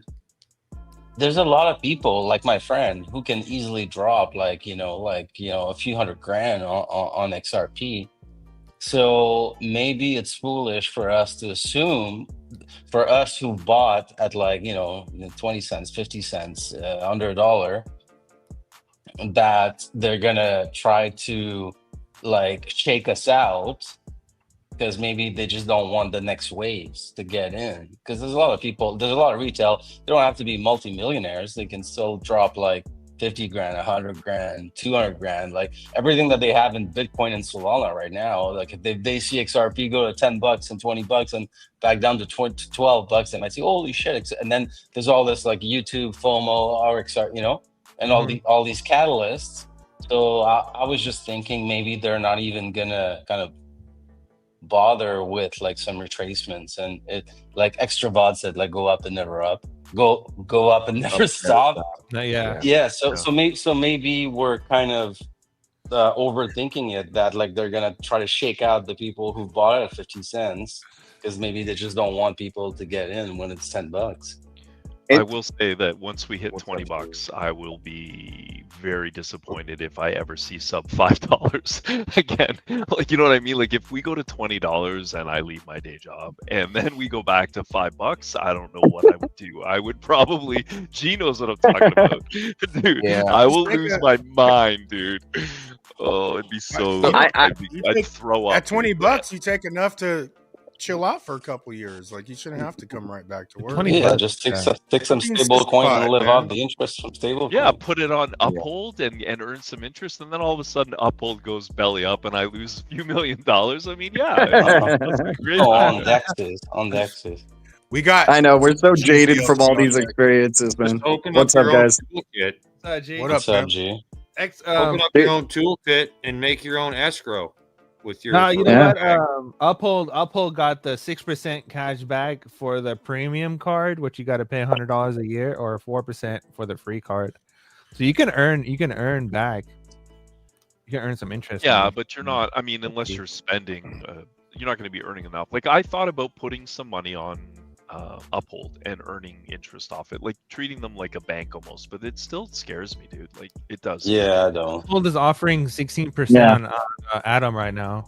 there's a lot of people like my friend who can easily drop a few $100,000 on XRP. So maybe it's foolish for us to assume, for us who bought at 20 cents, 50 cents, under $1, that they're gonna try to shake us out, because maybe they just don't want the next waves to get in. Because there's a lot of people, there's a lot of retail. They don't have to be multimillionaires. They can still drop like $50,000, $100,000, $200,000, like everything that they have in Bitcoin and Solana right now. Like if they see XRP go to $10 and $20 and back down to $12, they might say, "Holy shit!" And then there's all this like YouTube, FOMO, RXR, and all these catalysts. So I was just thinking maybe they're not even gonna kind of bother with like some retracements, and it like Extravod said, like go up and never up, go up and never stop. So maybe we're kind of overthinking it, that like they're gonna try to shake out the people who bought it at 50 cents, because maybe they just don't want people to get in when it's $10. I will say that once we hit $20, I will be very disappointed if I ever see sub $5 again. Like, you know what I mean? Like if we go to $20 and I leave my day job and then we go back to $5, I don't know what I would do. I would probably, G knows what I'm talking about. Dude, I will lose my mind, dude. Oh, it'd be so, I'd throw up. At $20, you take enough to chill out for a couple years. Like you shouldn't have to come right back to work. Just take some stable coins and live off the interest from stable coins. Put it on Uphold and earn some interest, and then all of a sudden Uphold goes belly up and I lose a few $1 million. I mean, that's great. On Dexes. We got. I know we're so jaded from all these experiences, man. What's up, guys? What's up, G? Open up your own toolkit and make your own escrow with your. No, you know what? Uphold got the 6% cash back for the premium card, which you got to pay $100 a year, or 4% for the free card. So you can earn back. You can earn some interest. Yeah, but you're not. I mean, unless you're spending, you're not going to be earning enough. Like I thought about putting some money on Uphold and earning interest off it, like treating them like a bank almost, but it still scares me, dude. Like it does. Yeah, I don't. Uphold is offering 16% on Atom right now.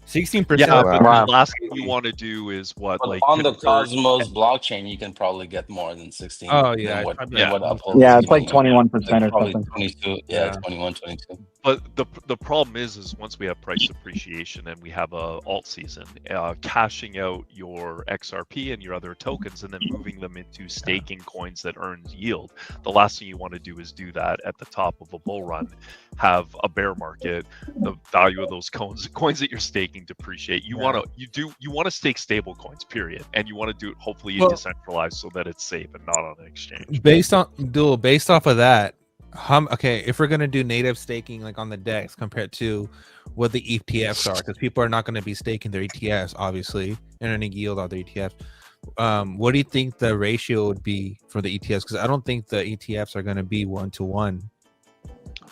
16%. Yeah, but the last thing you want to do is what, but like on the Cosmos blockchain, you can probably get more than 16. Oh yeah, what Uphold it's like 21% or something. 22. Yeah, 21, 22. But the problem is once we have price appreciation and we have a alt season, cashing out your XRP and your other tokens and then moving them into staking coins that earns yield. The last thing you want to do is do that at the top of a bull run, have a bear market, the value of those coins that you're staking depreciate. You want to stake stable coins, period, and you want to do it hopefully decentralized so that it's safe and not on an exchange. Based off of that, if we're gonna do native staking like on the DEX compared to what the ETFs are, because people are not going to be staking their ETFs obviously and earning yield on their ETFs. What do you think the ratio would be for the ETFs? Because I don't think the ETFs are going to be 1-to-1.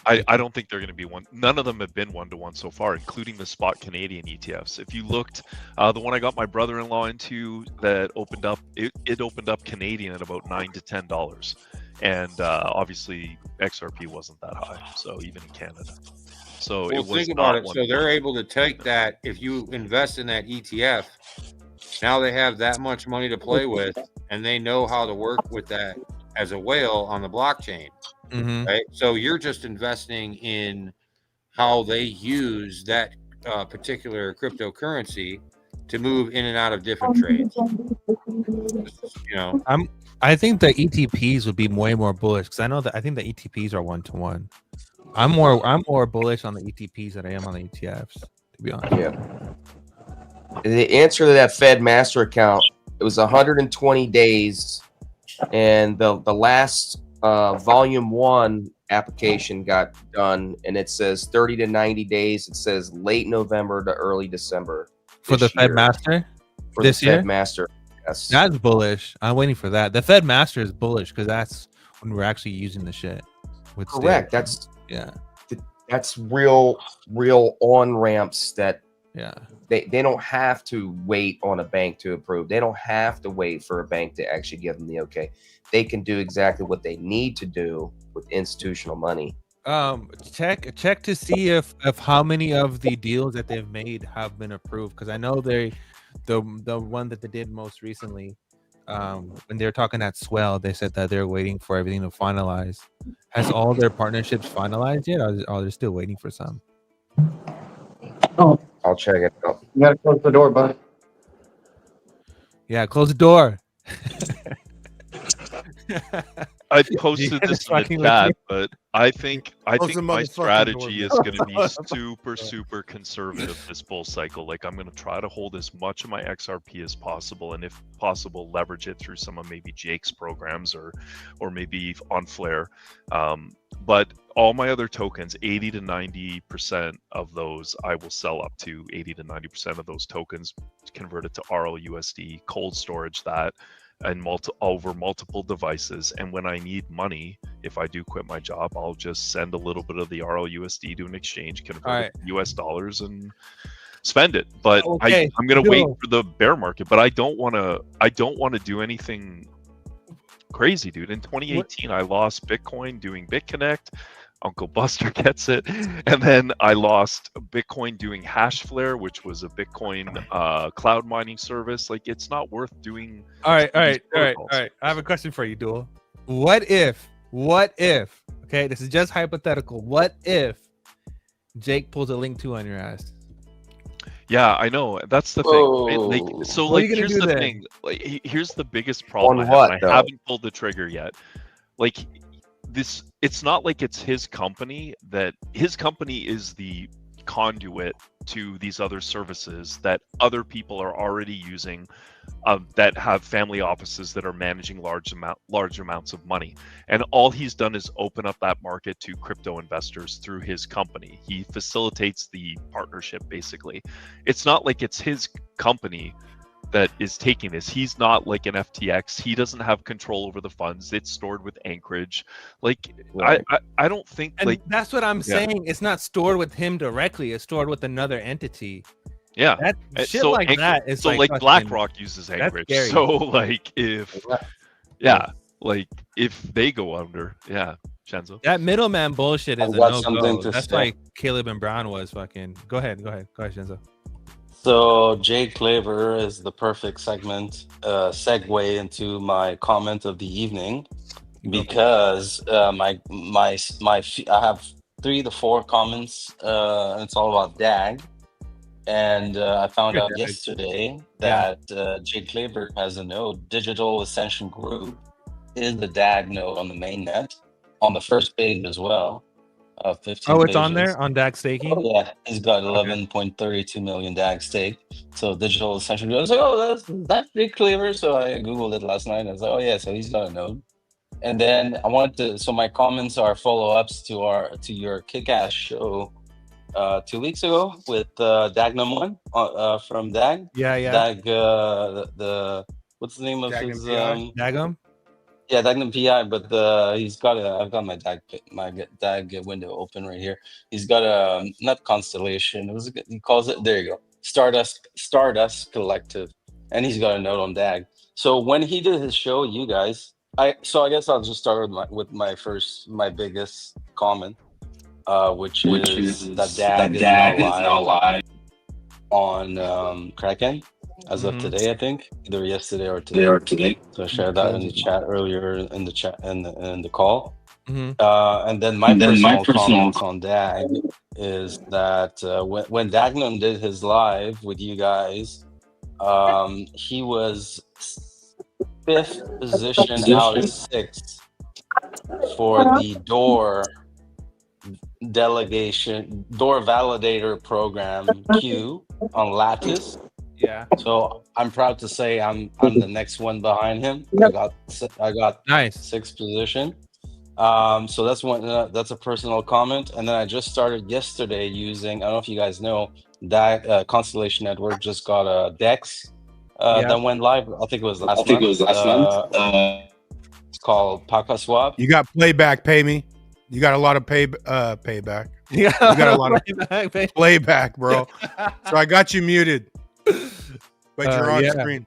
I don't think they're going to be one. None of them have been 1-to-1 so far, including the spot Canadian ETFs. If you looked, the one I got my brother-in-law into that opened up, it opened up Canadian at about $9 to $10, and obviously XRP wasn't that high, so even in Canada. So Well, it was think about not it. So 1-to-1. they're able to take that. If you invest in that ETF, now they have that much money to play with, and they know how to work with that as a whale on the blockchain. Mhm. Right. So you're just investing in how they use that particular cryptocurrency to move in and out of different trades. You know, I think the ETPs would be way more bullish because I think the ETPs are 1-to-1. I'm more bullish on the ETPs than I am on the ETFs, to be honest. Yeah. The answer to that Fed master account, it was 120 days, and the last volume 1 application got done, and it says 30 to 90 days. It says late November to early December For the Fed Master for this the year? Fed Master. Yes. That's bullish. I'm waiting for that. The Fed Master is bullish because that's when we're actually using the shit. With Correct. state. That's real on ramps that Yeah. They don't have to wait on a bank to approve. They don't have to wait for a bank to actually give them the okay. They can do exactly what they need to do with institutional money. Check to see if how many of the deals that they've made have been approved, because I know the one that they did most recently, when they were talking at Swell, they said that they're waiting for everything to finalize. Has all their partnerships finalized yet, or they're still waiting for some? Oh, I'll check it out. You gotta close the door, bud. Yeah, close the door. I posted this in the chat, but I think Close the my motherfucking strategy door, is man. going to be super conservative this bull cycle. Like, I'm going to try to hold as much of my XRP as possible, and if possible, leverage it through some of maybe Jake's programs or maybe on Flare. But all my other tokens, 80 to 90% of those, I will sell up to 80 to 90% of those tokens, convert it to RLUSD, cold storage that, and over multiple devices. And when I need money, if I do quit my job, I'll just send a little bit of the RLUSD to an exchange, convert it to US dollars, and spend it. But Okay, I'm gonna wait cool. for the bear market. But I don't want to do anything crazy, dude. In 2018, I lost Bitcoin doing BitConnect. Uncle Buster gets it. And then I lost Bitcoin doing Hashflare, which was a Bitcoin cloud mining service. Like, it's not worth doing. All right. these protocols. I have a question for you, Duel. What if, okay, this is just hypothetical. What if Jake pulls a link 2 on your ass? Yeah, I know. That's the thing. Right? Like, so, What are like, you gonna here's do the then? thing. Like, here's the biggest problem On I have, what, and though? I haven't pulled the trigger yet. Like, this, it's not like it's his company. That his company is the conduit to these other services that other people are already using, that have family offices that are managing large amounts of money. And all he's done is open up that market to crypto investors through his company. He facilitates the partnership, basically. It's not like it's his company that is taking this. He's not like an FTX. He doesn't have control over the funds. It's stored with Anchorage. Like, Right. I don't think, And like, that's what I'm yeah. saying. It's not stored with him directly. It's stored with another entity. Yeah. That And shit so like that is so like like fucking- BlackRock uses that's Anchorage. scary. So, like, if like if they go under, Shenzo. That middleman bullshit is I've a got no something go. to That's say. like Caleb and Brown was fucking. Go ahead, Shenzo. So Jake Claver is the perfect segue into my comment of the evening, because I have 3 to 4 comments. And it's all about DAG, and I found Good out DAG. yesterday that Jake Claver has a node. Digital Ascension Group is the DAG node on the mainnet, on the first page as well. 15 Oh, it's on pages. there on DAG staking. Oh, yeah, he's got 11.32 million DAG stake. So Digital Ascension Group. I was like, oh, that's big clever. So I googled it last night. And I was like, oh yeah, so he's got a node. And then I wanted to. So my comments are follow-ups to your kick-ass show 2 weeks ago with Dagnum One from DAG. Yeah. DAG. The what's the name of his Dagnum GI? Dagum. Yeah, Dagnum PI, but he's got a. I've got my DAG window open right here. He's got a not Constellation. He calls it. There you go. Stardust Collective, and he's got a note on DAG. So when he did his show, you guys, I guess I'll just start with my biggest comment, which is that DAG is now live on Kraken as of today. I think either yesterday or today. So I shared that in the chat earlier in the chat and in the call. And then my personal comments on DAG is that when Dagnum did his live with you guys, he was 5th position out of 6 for the door validator program queue on Lattice. Yeah. So I'm proud to say I'm the next one behind him. I got nice 6th position. So that's one. That's a personal comment. And then I just started yesterday using. I don't know if you guys know that Constellation Network just got a DEX that went live. I think it was last month. It's called Pakaswap. You got playback, pay me. You got a lot of payback. You got a lot of playback, bro. So I got you muted. But you're on screen.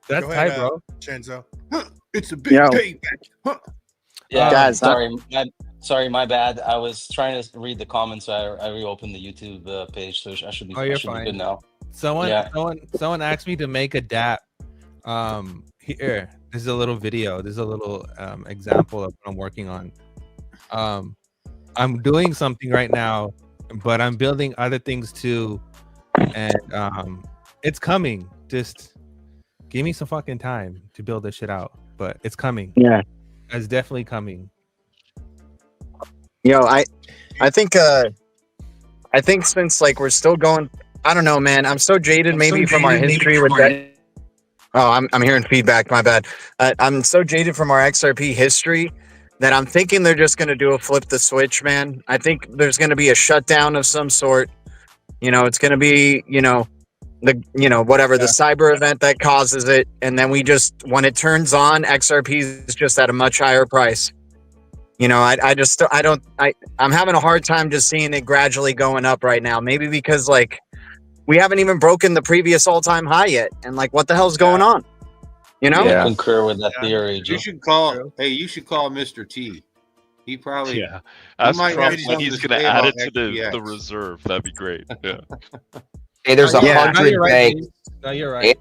That's Go ahead, tight, bro. Chenzo. It's a big Yo. payback. Yeah, Guys, sorry, my bad. I was trying to read the comments. So I reopened the YouTube page, so I should be. Oh, you're I should fine. be good now. Someone asked me to make a DApp. Here, this is a little video. This is a little example of what I'm working on. I'm doing something right now, but I'm building other things too, and it's coming. Just give me some fucking time to build this shit out, but it's coming. Yeah, it's definitely coming. Yo, I think since like we're still going, I don't know, man. I'm so jaded, maybe from our history with that. Oh, I'm hearing feedback. My bad. I'm so jaded from our XRP history that I'm thinking they're just gonna do a flip the switch, man. I think there's gonna be a shutdown of some sort. You know, it's gonna be, whatever the cyber event that causes it, and then we just, when it turns on, XRP is just at a much higher price. You know, I'm having a hard time just seeing it gradually going up right now. Maybe because like we haven't even broken the previous all-time high yet, and like what the hell's going on? You know? I concur with that theory. You should call. Hey, you should call Mr. T. He probably. Yeah. Ask might Trump have when he's something going to to say add it about to the XTX. reserve. That'd be great. Yeah. Hey, there's 100 banks. No, you're right.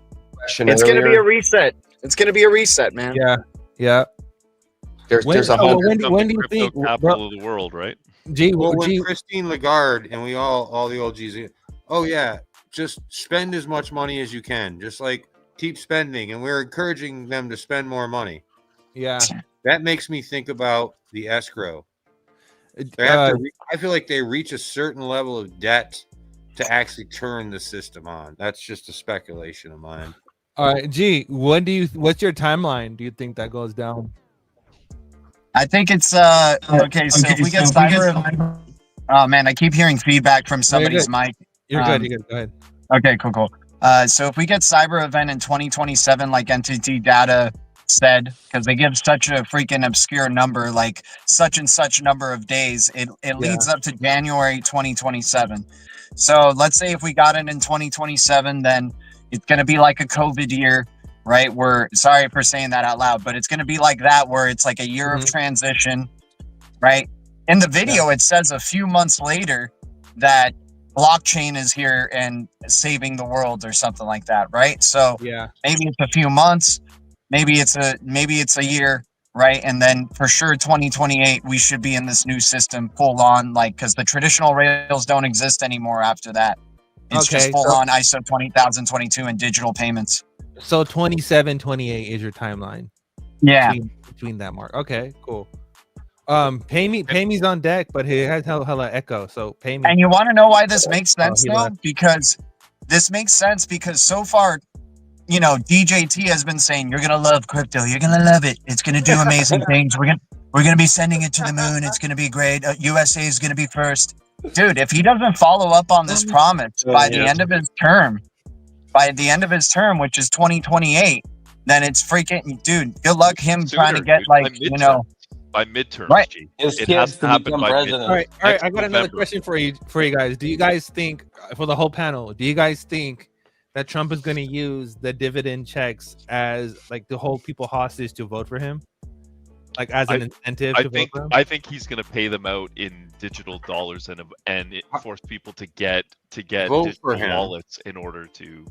It's gonna be a reset. It's gonna be a reset, man. Yeah. There's When do you think? Capital of the world, right? When Christine Lagarde and we all the OGs. Oh yeah, just spend as much money as you can. Just like keep spending, and we're encouraging them to spend more money. Yeah. That makes me think about the escrow. I feel like they reach a certain level of debt to actually turn the system on. That's just a speculation of mine. All right, what's your timeline? Do you think that goes down? I think it's okay. So if we get cyber, oh man, I keep hearing feedback from somebody's mic. You're good. You're good. Go ahead. Okay, cool. So if we get cyber event in 2027, like Entity Data said, because they give such a freaking obscure number, like such and such number of days, it leads up to January 2027. So let's say if we got it in 2027, then it's going to be like a COVID year, right? Sorry for saying that out loud, but it's going to be like that, where it's like a year of transition, right? In the video, it says a few months later that blockchain is here and saving the world or something like that, right? So maybe it's a few months, maybe it's a year, right? And then for sure 2028 we should be in this new system full on, like, because the traditional rails don't exist anymore after that. It's just full on ISO 20022 and digital payments. So 27, 28 is your timeline. Yeah. Between that mark. Okay, cool. Payme's on deck, but he has hella echo. So Payme. And you want to know why this makes sense though? Because this makes sense because so far, DJT has been saying you're gonna love crypto, you're gonna love it, it's gonna do amazing things. We're gonna be sending it to the moon. It's gonna be great. USA is gonna be first. Dude, if he doesn't follow up on this promise by the end of his term, which is 2028, then it's freaking, dude, good luck him Sooner, trying to get dude. like, you know, by midterms, right. G. His It kids has to to happen become by president. midterms. All right, I Next got another November. question for you guys. Do you guys think, for the whole panel, do you guys think that Trump is going to use the dividend checks as like to hold people hostage to vote for him, like as an incentive to vote for him? I think he's going to pay them out in digital dollars and it force people to get Vote for digital him. wallets in order to.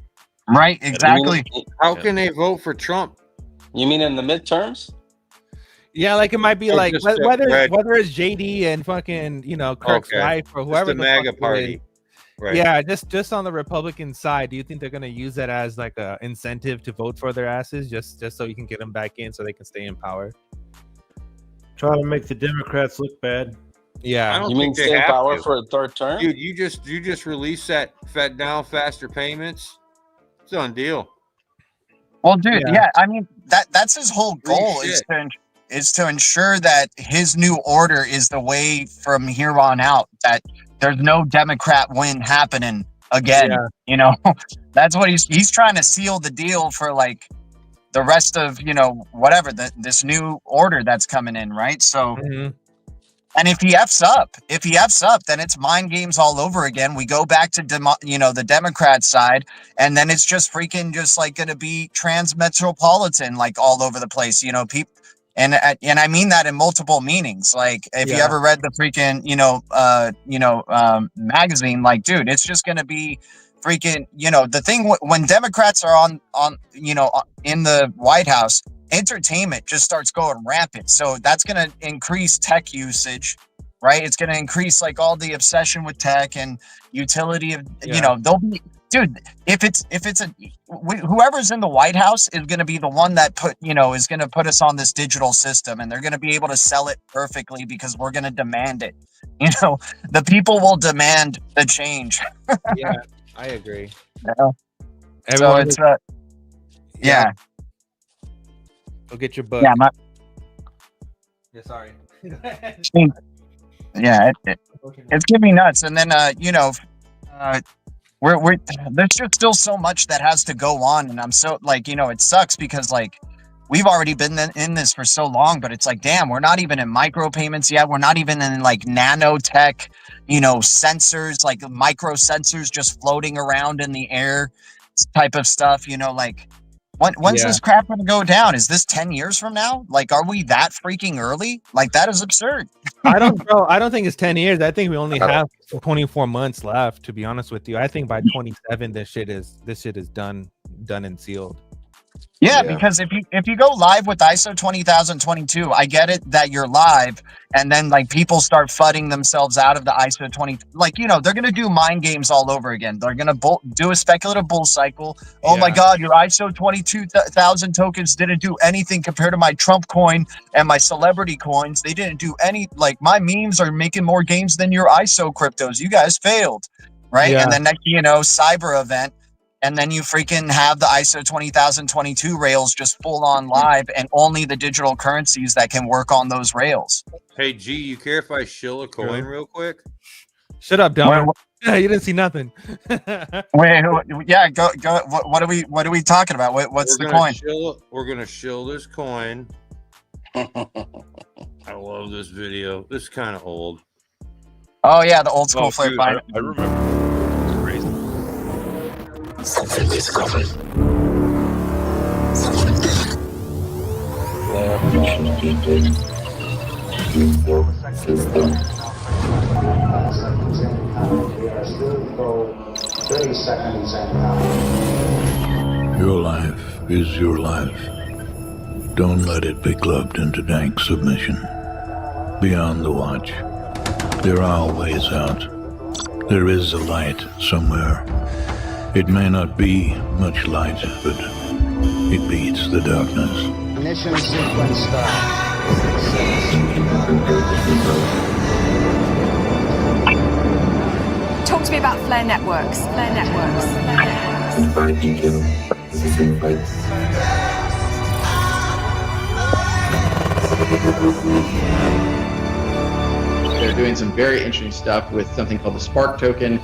Right, exactly. How can they vote for Trump? You mean in the midterms? Yeah, like it might be Or like just whether red. it's JD and fucking Kirk's Okay. wife or Just whoever the fuck MAGA it party. is. Right. Yeah, just on the Republican side, do you think they're gonna use that as like a incentive to vote for their asses, just so you can get them back in, so they can stay in power? Trying to make the Democrats look bad. Yeah, I don't You mean think they stay in have power to. for a third term? Dude, you just released that Fed now faster payments. It's done deal. Well, dude, Yeah. yeah, I mean that's his whole goal shit. is to ensure that his new order is the way from here on out, that there's no Democrat win happening again. Yeah. You know, that's what he's trying to seal the deal for, like the rest of, you know, whatever this new order that's coming in, right? So. Mhm. And if he F's up, then it's mind games all over again. We go back to the Democrat side, and then it's just freaking just like going to be transmetropolitan, like all over the place. You know, people, and I mean that in multiple meanings. Like if you Yeah. ever read the freaking magazine, like dude, it's just going to be freaking, the thing when Democrats are on in the White House, entertainment just starts going rampant. So that's going to increase tech usage, right? It's going to increase like all the obsession with tech and utility of, they'll be, dude, if it's whoever's in the White House is going to be the one that is going to put us on this digital system, and they're going to be able to sell it perfectly because we're going to demand it. The people will demand the change. Yeah, I agree. So Everyone it's, go get your book. Yeah, Yeah, sorry. yeah, it's giving me nuts. And then we're there's just still so much that has to go on, and I'm so it sucks because like we've already been in this for so long, but it's like, damn, we're not even in micropayments yet. We're not even in like nanotech, sensors, like micro sensors just floating around in the air type of stuff. When's this crap going to go down? Is this 10 years from now? Like, are we that freaking early? Like, that is absurd. I don't think it's 10 years. I think we only have 24 months left, to be honest with you. I think by 27 this shit is done and sealed. Yeah, because if you go live with ISO 20022, I get it that you're live, and then like people start fudding themselves out of the ISO 20. Like, they're gonna do mind games all over again. They're gonna do a speculative bull cycle. Oh my God, your ISO 22,000 tokens didn't do anything compared to my Trump coin and my celebrity coins. They didn't do any. Like, my memes are making more gains than your ISO cryptos. You guys failed, right? Yeah. And then next, cyber event. And then you freaking have the ISO 20022 rails just full on live, and only the digital currencies that can work on those rails. Hey, G, you care if I shill a coin real quick? Shut up, Dumber. You didn't see nothing. Wait, yeah, go. What are we talking about? What's the coin? We're gonna shill this coin. I love this video. This is kind of old. Oh yeah, the old school flare dude, fine. I remember. It's crazy. Something discovered. Your life is your life. Don't let it be clubbed into dank submission. Beyond the watch, there are ways out. There is a light somewhere. It may not be much light, but it beats the darkness. Ignition sequence start. Talk to me about Flare Networks. Flare Networks. They're doing some very interesting stuff with something called the Spark token.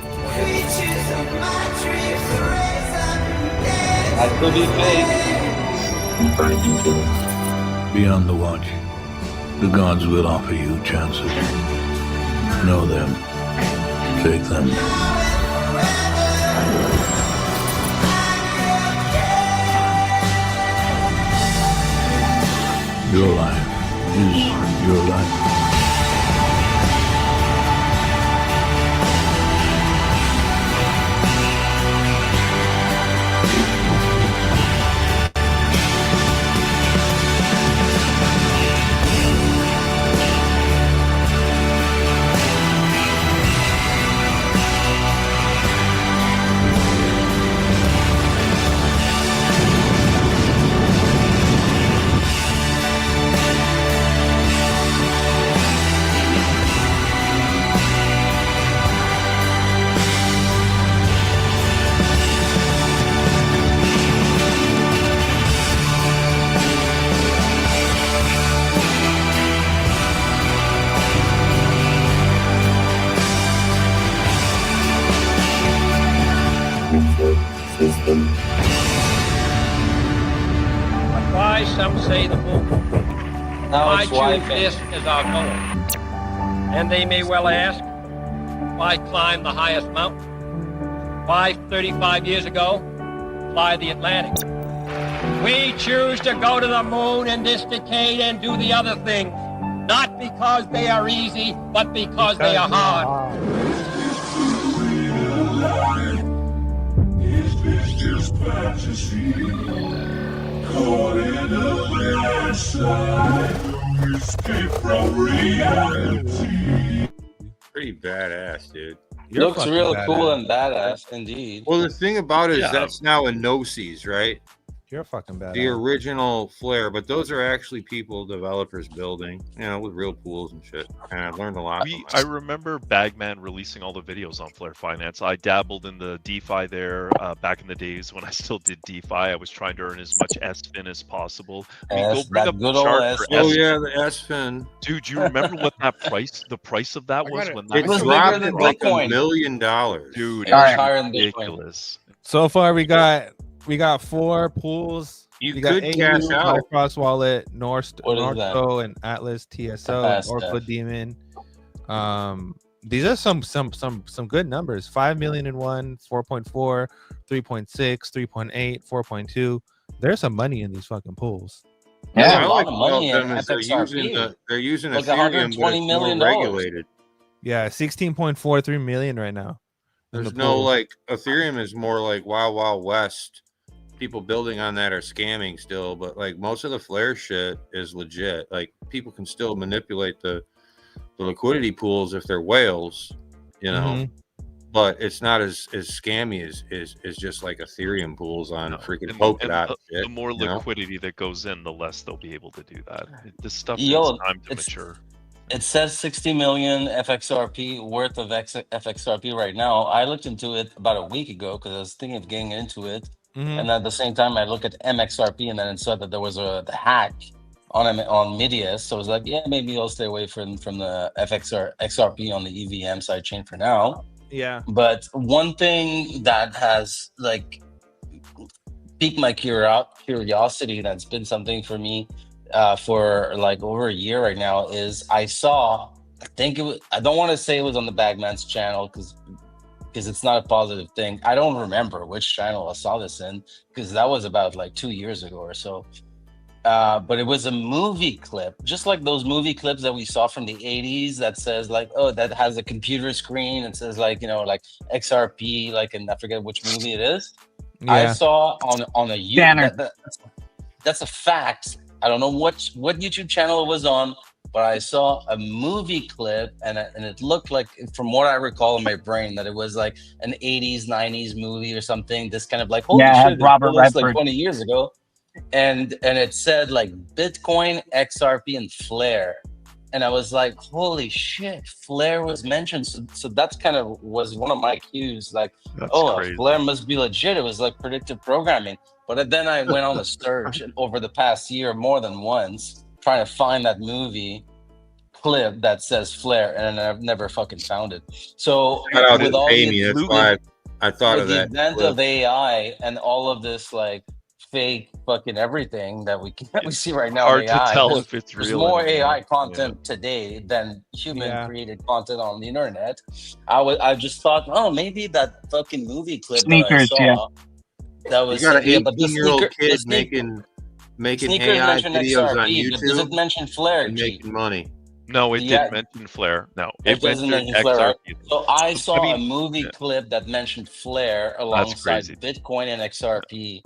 That could be fake. Beyond the watch, the gods will offer you chances. Know them. Take them. Your life is your life. Why some say the moon? Why choose this as our goal? And they may well ask, why climb the highest mountain? Why 35 years ago fly the Atlantic? We choose to go to the moon in this decade and do the other things, not because they are easy, but because they are hard. Is this just fantasy? Caught in a landslide, escape from reality. Pretty badass, dude. Looks real cool and badass, indeed. Well, the thing about it is Yeah. that's now a no-seas, right? You're fucking badass. The original Flare, but those are actually people, developers building, with real pools and shit. And I learned a lot. I remember Bagman releasing all the videos on Flare Finance. I dabbled in the DeFi there back in the days when I still did DeFi. I was trying to earn as much S-Fin as possible. I mean, go bring up the chart for Oh S-Fin. yeah, the S-Fin. Dude, do you remember what that the price of that was when that It dropped to like $1 million. Dude, It was it's higher than ridiculous. So far, we got 4 pools. You we got could cash out. Bifrost Wallet, What is that? Northco, and Atlas TSO, That's Oracle that. Demon. These are some good numbers. 5 million in one, 4.4, 3.6, 3.8, 4.2. There's some money in these fucking pools. There's I a like lot of money about in them is they're XRP. using Like Ethereum, but $120 it's million. more regulated. Yeah, 16.43 million right now. in There's the no pools. like Ethereum is more like Wild Wild West. People building on that are scamming still, but like most of the Flare shit is legit. Like people can still manipulate the liquidity pools if they're whales, Mhm. but it's not as scammy as just like Ethereum pools on freaking And Polkadot. the shit, more you know? liquidity that goes in, the less they'll be able to do that. This stuff Yo, takes time to it's- mature. It says 60 million FXRP worth of FXRP right now. I looked into it about a week ago because I was thinking of getting into it. Mhm. And at the same time, I looked at MXRP and then it said that there was the hack on Midias. So I was like, yeah, maybe I'll stay away from the XRP on the EVM side chain for now. Yeah. But one thing that has like piqued my curiosity, that's been something for me for like over a year right now, is I think it was, I don't want to say it was on the Bagman's channel because it's not a positive thing. I don't remember which channel I saw this in because that was about like 2 years ago or so. But it was a movie clip, just like those movie clips that we saw from the 80s that says like, oh, that has a computer screen and says like, like XRP, like, and I forget which movie it is. I Yeah. saw on a Banner. YouTube, that's a fact. I don't know what YouTube channel it was on, but I saw a movie clip and it looked like, from what I recall in my brain, that it was like an 80s, 90s movie or something. This kind of like, holy Yeah, shit, Robert it was like Redford. 20 years ago. And it said like Bitcoin, XRP, and Flare. And I was like, holy shit, Flare was mentioned. So that's kind of was one of my cues. Like, That's oh, crazy. Flare must be legit. It was like predictive programming. But then I went on a search over the past year more than once, trying to find that movie clip that says Flare, and I've never fucking found it. So Shout out with to all Amy. the That's why I thought with of the that. advent clip. of AI and all of this like fake fucking everything that we see right now. Hard in to AI. tell There's, if it's there's real more anymore. AI content today than human Yeah. created content on the internet. I just thought, oh, maybe that fucking movie clip Sneakers, that I saw. That You was got an yeah, but the 18-year-old sneaker, kid the making sneakers AI mentioned videos on XRP, but does it YouTube mention Flare? and G? making money. No, it Yeah. didn't mention Flare. No, It it doesn't mentioned mention Flare, right? XRP. So I saw mean, a movie yeah. clip that mentioned Flare alongside crazy. Bitcoin and XRP,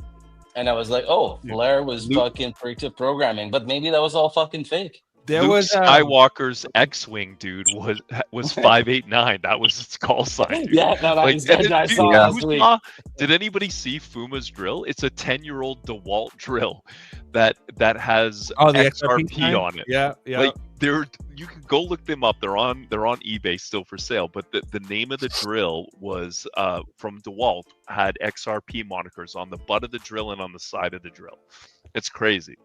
and I was like, "Oh, Flare was fucking predictive programming," but maybe that was all fucking fake. There Luke was Skywalker's X-wing dude was 589. That was its call sign. Dude. Yeah, no, Like, I dude, saw last week. did anybody see Fuma's drill? It's a 10-year-old DeWalt drill that has the XRP XRP on it. Yeah, yeah. Like you can go look them up. They're on eBay still for sale. But the name of the drill was from DeWalt, had XRP monikers on the butt of the drill and on the side of the drill. It's crazy.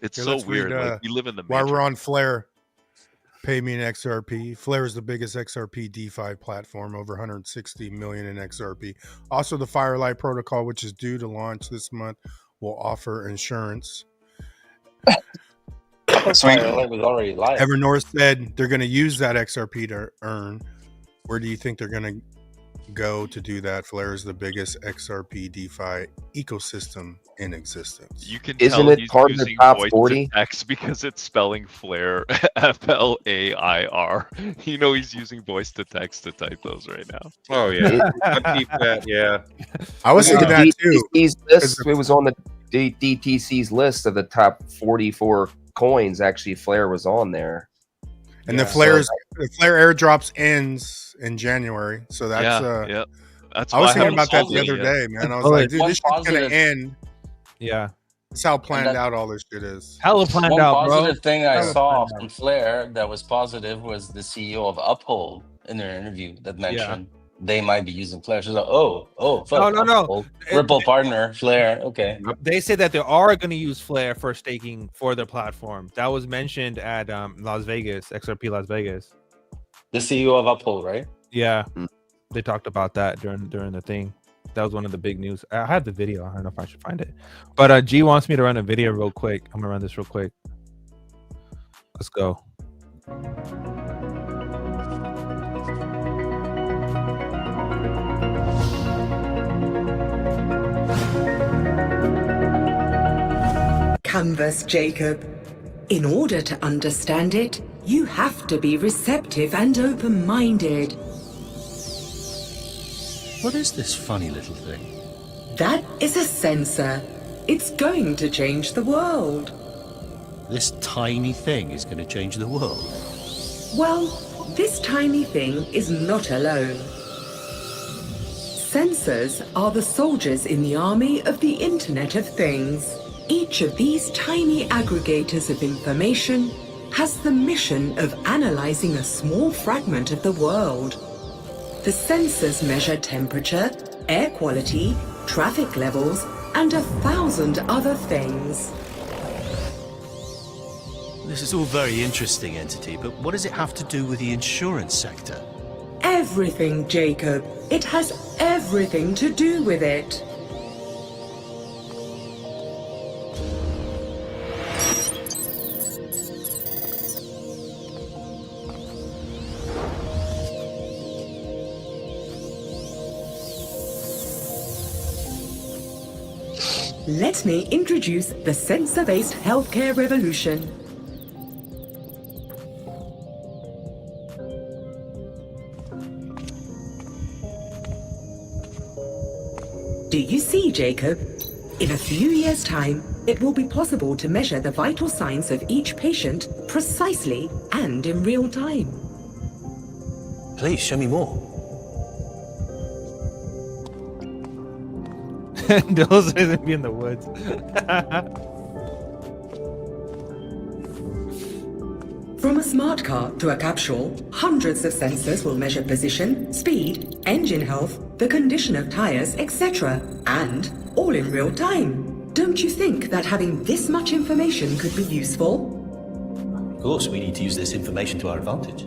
It's Here, so let's weird. read, Like we live in the while Matrix. we're on Flare, pay me an XRP. Flare is the biggest XRP DeFi platform, over 160 million in XRP. Also, the Firelight protocol, which is due to launch this month, will offer insurance. Firelight was already live. Evernorth said they're going to use that XRP to earn. Where do you think they're going to go to do that? Flare is the biggest XRP DeFi ecosystem in existence. You can Isn't tell it he's part of the using top voice 40? to text because it's spelling Flare, F-L-A-I-R. You know he's using voice to text to type those right now. Oh yeah, I keep that. Yeah, I was thinking that too. DTC's list, it was on the DTC's list of the top 44 coins. Actually, Flare was on there. And the Flare airdrops ends in January, so that's yeah. That's I was why thinking about that the totally, other day, man. I was Oh, like, wait. dude, One this shit's gonna positive- end. Yeah. That's how planned out all this shit is. Hella planned One out, bro. positive thing I Hella saw planned from Flare that was positive was the CEO of Uphold in their interview that mentioned they might be using Flare. She's like, oh, fuck. No. Uphold. Ripple partner, Flare. Okay. They said that they are going to use Flare for staking for their platform. That was mentioned at Las Vegas, XRP Las Vegas. The CEO of Uphold, right? Yeah, they talked about that during the thing. That was one of the big news. I had the video. I don't know if I should find it, but G wants me to run a video real quick. I'm gonna run this real quick. Let's go. Canvas, Jacob. In order to understand it, you have to be receptive and open-minded. What is this funny little thing? That is a sensor. It's going to change the world. This tiny thing is going to change the world. Well, this tiny thing is not alone. Sensors are the soldiers in the army of the Internet of Things. Each of these tiny aggregators of information has the mission of analyzing a small fragment of the world. The sensors measure temperature, air quality, traffic levels, and 1,000 other things. This is all very interesting, Entity, but what does it have to do with the insurance sector? Everything, Jacob. It has everything to do with it. Let me introduce the sensor-based healthcare revolution. Do you see, Jacob? In a few years' time, it will be possible to measure the vital signs of each patient precisely and in real time. Please, show me more. Those isn't be in the woods. From a smart car to a capsule, hundreds of sensors will measure position, speed, engine health, the condition of tires, etc. And all in real time. Don't you think that having this much information could be useful? Of course, we need to use this information to our advantage.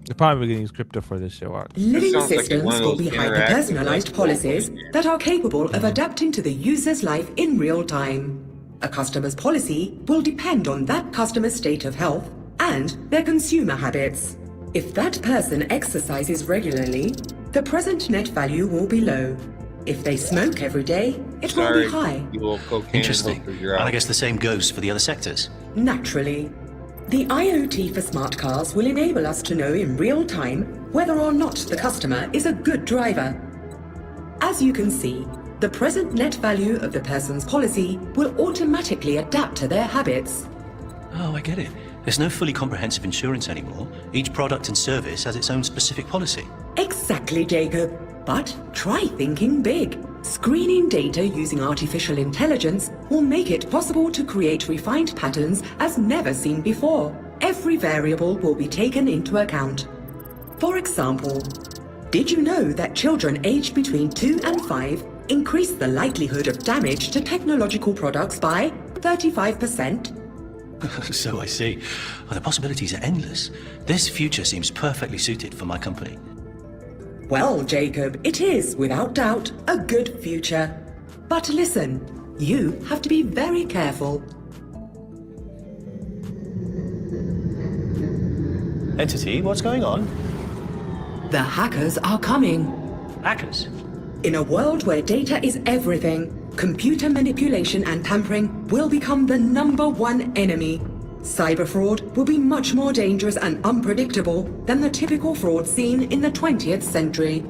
They're probably going to use crypto for this show out. Living sounds like one systems of will those be interactive hyper-personalized policies that are capable of adapting to the user's life in real time. A customer's policy will depend on that customer's state of health and their consumer habits. If that person exercises regularly, the present net value will be low. If they smoke every day, it will be high. Interesting. And I guess the same goes for the other sectors. Naturally. The IoT for smart cars will enable us to know in real time whether or not the customer is a good driver. As you can see, the present net value of the person's policy will automatically adapt to their habits. Oh, I get it. There's no fully comprehensive insurance anymore. Each product and service has its own specific policy. Exactly, Jacob. But try thinking big. Screening data using artificial intelligence will make it possible to create refined patterns as never seen before. Every variable will be taken into account. For example, did you know that children aged between 2 and 5 increase the likelihood of damage to technological products by 35%? So I see. Well, the possibilities are endless. This future seems perfectly suited for my company. Well, Jacob, it is, without doubt, a good future. But listen, you have to be very careful. Entity, what's going on? The hackers are coming. Hackers? In a world where data is everything, computer manipulation and tampering will become the #1 enemy. Cyber fraud will be much more dangerous and unpredictable than the typical fraud seen in the 20th century.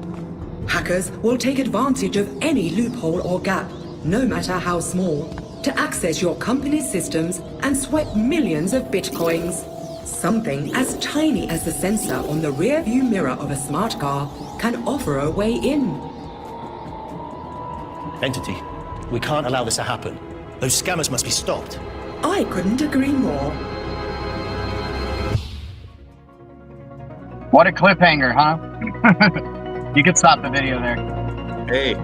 Hackers will take advantage of any loophole or gap, no matter how small, to access your company's systems and swipe millions of bitcoins. Something as tiny as the sensor on the rear view mirror of a smart car can offer a way in. Entity, we can't allow this to happen. Those scammers must be stopped. I couldn't agree more. What a cliffhanger, huh? You could stop the video there. Hey,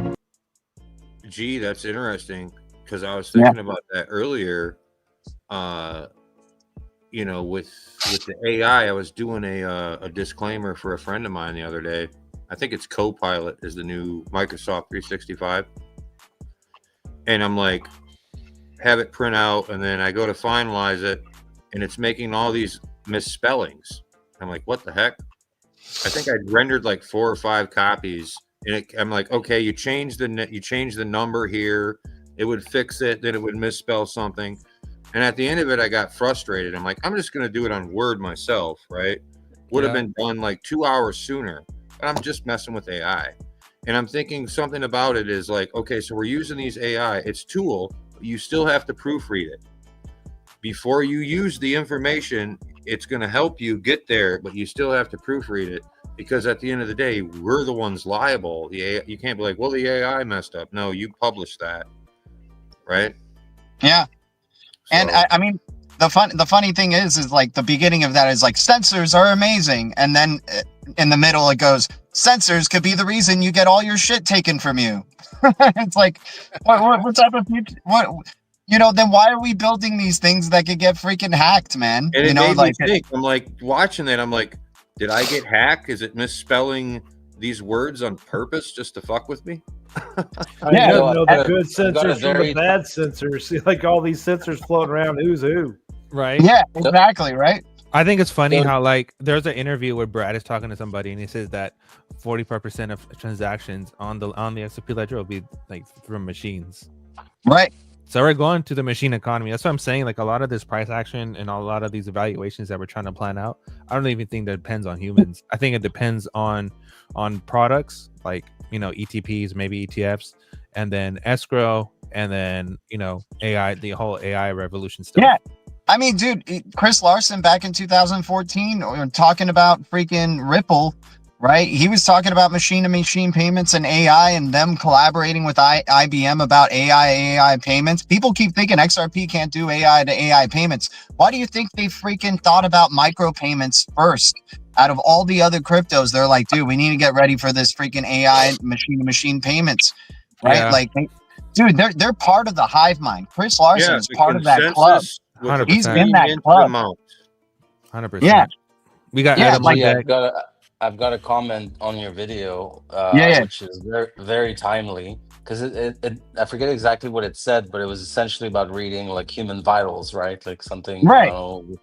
gee, that's interesting because I was thinking about that earlier. You know, with the AI, I was doing a disclaimer for a friend of mine the other day. I think it's Copilot is the new Microsoft 365, and I'm like, have it print out, and then I go to finalize it, and it's making all these misspellings. I'm like, what the heck? I think I rendered like 4 or 5 copies, and I'm like, okay, you change the number here, it would fix it, then it would misspell something, and at the end of it, I got frustrated. I'm like, I'm just gonna do it on Word myself, right? Would have been done like 2 hours sooner, but I'm just messing with AI, and I'm thinking something about it is like, okay, so we're using these AI, it's tool. You still have to proofread it before you use the information. It's going to help you get there, but you still have to proofread it, because at the end of the day, we're the ones liable. The AI, you can't be like, well, the AI messed up. No, you published that, right? Yeah. And I mean, the funny thing is like the beginning of that is like, sensors are amazing, and then in the middle it goes, sensors could be the reason you get all your shit taken from you. It's like, what type of what? You know, then why are we building these things that could get freaking hacked, man? And you it know, made like me think. I'm like watching that. I'm like, did I get hacked? Is it misspelling these words on purpose just to fuck with me? Yeah, you know the good sensors from the bad sensors. Like all these sensors floating around, who's who? Right? Yeah, exactly. Right. I think it's funny how like there's an interview where Brad is talking to somebody and he says that 45% of transactions on the XRP ledger will be like from machines. Right. So we're going to the machine economy. That's what I'm saying. Like a lot of this price action and a lot of these evaluations that we're trying to plan out, I don't even think that depends on humans. I think it depends on products like, you know, ETPs, maybe ETFs, and then escrow, and then, you know, AI, the whole AI revolution stuff. Yeah. I mean, dude, Chris Larson back in 2014, we were talking about freaking Ripple, right? He was talking about machine-to-machine payments and AI and them collaborating with IBM about AI payments. People keep thinking XRP can't do AI to AI payments. Why do you think they freaking thought about micropayments first? Out of all the other cryptos, they're like, dude, we need to get ready for this freaking AI machine-to-machine payments, right? Yeah. Like, dude, they're part of the hive mind. Chris Larson is part of that club. 100%. He's in that club. 100%. Yeah. We got Yeah, like I've got a comment on your video, yeah. which is very, very timely because I forget exactly what it said, but it was essentially about reading like human vitals, right? Like something, I Right. don't know.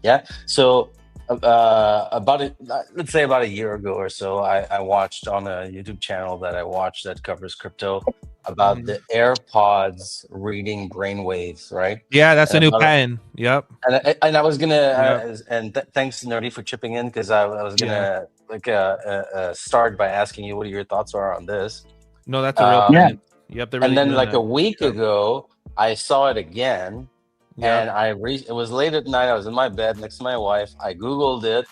Yeah. So let's say about a year ago or so, I watched on a YouTube channel that I watched that covers crypto about the AirPods reading brainwaves, right? Yeah, that's a And new about patent. Yep. and I was gonna Yep. thanks Nerdy for chipping in because I was gonna start by asking you what your thoughts are on this. No, that's a real patent. Yep, they're really And then doing like that. a week ago, I saw it again, Yep. and it was late at night. I was in my bed next to my wife. I googled it,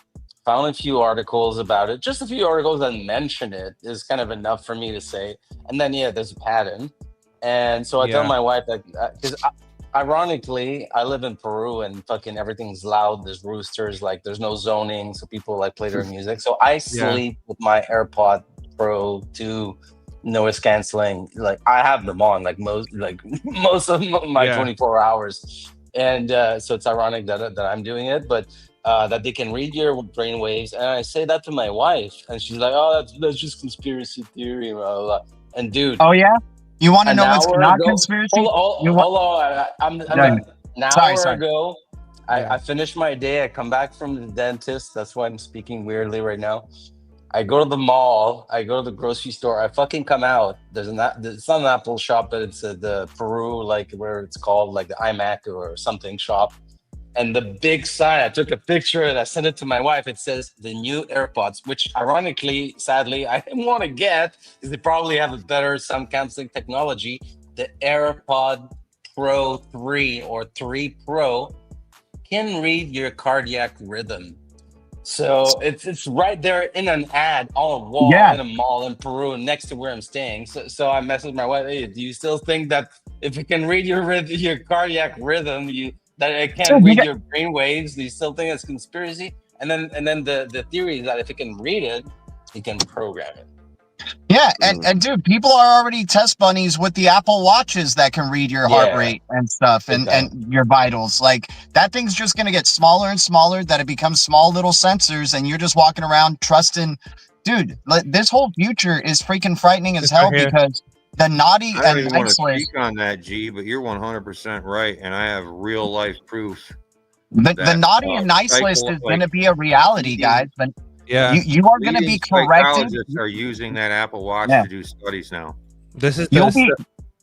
found a few articles about it, just a few articles that mention it is kind of enough for me to say. And then there's a patent, and so I tell my wife that because. Ironically, I live in Peru and fucking everything's loud. There's roosters, like there's no zoning, so people like play their music. So I sleep with my AirPod Pro 2 noise canceling. Like I have them on like most of my 24 hours. And so it's ironic that I'm doing it, but that they can read your brain waves. And I say that to my wife, and she's like, "Oh, that's just conspiracy theory." Blah, blah, blah. And dude, Oh yeah. You want to an know what's hour not ago- conspiracy? Hold on. I'm Yeah. done. An Sorry, hour sorry. ago, I finished my day. I come back from the dentist. That's why I'm speaking weirdly right now. I go to the mall. I go to the grocery store. I fucking come out. It's not an Apple shop, but it's the Peru, like where it's called like the iMac or something shop. And the big sign, I took a picture and I sent it to my wife. It says the new AirPods, which ironically, sadly, I didn't want to get because they probably have a better sound canceling technology. The AirPod Pro 3 or 3 Pro can read your cardiac rhythm. So it's right there in an ad on a wall in a mall in Peru next to where I'm staying. So I messaged my wife, "Hey, do you still think that if it can read your cardiac rhythm, that it can't read your brain waves? Do you still think it's conspiracy?" And then the theory is that if it can read it, it can program it. Yeah, and dude, people are already test bunnies with the Apple Watches that can read your heart rate and stuff and your vitals. Like that thing's just gonna get smaller and smaller, that it becomes small little sensors, and you're just walking around trusting. Dude, this whole future is freaking frightening as hell because the naughty I don't and even want to nice speak on that, G, but you're 100% right, and I have real life proof. the naughty and nice list is gonna be a reality, guys. But you are gonna be corrected. Psychologists are using that Apple Watch to do studies now. This is You'll be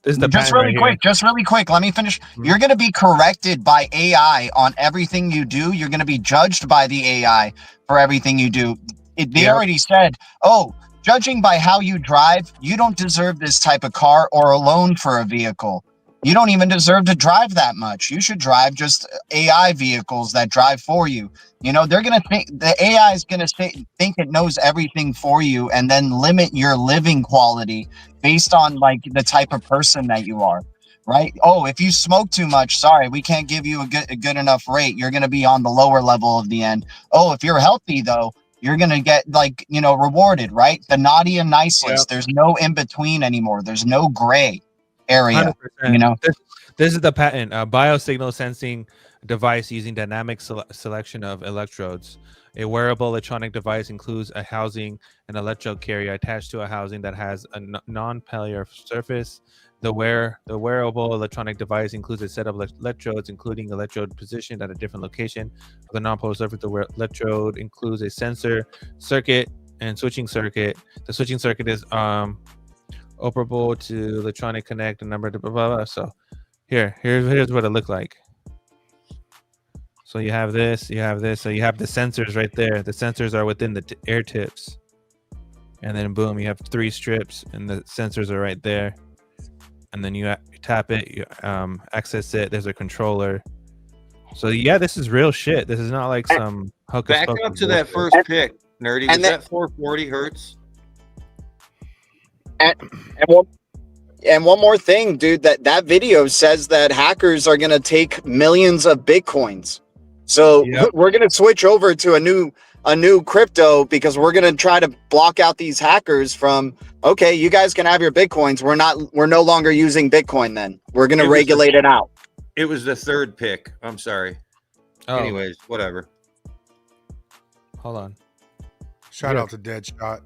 the just really quick. Just really quick. Let me finish. You're going to be corrected by AI on everything you do. You're going to be judged by the AI for everything you do. They already said, "Oh, judging by how you drive, you don't deserve this type of car or a loan for a vehicle. You don't even deserve to drive that much. You should drive just AI vehicles that drive for you." You know, they're going to think the AI is going to think it knows everything for you and then limit your living quality based on like the type of person that you are, right? Oh, if you smoke too much, sorry, we can't give you a good enough rate. You're going to be on the lower level of the end. Oh, if you're healthy though, you're going to get like, you know, rewarded, right? The naughty and nice list. There's no in between anymore. There's no gray area, 100%. you know? This is the patent, biosignal sensing device using dynamic selection of electrodes. A wearable electronic device includes a housing, an electrode carrier attached to a housing that has a non-polar surface. The wearable electronic device includes a set of electrodes, including electrode positioned at a different location of the non-polar surface. The electrode includes a sensor circuit and switching circuit. The switching circuit is operable to electronic connect a number of blah, blah, blah. So here's what it looked like. So you have this, so you have the sensors right there. The sensors are within the air tips. And then boom, you have 3 strips and the sensors are right there. And then you tap it, you access it, there's a controller. So yeah, this is real shit. This is not like some hocus Back pocus up to that bullshit. first pick, Nerdy. Was that 440 hertz? And one more thing, dude, that video says that hackers are going to take millions of Bitcoins. So we're going to switch over to a new crypto because we're going to try to block out these hackers from, okay, you guys can have your Bitcoins. We're no longer using Bitcoin then. We're going to regulate it out. It was the third pick. I'm sorry. Anyways, whatever. Hold on. Shout Yeah. out to Deadshot.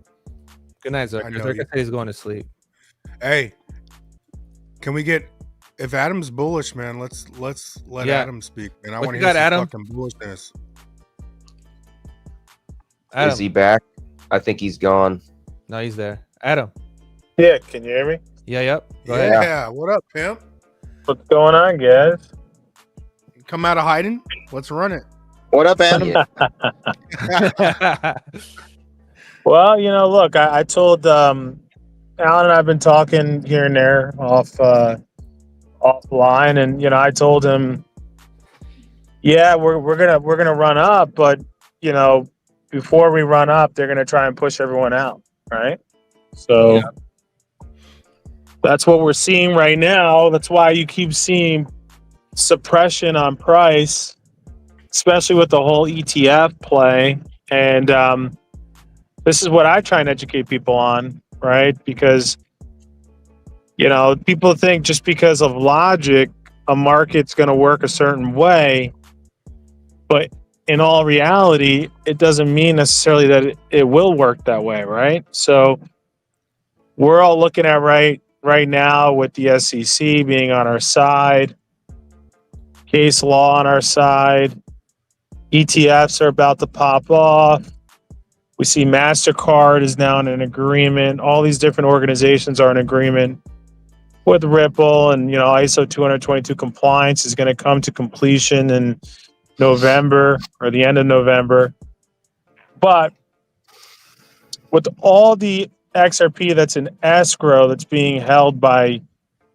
Good night, I Zerka. know Zerka you- said he's going to sleep. Hey, can we get if Adam's bullish, man? Let's let Yeah. Adam speak, and I What want to you hear got, some Adam? fucking bullishness. Adam. Is he back? I think he's gone. No, he's there. Adam. Yeah, can you hear me? Yeah, yep. Go Yeah. ahead. What up, pimp? What's going on, guys? Come out of hiding. Let's run it. What up, Adam? Well, look, I told Alan and I've been talking here and there offline, and I told him, yeah, we're gonna run up, but before we run up, they're gonna try and push everyone out, right? So that's what we're seeing right now. That's why you keep seeing suppression on price, especially with the whole ETF play. And this is what I try and educate people on, right? Because, people think just because of logic, a market's going to work a certain way. But in all reality, it doesn't mean necessarily that it will work that way, right? So we're all looking at right now with the SEC being on our side, case law on our side, ETFs are about to pop off. We see MasterCard is now in an agreement. All these different organizations are in agreement with Ripple, and ISO 222 compliance is going to come to completion in November or the end of November. But with all the XRP that's in escrow that's being held by,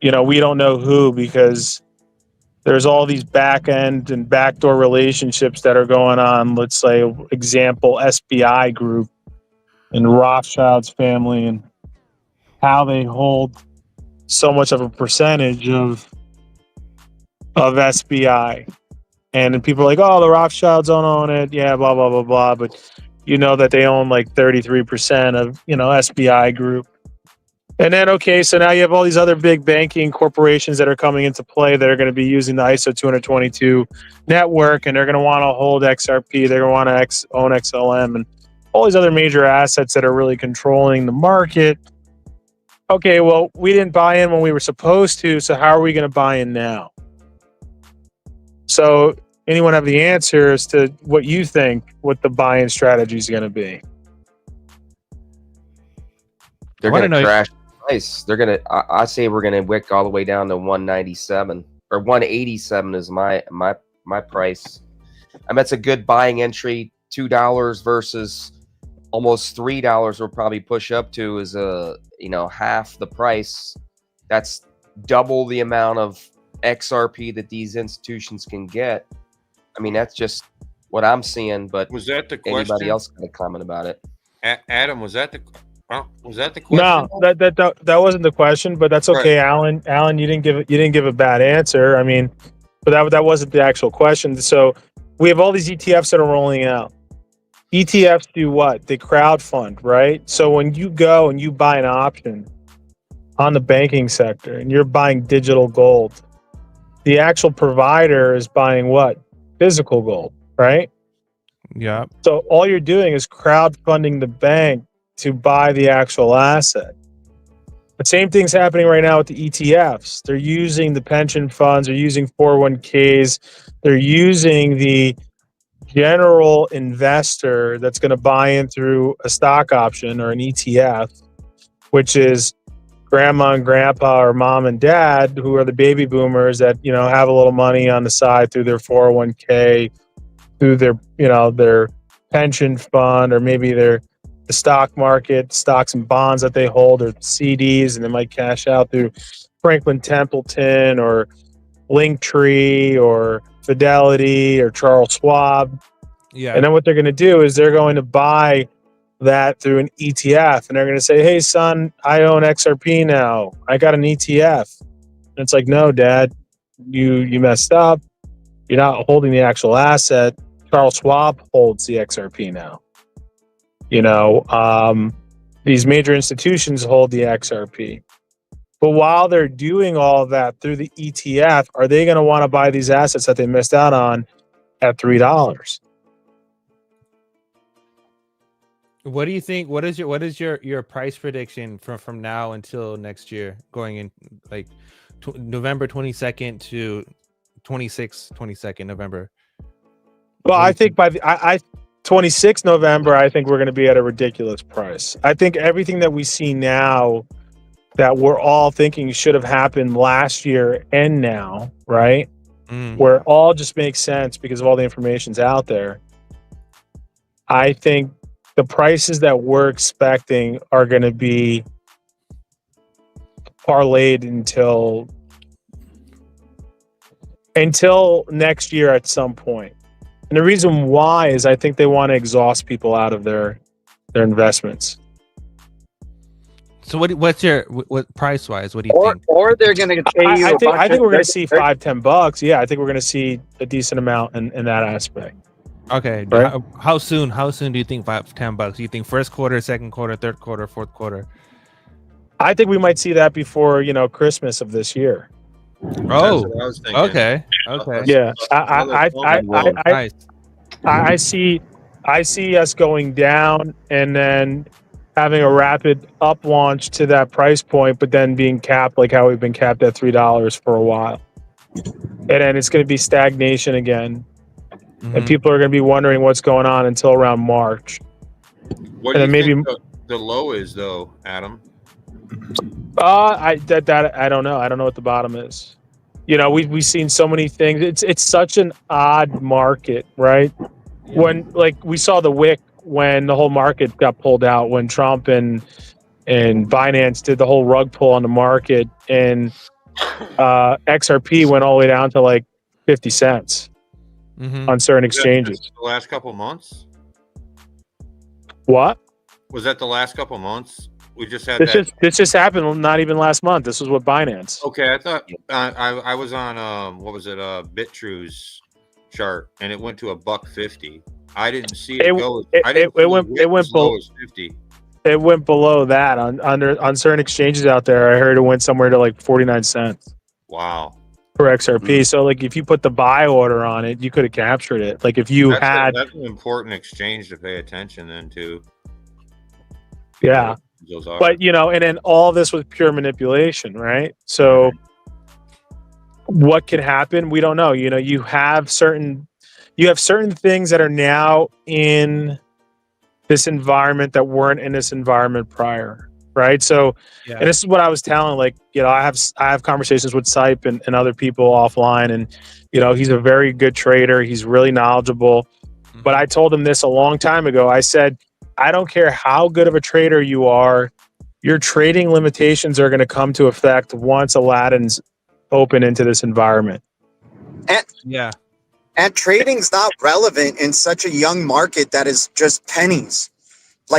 we don't know who, because there's all these back end and backdoor relationships that are going on. Let's say, example, SBI Group and Rothschild's family, and how they hold so much of a percentage of SBI. And then people are like, oh, the Rothschilds don't own it. Yeah, blah, blah, blah, blah. But that they own like 33% of, SBI Group. And then, okay, so now you have all these other big banking corporations that are coming into play that are going to be using the ISO 222 network, and they're going to want to hold XRP. They're going to want to own XLM and all these other major assets that are really controlling the market. Okay, well, we didn't buy in when we were supposed to, so how are we going to buy in now? So anyone have the answer as to what you think, what the buy-in strategy is going to be? They're going to crash price. They're going to. I say we're going to wick all the way down to 197 or 187 is my price. I mean, that's a good buying entry. $2 versus almost $3 will probably push up to is half the price. That's double the amount of XRP that these institutions can get. I mean, that's just what I'm seeing. But was that the question? Anybody else got a comment about it? Adam, was that the question? No, that wasn't the question, but that's okay, right. Alan, you didn't give a bad answer. I mean, but that wasn't the actual question. So we have all these ETFs that are rolling out. ETFs do what? They crowdfund, right? So when you go and you buy an option on the banking sector and you're buying digital gold, the actual provider is buying what? Physical gold, right? Yeah. So all you're doing is crowdfunding the bank to buy the actual asset. The same thing's happening right now with the ETFs. They're using the pension funds, they're using 401ks, they're using the general investor that's going to buy in through a stock option or an ETF, which is grandma and grandpa or mom and dad, who are the baby boomers that, have a little money on the side through their 401k, through their, their pension fund, or maybe the stock market, stocks and bonds that they hold, or CDs, and they might cash out through Franklin Templeton or Linktree or Fidelity or Charles Schwab. Yeah. And then what they're going to do is they're going to buy that through an ETF, and they're going to say, hey, son, I own XRP now. I got an ETF. And it's like, no, Dad, you messed up. You're not holding the actual asset. Charles Schwab holds the XRP now. These major institutions hold the XRP. But while they're doing all of that through the ETF, are they going to want to buy these assets that they missed out on at $3? What do you think? What is your price prediction from now until next year, going in like November 22nd to 22nd November? Well, I think by I 26 November, I think we're going to be at a ridiculous price. I think everything that we see now that we're all thinking should have happened last year and now, right? Where it all just makes sense because of all the information's out there. I think the prices that we're expecting are going to be parlayed until next year at some point. And the reason why is I think they want to exhaust people out of their investments. So what's your price wise? What do you think? Or they're going to pay you. I think we're going to see $5-10. Yeah, I think we're going to see a decent amount in that aspect. Okay. Right? How soon do you think $5-10? Do you think first quarter, second quarter, third quarter, fourth quarter? I think we might see that before Christmas of this year. Oh, what I was thinking. okay. Yeah, I see us going down and then having a rapid up launch to that price point, but then being capped like how we've been capped at $3 for a while, and then it's going to be stagnation again, and people are going to be wondering what's going on until around March. What do you think the low is, though, Adam? I don't know. I don't know what the bottom is. We've seen so many things. It's such an odd market, right? Yeah. When we saw the wick when the whole market got pulled out, when Trump and Binance did the whole rug pull on the market, and XRP went all the way down to 50 cents on certain exchanges. The last couple months. What? Was that the last couple months? We just had this just happened not even last month. This was with Binance. Okay, I thought I was on what was it, Bittrue's chart, and it went to $1.50. I didn't see it go. It went below 50. It went below that on certain exchanges out there. I heard it went somewhere to 49 cents. Wow. For XRP. So if you put the buy order on it, you could have captured it. If you that's an important exchange to pay attention then to. Yeah. But and then all this was pure manipulation, right? So what could happen? We don't know. You have certain things that are now in this environment that weren't in this environment prior, right? So, and this is what I was telling, I have conversations with Sipe and other people offline, and he's a very good trader. He's really knowledgeable. But I told him this a long time ago. I said, I don't care how good of a trader you are, your trading limitations are going to come to effect once Aladdin's open into this environment. And trading's not relevant in such a young market that is just pennies.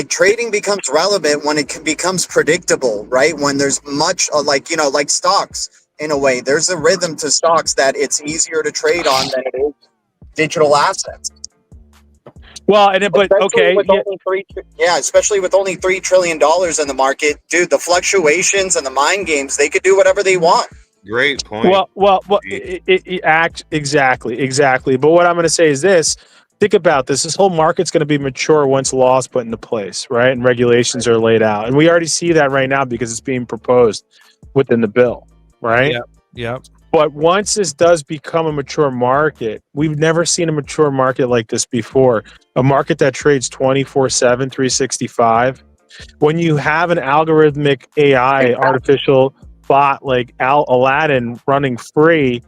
Trading becomes relevant when it becomes predictable, right? When there's much like stocks in a way. There's a rhythm to stocks that it's easier to trade on than it is digital assets. Well, especially with only $3 trillion in the market, dude. The fluctuations and the mind games, they could do whatever they want. Great point. Well, it acts exactly. But what I'm going to say is this: think about this. This whole market's going to be mature once laws put into place, right? And regulations are laid out, and we already see that right now because it's being proposed within the bill, right? Yep. But once this does become a mature market, we've never seen a mature market like this before. A market that trades 24/7, 365. When you have an algorithmic AI, artificial bot like Aladdin running free,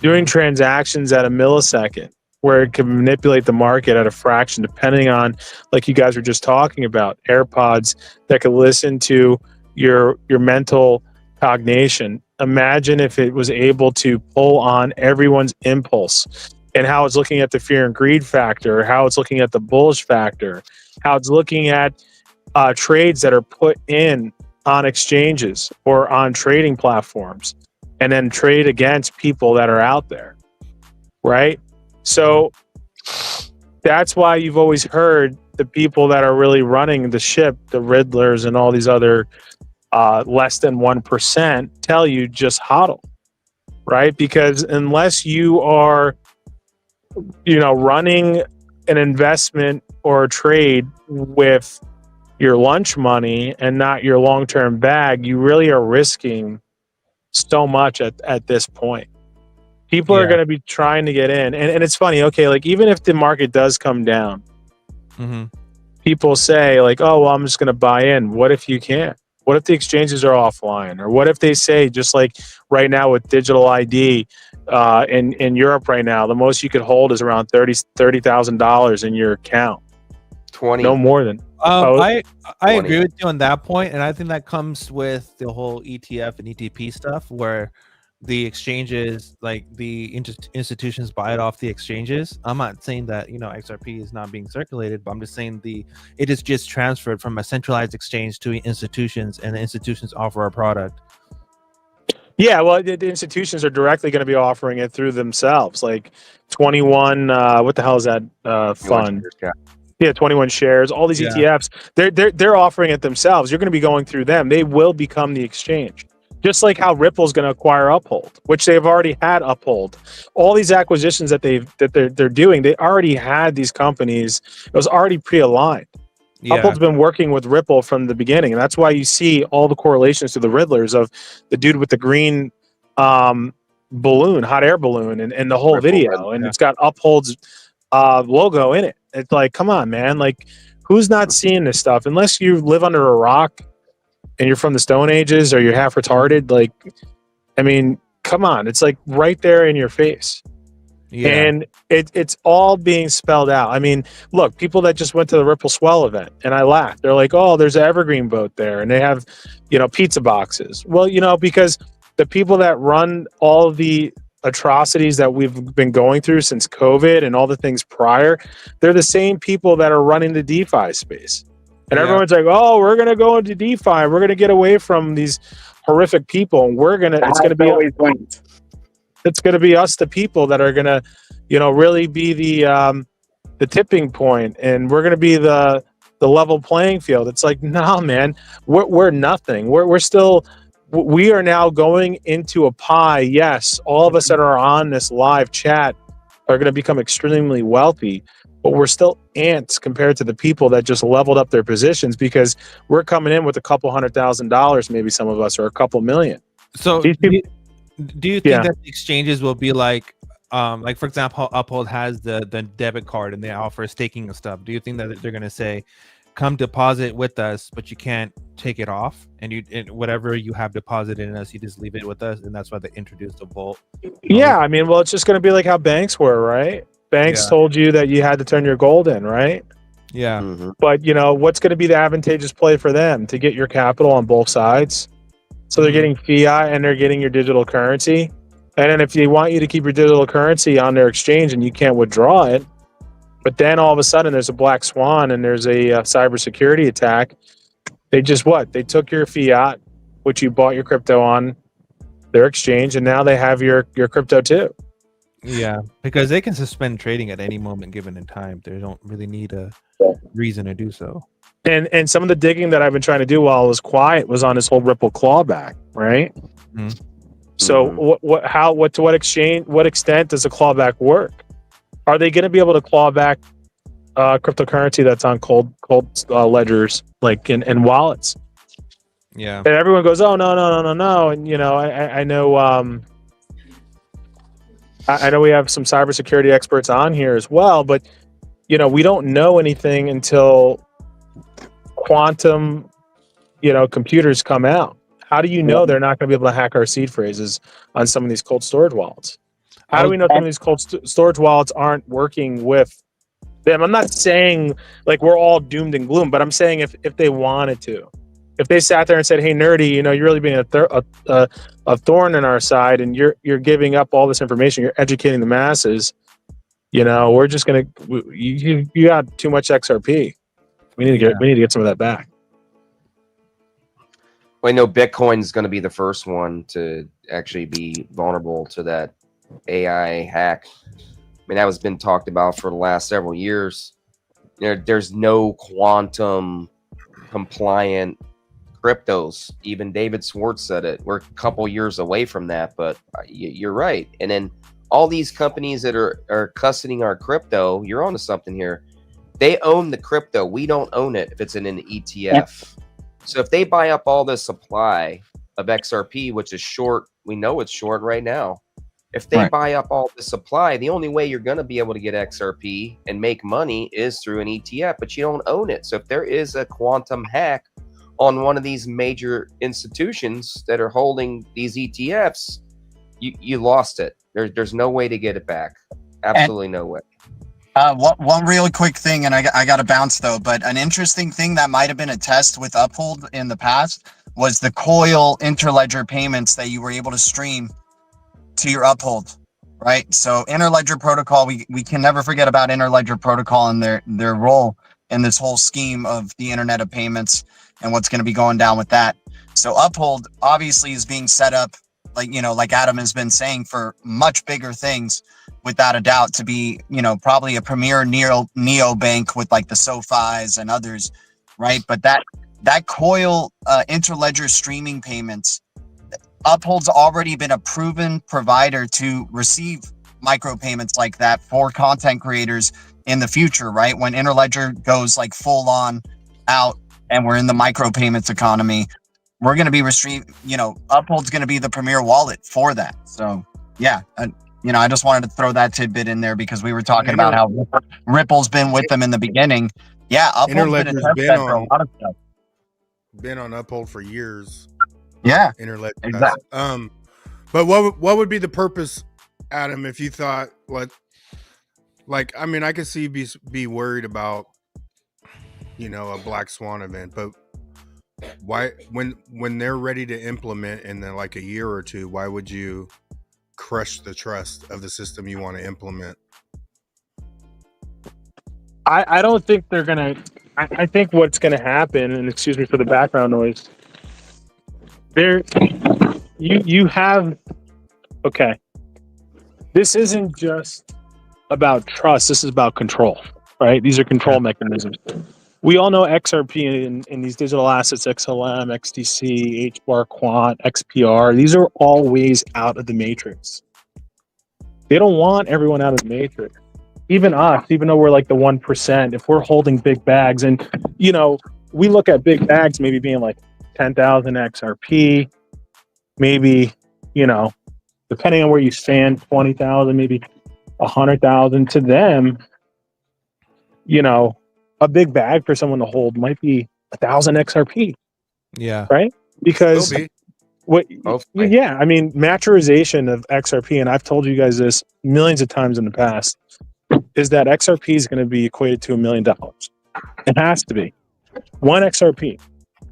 doing transactions at a millisecond, where it can manipulate the market at a fraction, depending on, like you guys were just talking about, AirPods that could listen to your mental cognition. Imagine if it was able to pull on everyone's impulse and how it's looking at the fear and greed factor, how it's looking at the bullish factor, how it's looking at trades that are put in on exchanges or on trading platforms, and then trade against people that are out there, right? So that's why you've always heard the people that are really running the ship, the Riddlers and all these other less than 1%, tell you just hodl, right? Because unless you are, running an investment or a trade with your lunch money and not your long-term bag, you really are risking so much at this point. People are going to be trying to get in. And it's funny. Okay. Like, even if the market does come down, people say like, oh, well, I'm just going to buy in. What if you can't? What if the exchanges are offline? Or what if they say, just like right now with digital ID in Europe right now, the most you could hold is around $30,000 in your account. 20. No more than. I 20. agree with you on that point, and I think that comes with the whole ETF and ETP stuff, where the exchanges, like the institutions, buy it off the exchanges. I'm not saying that XRP is not being circulated, but I'm just saying it is just transferred from a centralized exchange to institutions, and the institutions offer a product. Yeah, well, the institutions are directly going to be offering it through themselves. Like 21, what the hell is that fund? Yeah, 21 shares. All these ETFs, they're offering it themselves. You're going to be going through them. They will become the exchange. Just like how Ripple's going to acquire Uphold, which they've already had Uphold. All these acquisitions that they're doing, they already had these companies. It was already pre-aligned. Uphold's been working with Ripple from the beginning, and that's why you see all the correlations to the Riddlers of the dude with the green balloon, hot air balloon, and the whole Ripple video, Riddle, and it's got Uphold's logo in it. It's like, come on, man! Like, who's not seeing this stuff? Unless you live under a rock and you're from the Stone Ages or you're half retarded. Like, I mean, come on! It's like right there in your face. Yeah. And it's all being spelled out. I mean, look, people that just went to the Ripple Swell event, and I laughed. They're like, oh, there's an Evergreen boat there, and they have, pizza boxes. Well, because the people that run all the atrocities that we've been going through since COVID and all the things prior, they're the same people that are running the DeFi space. And everyone's like, oh, we're going to go into DeFi. We're going to get away from these horrific people. And it's going to be us, the people that are going to, really be the tipping point, and we're going to be the level playing field. It's like, no, man, we're nothing. We are now going into a pie. Yes, all of us that are on this live chat are going to become extremely wealthy, but we're still ants compared to the people that just leveled up their positions, because we're coming in with a couple $100,000, maybe some of us, or a couple million. So do you think that the exchanges will be like for example, Uphold has the debit card and they offer staking and stuff? Do you think that they're going to say, come deposit with us, but you can't take it off, and whatever you have deposited in us, you just leave it with us? And that's why they introduced the vault. Yeah, I mean, well, it's just going to be like how banks were, right? Banks told you that you had to turn your gold in, right? Yeah. But what's going to be the advantageous play for them? To get your capital on both sides. So they're getting fiat and they're getting your digital currency. And then if they want you to keep your digital currency on their exchange and you can't withdraw it, but then all of a sudden there's a black swan and there's a cybersecurity attack, they just they took your fiat, which you bought your crypto on their exchange, and now they have your crypto too. Yeah, because they can suspend trading at any moment given in time. They don't really need a reason to do so. And some of the digging that I've been trying to do while I was quiet was on this whole Ripple clawback, right? So to what extent does a clawback work? Are they going to be able to claw back cryptocurrency that's on cold ledgers, like in wallets? Yeah. And everyone goes, oh no. And I know I know we have some cybersecurity experts on here as well, but we don't know anything until quantum computers come out. How do you know they're not going to be able to hack our seed phrases on some of these cold storage wallets? How do we know some of these cold storage wallets aren't working with them? I'm not saying like we're all doomed and gloom, but I'm saying if they wanted to, if they sat there and said, hey, Nerdy, you're really being a thorn in our side, and you're giving up all this information, you're educating the masses, we're just going to, you got too much XRP. We need to get some of that back. Well, I know Bitcoin is going to be the first one to actually be vulnerable to that AI hack. I mean, that was been talked about for the last several years. There's no quantum compliant cryptos. Even David Schwartz said it. We're a couple years away from that, but you're right. And then all these companies that are custodying our crypto, you're onto something here. They own the crypto. We don't own it if it's in an ETF. So if they buy up all the supply of XRP, which is short, we know it's short right now. If they buy up all the supply, the only way you're going to be able to get XRP and make money is through an ETF, but you don't own it. So if there is a quantum hack on one of these major institutions that are holding these ETFs, you lost it. There's no way to get it back. Absolutely no way. One really quick thing, and I got to bounce though, but an interesting thing that might have been a test with Uphold in the past was the Coil interledger payments that you were able to stream to your Uphold, right? So interledger protocol, we can never forget about interledger protocol and their role in this whole scheme of the internet of payments and what's going to be going down with that. So Uphold obviously is being set up, like, you know, like Adam has been saying, for much bigger things, without a doubt, to be, you know, probably a premier neo bank with like the SoFis and others, right? But that Coil interledger streaming payments, Uphold's already been a proven provider to receive micropayments like that for content creators in the future, right? When interledger goes like full on out and we're in the micropayments economy, we're going to be Uphold's going to be the premier wallet for that. So yeah, you know, I just wanted to throw that tidbit in there because we were talking about how Ripple's been with them in the beginning. Yeah, Uphold's been a test bed for a lot of stuff. Been on Uphold for years. Yeah, interledger. Exactly. But what would be the purpose, Adam, if you thought like I mean, I could see you be worried about, you know, a black swan event, but why, when they're ready to implement in like a year or two, why would you crush the trust of the system you want to implement? I don't think they're gonna. I think what's gonna happen, and excuse me for the background noise. You have, okay. This isn't just about trust. This is about control, right? These are control mechanisms. We all know XRP in these digital assets, XLM, XDC, HBAR, Quant, XPR. These are all ways out of the matrix. They don't want everyone out of the matrix. Even us, even though we're like the 1%, if we're holding big bags, and, you know, we look at big bags maybe being like 10,000 XRP, maybe, you know, depending on where you stand, 20,000, maybe 100,000. To them, you know, a big bag for someone to hold might be 1,000 XRP. Yeah. Right? Because yeah, I mean, maturization of XRP, and I've told you guys this millions of times in the past, is that XRP is going to be equated to $1 million. It has to be one XRP,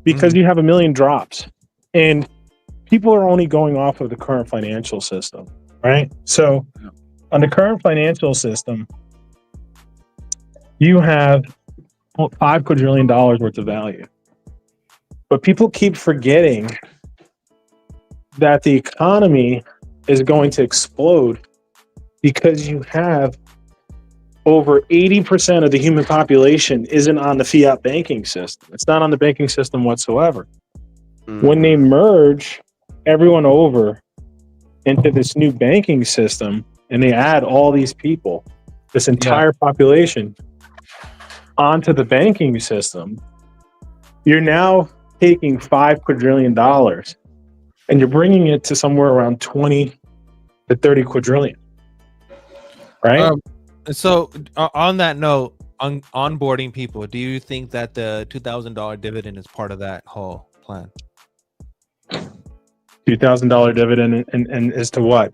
because you have 1 million drops, and people are only going off of the current financial system, right? So on the current financial system, you have $5 quadrillion worth of value. But people keep forgetting that the economy is going to explode because you have over 80% of the human population isn't on the fiat banking system. It's not on the banking system whatsoever. When they merge everyone over into this new banking system and they add all these people, this entire population onto the banking system, you're now taking $5 quadrillion and you're bringing it to somewhere around 20 to 30 quadrillion, right? So on that note, onboarding people, do you think that the $2,000 dividend is part of that whole plan? $2,000 dividend, and as to what?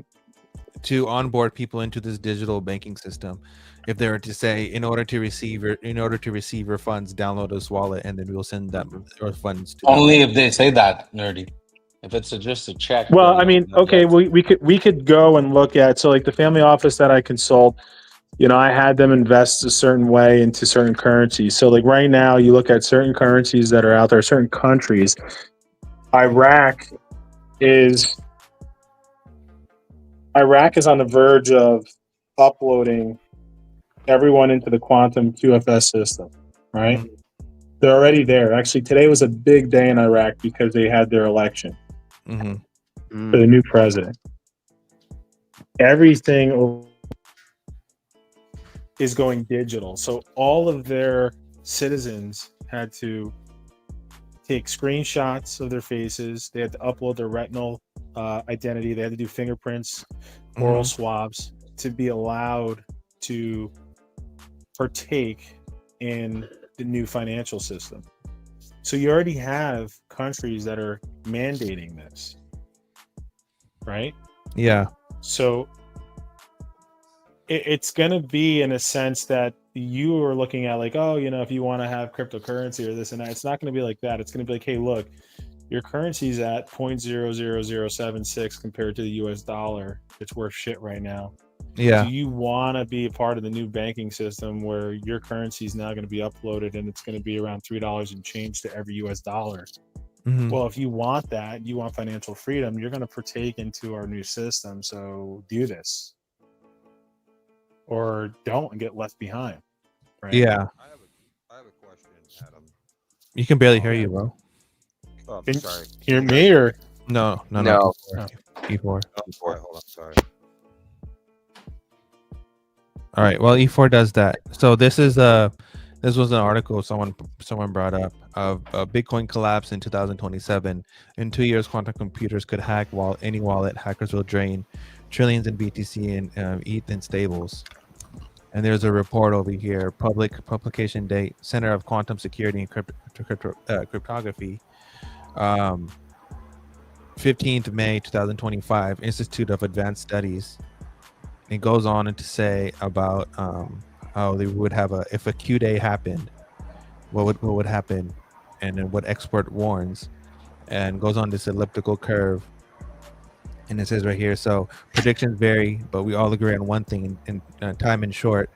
To onboard people into this digital banking system. If they were to say, in order to receive your funds, download this wallet, and then we'll send them your funds to Only if they say that, nerdy. If it's just a check. Well, I mean, okay, we could go and look at, so like the family office that I consult, you know, I had them invest a certain way into certain currencies. So like right now, you look at certain currencies that are out there, certain countries. Iraq is on the verge of uploading everyone into the quantum QFS system, right? They're already there. Actually, today was a big day in Iraq because they had their election for the new president. everything is going digital. So all of their citizens had to take screenshots of their faces. They had to upload their retinal identity. They had to do fingerprints, oral swabs to be allowed to partake in the new financial system. So you already have countries that are mandating this, right? Yeah. So it's going to be in a sense that you are looking at like, oh, you know, if you want to have cryptocurrency or this and that, it's not going to be like that. It's going to be like, hey, look, your currency's at 0.00076 compared to the US dollar. It's worth shit right now. Yeah. Do you want to be a part of the new banking system where your currency is now going to be uploaded and it's going to be around $3 and change to every US dollar? Well, if you want that, you want financial freedom, you're going to partake into our new system. So do this. Or don't and get left behind. Right? Yeah. I have a question, Adam. You can barely hear you, bro. Oh, Can sorry. you hear me or No. No. E4. Oh, hold on, sorry. All right. Well, E4 does that. So this was an article someone brought up of Bitcoin collapse in 2027. In 2 years, quantum computers could hack any wallet. Hackers will drain trillions in BTC and ETH in stables. And there's a report over here. Publication date: Center of Quantum Security and Cryptography. 15th May 2025. Institute of Advanced Studies. It goes on to say about how they would have if a Q day happened, what would happen, and then what expert warns, and goes on this elliptical curve. And it says right here, so predictions vary, but we all agree on one thing in time and short.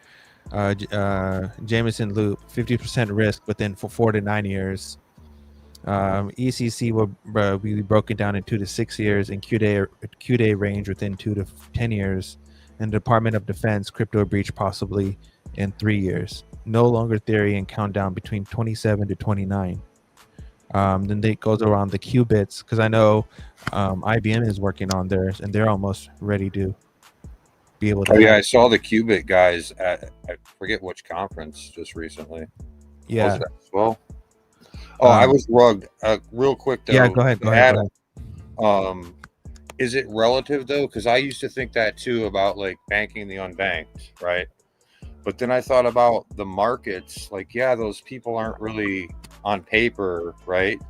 Jameson loop, 50% risk within 4 to 9 years. ECC will be broken down in 2 to 6 years, and Q day range within 2 to 10 years. And Department of Defense crypto breach possibly in 3 years. No longer theory and countdown between 27 to 29. Then it goes around the qubits, because I know IBM is working on theirs and they're almost ready to be able to. Oh yeah, I saw the qubit guys at I forget which conference just recently. Yeah. Was it as well? Oh, I was rugged. Real quick though. Yeah, go ahead. Adam, is it relative though? Because I used to think that too about like banking the unbanked, right? But then I thought about the markets. Like, yeah, those people aren't really on paper, right?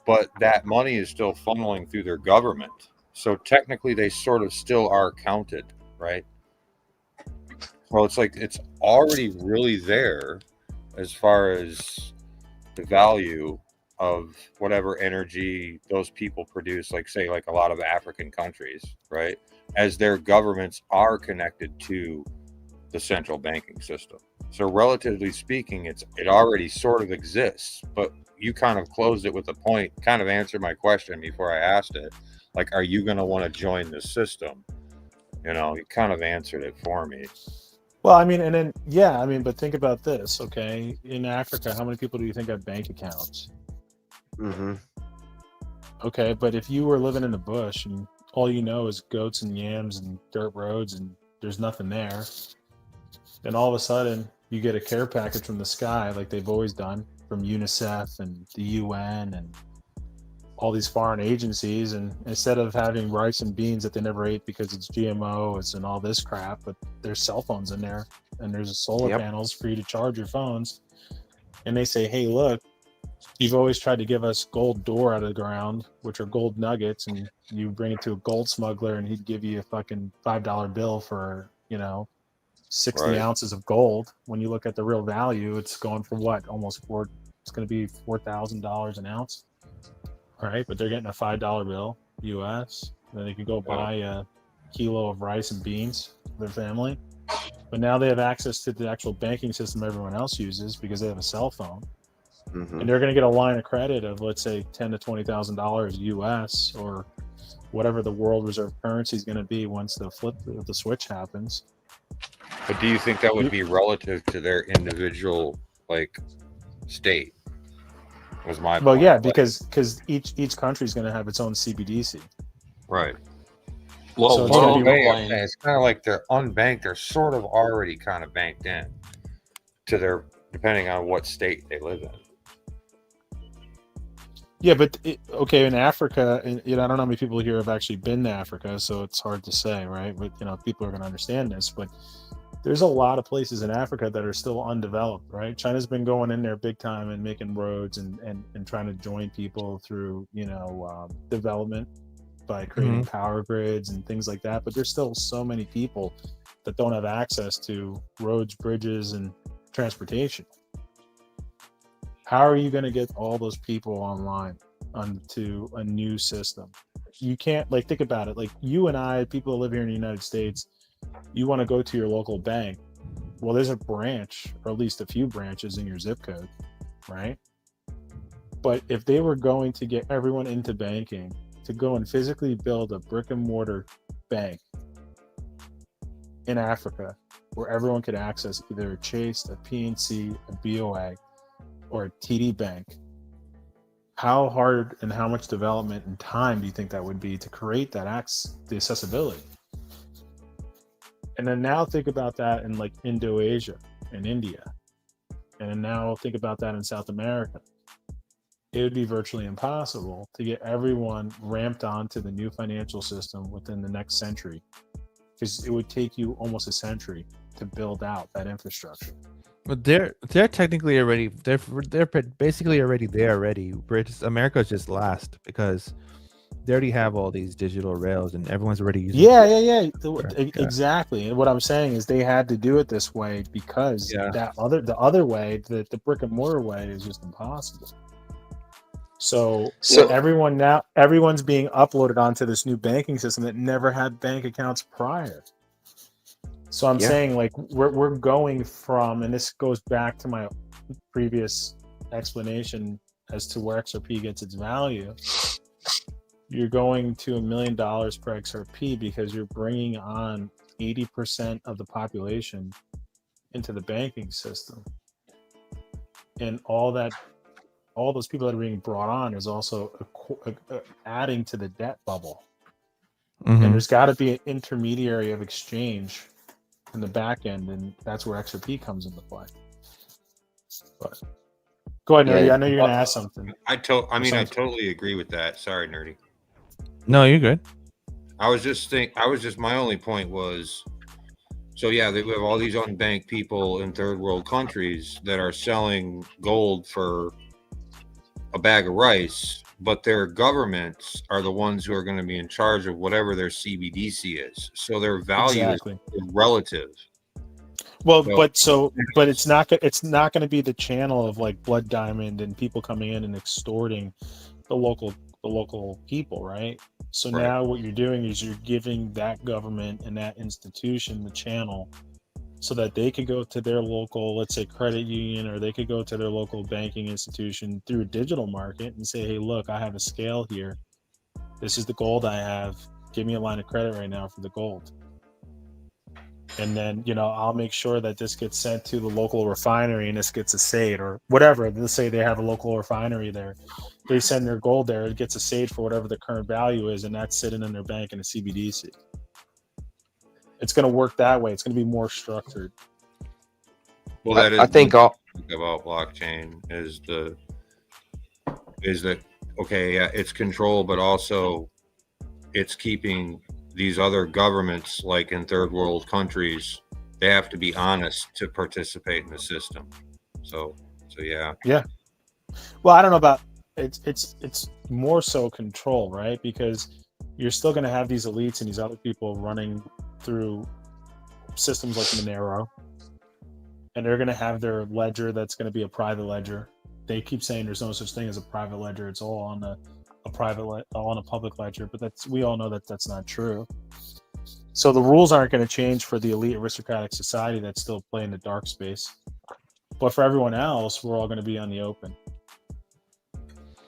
But that money is still funneling through their government. So technically they sort of still are counted, right? Well, it's like it's already really there as far as the value of whatever energy those people produce, like say like a lot of African countries, right? As their governments are connected to the central banking system. So relatively speaking, it already sort of exists, but you kind of closed it with a point, kind of answered my question before I asked it. Like, are you going to want to join the system? You know, you kind of answered it for me. Well, I mean, and then, yeah, I mean, but think about this, okay? In Africa, how many people do you think have bank accounts? Okay, but if you were living in the bush and all you know is goats and yams and dirt roads and there's nothing there, then all of a sudden you get a care package from the sky like they've always done from UNICEF and the UN and all these foreign agencies, and instead of having rice and beans that they never ate because it's GMOs and all this crap, but there's cell phones in there and there's solar panels for you to charge your phones, and they say, hey, look, you've always tried to give us gold door out of the ground, which are gold nuggets, and you bring it to a gold smuggler and he'd give you a fucking $5 bill for, 60 ounces of gold. When you look at the real value, it's going for what? It's going to be $4,000 an ounce. All right, but they're getting a $5 bill US. Then they can go buy a kilo of rice and beans for their family. But now they have access to the actual banking system everyone else uses because they have a cell phone. And they're going to get a line of credit of, let's say, $10,000 to $20,000 US, or whatever the world reserve currency is going to be once the switch happens. But do you think that would be relative to their individual state? Was my well, point. yeah, because each country is going to have its own CBDC. Right. Well, So it's gonna be it's kind of like they're unbanked. They're sort of already kind of banked in to their, depending on what state they live in. Yeah, but okay, in Africa, I don't know how many people here have actually been to Africa, so it's hard to say, right? But people are going to understand this. But there's a lot of places in Africa that are still undeveloped, right? China's been going in there big time and making roads and trying to join people through development by creating power grids and things like that. But there's still so many people that don't have access to roads, bridges, and transportation. How are you going to get all those people online onto a new system? You can't, think about it. Like you and I, people who live here in the United States, you want to go to your local bank. Well, there's a branch, or at least a few branches in your zip code, right? But if they were going to get everyone into banking, to go and physically build a brick and mortar bank in Africa, where everyone could access either a Chase, a PNC, a BOA, or a TD Bank, how hard and how much development and time do you think that would be to create that the accessibility? And then now think about that in Indonesia and India. And then now think about that in South America. It would be virtually impossible to get everyone ramped onto the new financial system within the next century, because it would take you almost a century to build out that infrastructure. But they're technically already they're basically already there already. America's just last because they already have all these digital rails and everyone's already using. Yeah. Exactly. And what I'm saying is they had to do it this way because the other way, the brick and mortar way, is just impossible. So everyone's being uploaded onto this new banking system that never had bank accounts prior. So I'm saying we're going from, and this goes back to my previous explanation as to where XRP gets its value. You're going to $1 million per XRP because you're bringing on 80% of the population into the banking system. And all those people that are being brought on is also adding to the debt bubble. And there's got to be an intermediary of exchange in the back end, and that's where XRP comes into play. But go ahead, Nerdy. I know you're gonna ask something. I totally agree with that. Sorry, Nerdy. No, you're good. My only point was, so yeah, we have all these unbanked people in third world countries that are selling gold for a bag of rice, but their governments are the ones who are going to be in charge of whatever their CBDC is. So their value is relative. Well, but it's not going to be the channel of Blood Diamond and people coming in and extorting the local people, right? So now what you're doing is you're giving that government and that institution the channel so that they could go to their local, let's say, credit union, or they could go to their local banking institution through a digital market and say, hey, look, I have a scale here. This is the gold I have. Give me a line of credit right now for the gold. And then, I'll make sure that this gets sent to the local refinery and this gets assayed or whatever. Let's say they have a local refinery there. They send their gold there. It gets assayed for whatever the current value is, and that's sitting in their bank in a CBDC. It's going to work that way. It's going to be more structured. Well, that is, I think about blockchain is that okay? Yeah, it's control, but also it's keeping these other governments, like in third world countries, they have to be honest to participate in the system. So yeah. Yeah. Well, I don't know about it's more so control, right? Because you're still going to have these elites and these other people running through systems like Monero, and they're going to have their ledger that's going to be a private ledger. They keep saying there's no such thing as a private ledger. It's all on a public ledger, but we all know that that's not true. So the rules aren't going to change for the elite aristocratic society that's still playing the dark space. But for everyone else, we're all going to be on the open.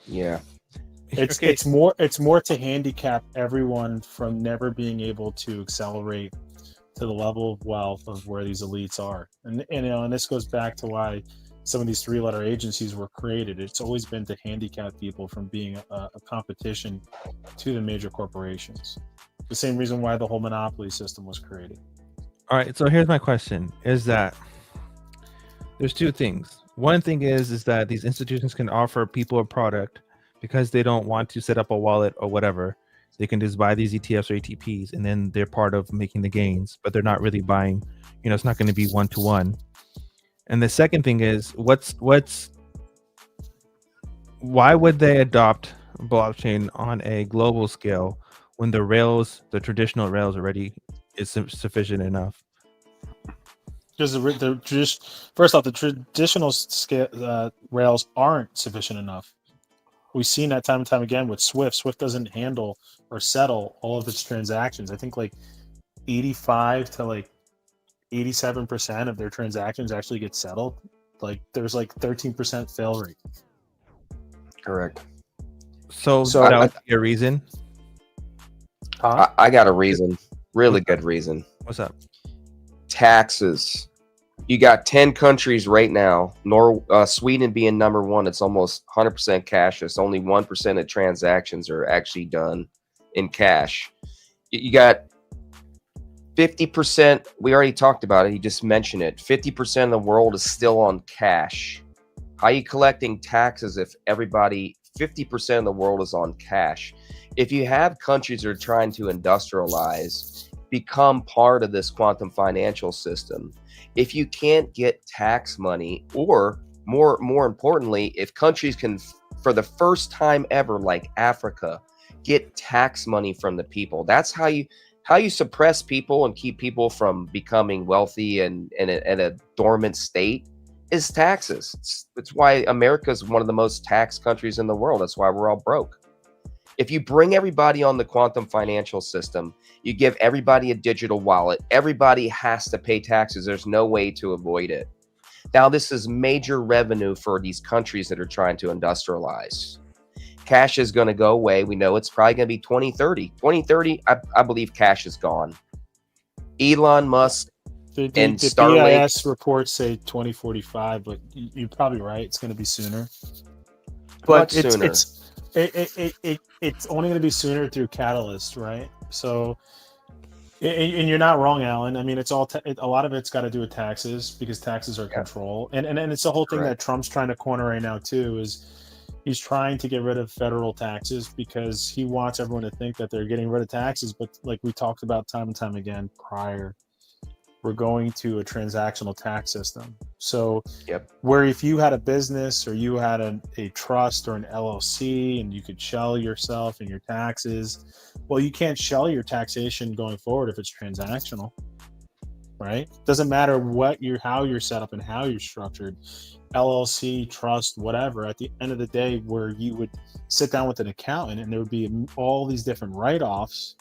Yeah. It's more to handicap everyone from never being able to accelerate to the level of wealth of where these elites are. And this goes back to why some of these three-letter agencies were created. It's always been to handicap people from being a competition to the major corporations. The same reason why the whole monopoly system was created. All right, so here's my question: is that there's two things. One thing is that these institutions can offer people a product because they don't want to set up a wallet or whatever. They can just buy these ETFs or ATPs, and then they're part of making the gains, but they're not really buying. You know, it's not going to be one-to-one. And the second thing is, why would they adopt blockchain on a global scale when the rails, the traditional rails, already is sufficient enough? Because first off, the traditional rails aren't sufficient enough. We've seen that time and time again with Swift. Swift doesn't handle or settle all of its transactions. I think like 85 to like 87% of their transactions actually get settled. Like there's like 13% fail rate. Correct. So that would be a reason. I got a reason. Really good reason. What's up? Taxes. You got 10 countries right now. Sweden being number one. It's almost 100% cashless. Only 1% of transactions are actually done in cash. You got 50%. We already talked about it. You just mentioned it. 50% of the world is still on cash. How are you collecting taxes if 50% of the world is on cash? If you have countries that are trying to industrialize, become part of this quantum financial system, if you can't get tax money, or more importantly, if countries can, for the first time ever, like Africa, get tax money from the people, that's how you suppress people and keep people from becoming wealthy and in a dormant state, is taxes. It's why America is one of the most taxed countries in the world. That's why we're all broke. If you bring everybody on the quantum financial system, you give everybody a digital wallet, everybody has to pay taxes. There's no way to avoid it. Now, this is major revenue for these countries that are trying to industrialize. Cash is going to go away. We know it's probably going to be 2030. 2030, I believe cash is gone. Elon Musk and the Starlink. BIS reports say 2045, but you're probably right. It's going to be sooner. But it's only going to be sooner through Catalyst, right? So, and you're not wrong, Alan. I mean, it's all a lot of it's got to do with taxes, because taxes are control, and it's the whole thing that Trump's trying to corner right now too. Is he's trying to get rid of federal taxes because he wants everyone to think that they're getting rid of taxes, but like we talked about time and time again prior, we're going to a transactional tax system. So where if you had a business or you had a trust or an LLC and you could shell yourself and your taxes, well, you can't shell your taxation going forward if it's transactional, right? Doesn't matter how you're set up and how you're structured, LLC, trust, whatever. At the end of the day, where you would sit down with an accountant and there would be all these different write-offs,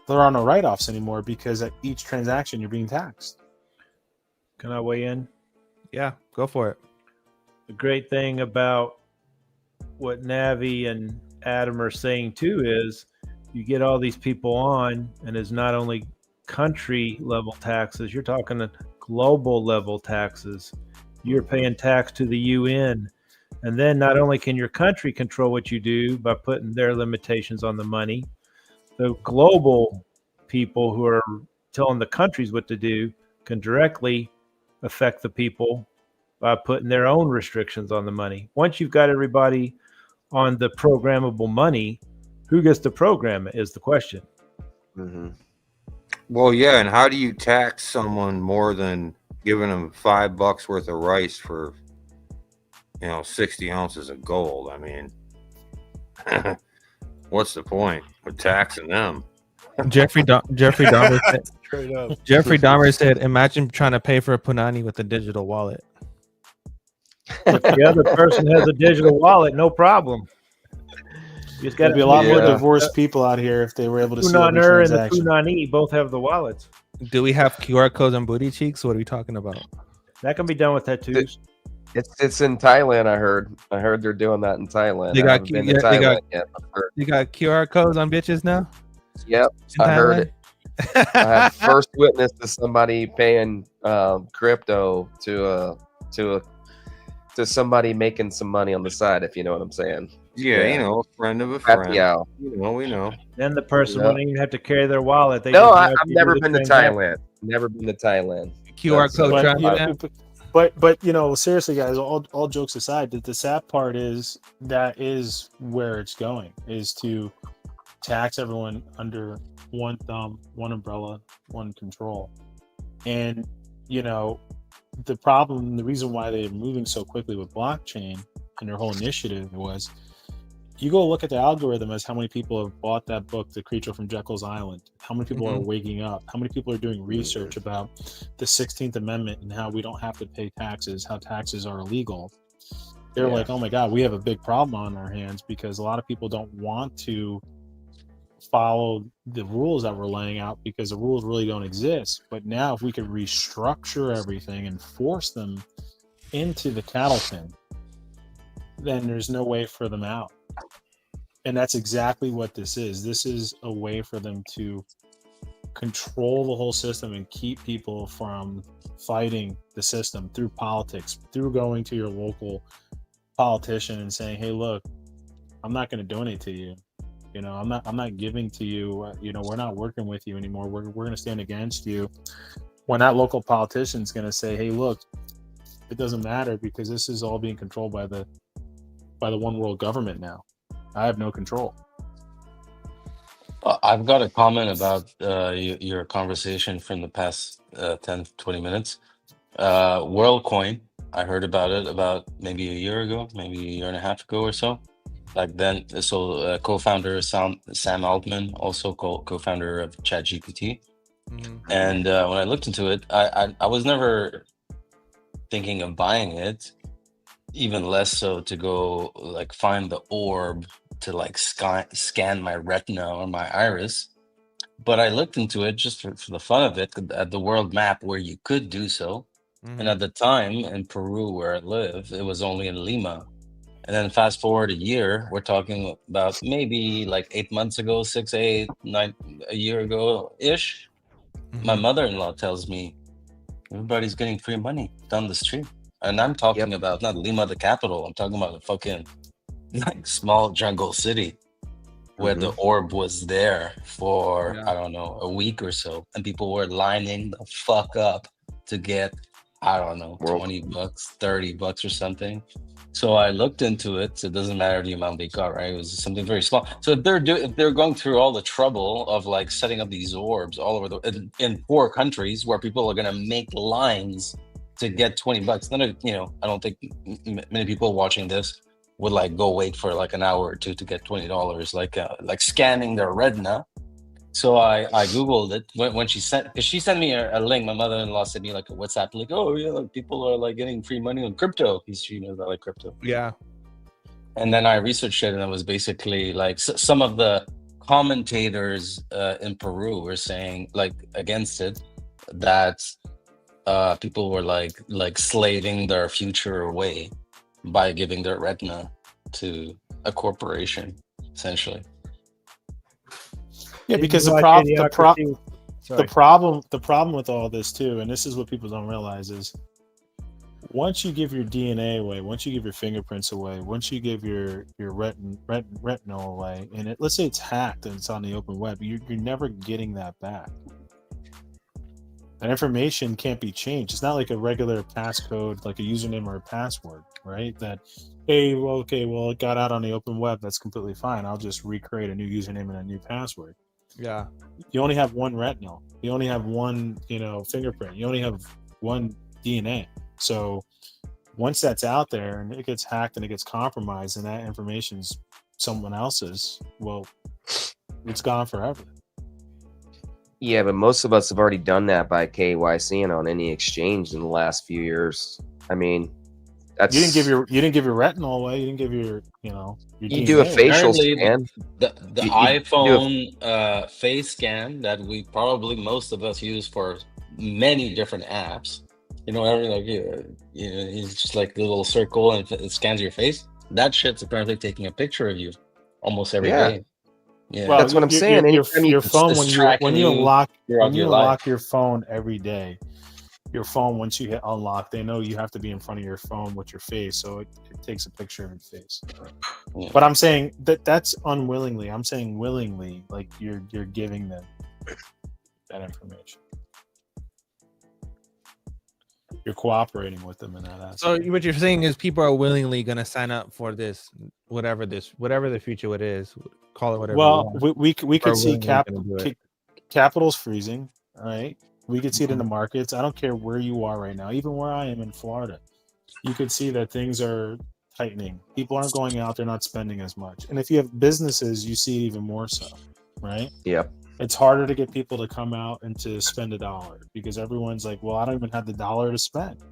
there are no write-offs anymore because at each transaction you're being taxed. Can I weigh in? Yeah, go for it. The great thing about what Navi and Adam are saying too is you get all these people on, and it's not only country level taxes, you're talking global level taxes. You're paying tax to the UN. And then not only can your country control what you do by putting their limitations on the money, the global people who are telling the countries what to do can directly affect the people by putting their own restrictions on the money. Once you've got everybody on the programmable money, who gets to program it is the question. Mm-hmm. Well, yeah, and how do you tax someone more than giving them $5 worth of rice for 60 ounces of gold? I mean, what's the point of taxing them? Jeffrey Dahmer said, Jeffrey Dahmer said, imagine trying to pay for a punani with a digital wallet. If the other person has a digital wallet, no problem. There's got to be a lot more divorced people out here if they were able to see every Punaner and the transaction. Punani both have the wallets. Do we have QR codes on booty cheeks? What are we talking about? That can be done with tattoos. It's in Thailand. I heard they're doing that in Thailand. They I haven't been to Thailand yet. You got QR codes on bitches now? Yep, I heard it. I have first witness to somebody paying crypto to somebody making some money on the side, if you know what I'm saying. Yeah, you know, a friend of a Happy friend. hour. You know, we know. Then the person Yeah. wouldn't even have to carry their wallet. They No, just I've have to never do the been to transaction. Thailand. Never been to Thailand. QR That's, code But, transaction. but you know, seriously, guys, all jokes aside, the sad part is that is where it's going, is to tax everyone under one thumb, one umbrella, one control. And you know, the problem, the reason why they're moving so quickly with blockchain and their whole initiative was, you go look at the algorithm as how many people have bought that book, The Creature from Jekyll's Island, how many people are waking up, how many people are doing research about the 16th Amendment and how we don't have to pay taxes, how taxes are illegal. They're like, oh my God, we have a big problem on our hands, because a lot of people don't want to follow the rules that we're laying out because the rules really don't exist. But now if we could restructure everything and force them into the cattle pen, then there's no way for them out. And that's exactly what this is. This is a way for them to control the whole system and keep people from fighting the system through politics, through going to your local politician and saying, hey, look, I'm not going to donate to you. You know, I'm not giving to you. You know, we're not working with you anymore. We're going to stand against you. When that local politician's going to say, hey, look, it doesn't matter because this is all being controlled by the one world government now. I have no control. I've got a comment about your conversation from the past 10, 20 minutes. WorldCoin, I heard about it about maybe a year ago, maybe a year and a half ago or so. Like then, so co-founder Sam Altman, also co-founder of ChatGPT. And when I looked into it, I was never thinking of buying it, even less so to go like find the orb to like scan my retina or my iris. But I looked into it just for the fun of it at the world map where you could do so. And at the time in Peru where I live, it was only in Lima. And then fast forward a year, we're talking about maybe like 8 months ago, 6, 8, 9, a year ago ish. My mother-in-law tells me everybody's getting free money down the street. And I'm talking about not Lima, the capital. I'm talking about a fucking like small jungle city where the orb was there for, I don't know, a week or so. And people were lining the fuck up to get, I don't know, $20, $30 or something. So I looked into it. So it doesn't matter the amount they got, right? It was something very small. So if they're going through all the trouble of like setting up these orbs all over in poor countries where people are gonna make lines to get $20, then you know, I don't think many people watching this would like go wait for like an hour or two to get $20, like scanning their retina. So I Googled it when she sent, because she sent me a link. My mother-in-law sent me like a WhatsApp, like, oh yeah, like, people are like getting free money on crypto, because she knows I like crypto. Yeah. And then I researched it, and it was basically like some of the commentators in Peru were saying like against it, that people were like slaving their future away by giving their retina to a corporation, essentially. Yeah, because the problem with all this too, and this is what people don't realize, is once you give your DNA away, once you give your fingerprints away, once you give your retinal away, and let's say it's hacked and it's on the open web, you're never getting that back. That information can't be changed. It's not like a regular passcode, like a username or a password, right? That, hey, well, okay, well, it got out on the open web. That's completely fine. I'll just recreate a new username and a new password. Yeah. You only have one retinal. You only have one, fingerprint. You only have one DNA. So once that's out there and it gets hacked and it gets compromised and that information's someone else's, well, it's gone forever. Yeah, but most of us have already done that by KYCing on any exchange in the last few years. I mean, that's you didn't give your retinal away. You didn't give your you do a facial scan. The iPhone face scan that we probably most of us use for many different apps. You know, it's just like the little circle and it scans your face. That shit's apparently taking a picture of you almost every day. Yeah, well, that's what I'm saying. Your phone, when you unlock your phone every day, your phone, once you hit unlock, they know you have to be in front of your phone with your face, so it takes a picture of your face. Yeah. But I'm saying that's unwillingly. I'm saying willingly, like you're giving them that information. You're cooperating with them in that aspect. So what you're saying is people are willingly going to sign up for this, whatever the future it is, call it whatever. Well, you want, we could are see willingly gonna do it. capital's freezing. All right, we could see it in the markets. I don't care where you are right now, even where I am in Florida, you could see that things are tightening. People aren't going out; they're not spending as much. And if you have businesses, you see it even more so, right? Yep. It's harder to get people to come out and to spend $1 because everyone's like, well, I don't even have the dollar to spend.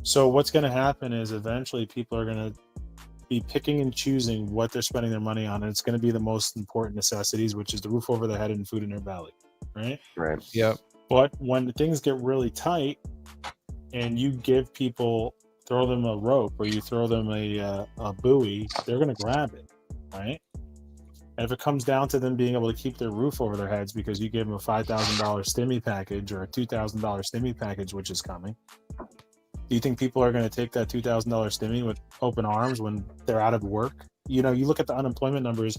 So what's going to happen is eventually people are going to be picking and choosing what they're spending their money on. And it's going to be the most important necessities, which is the roof over their head and food in their belly. Right. Right. Yep. But when things get really tight and you give people, throw them a rope or you throw them a buoy, they're going to grab it. Right. And if it comes down to them being able to keep their roof over their heads because you gave them a $5,000 stimmy package or a $2,000 stimmy package, which is coming, do you think people are going to take that $2,000 stimmy with open arms when they're out of work? You know, you look at the unemployment numbers.